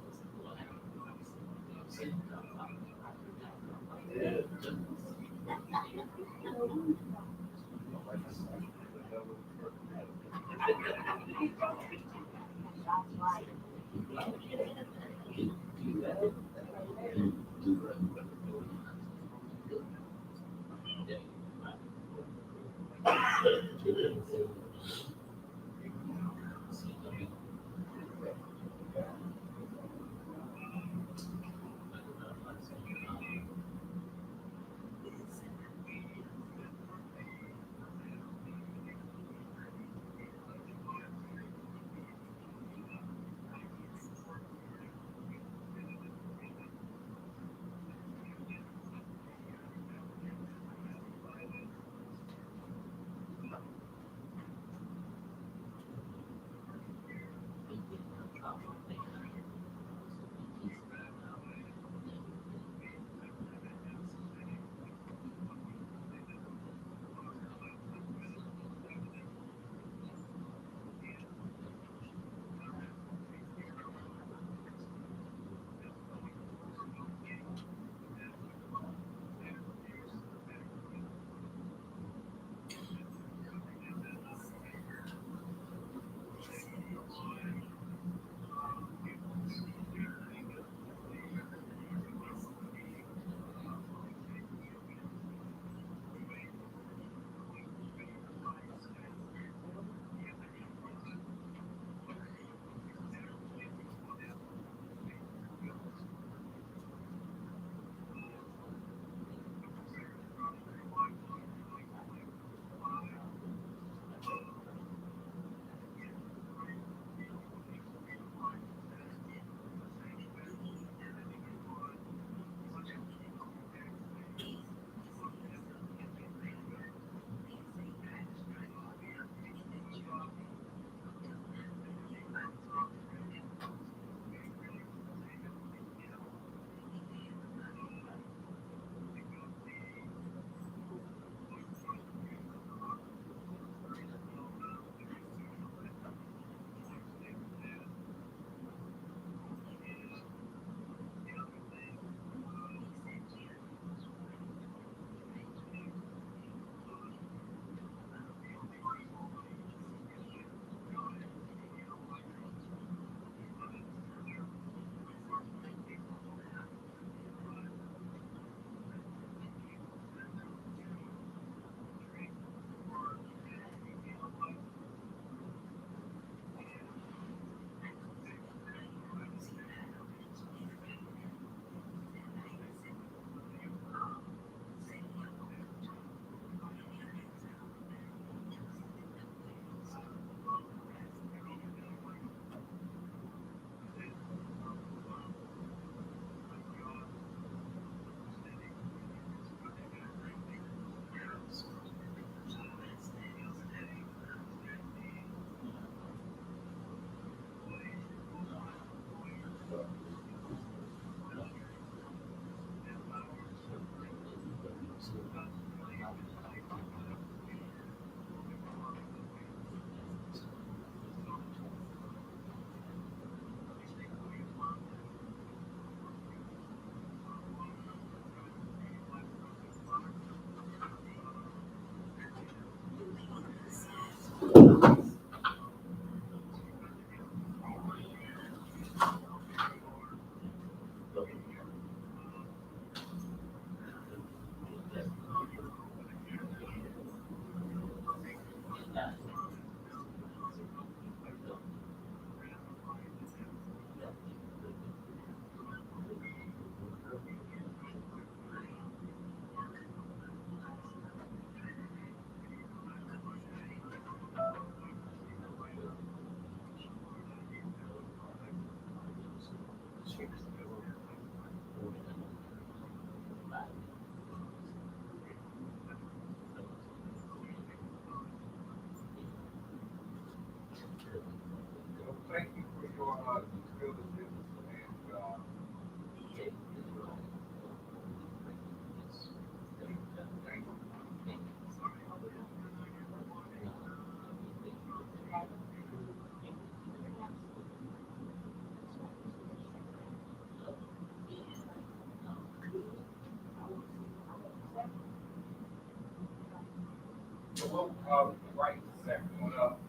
Right, second one up.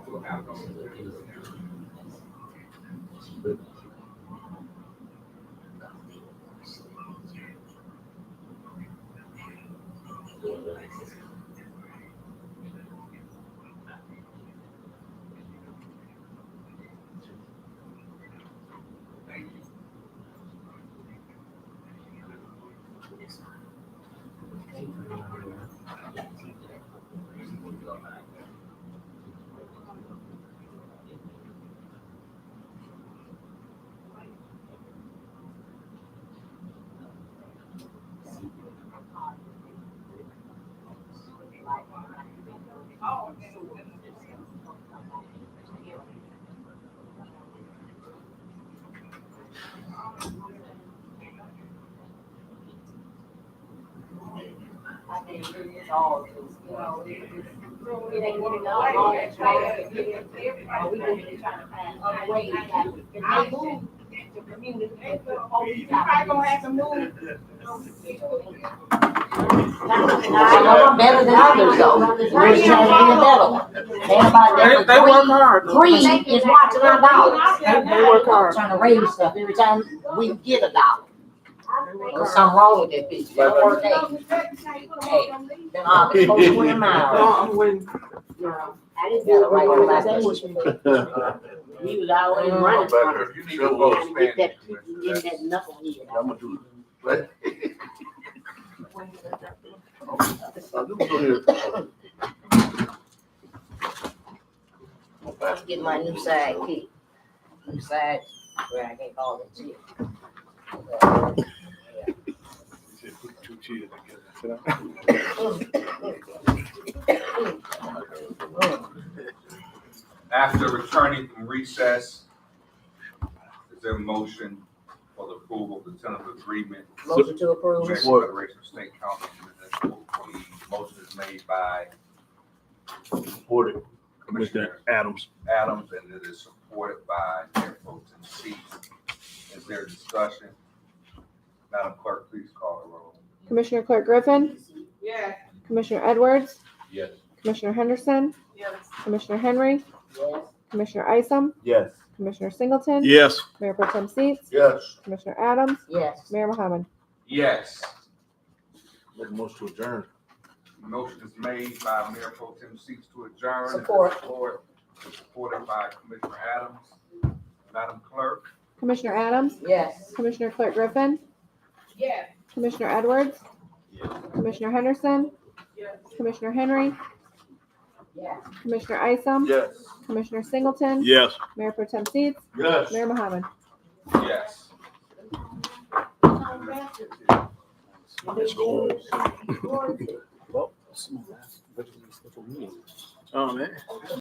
We'll have those. I think it's all just, you know, it ain't getting out all that traffic. We just trying to find other ways that if they move the community, they put all these guys gonna have to move. Some of them better than others though. We're just trying to be a better one. They work hard. Greed is watching our dollars. They work hard. Trying to raise stuff every time we get a dollar. There's something wrong with that bitch. That work, hey, them all the 20 miles. I didn't get it right on last day. He was always running from it. You need to vote, Trying to get that knuckle here. I'm gonna do it. Let's get my new side key. New side where I can call it chick. After returning from recess, is there a motion for the approval of the tentative agreement? Motion to approve. Michigan Federation of State Council. The motion is made by Supported. Commissioner Adams. Adams, and it is supported by Mayor Pro Tem Seats. Is there discussion? Madam Clerk, please call the roll. Commissioner Clark Griffin, Yes. Commissioner Edwards, Yes. Commissioner Henderson, Yes. Commissioner Henry, Yes. Commissioner Isom, Yes. Commissioner Singleton, Yes. Mayor Pro Tem Seats, Yes. Commissioner Adams, Yes. Mayor Mohammed. Yes. Make a motion to adjourn. Motion is made by Mayor Pro Tem Seats to adjourn. Support. Supported by Commissioner Adams. Madam Clerk? Commissioner Adams, Yes. Commissioner Clark Griffin, Yes. Commissioner Edwards, Commissioner Henderson, Yes. Commissioner Henry, Yes. Commissioner Isom, Yes. Commissioner Singleton, Yes. Mayor Pro Tem Seats, Yes. Mayor Mohammed. Yes. Let's go. Well, oh man.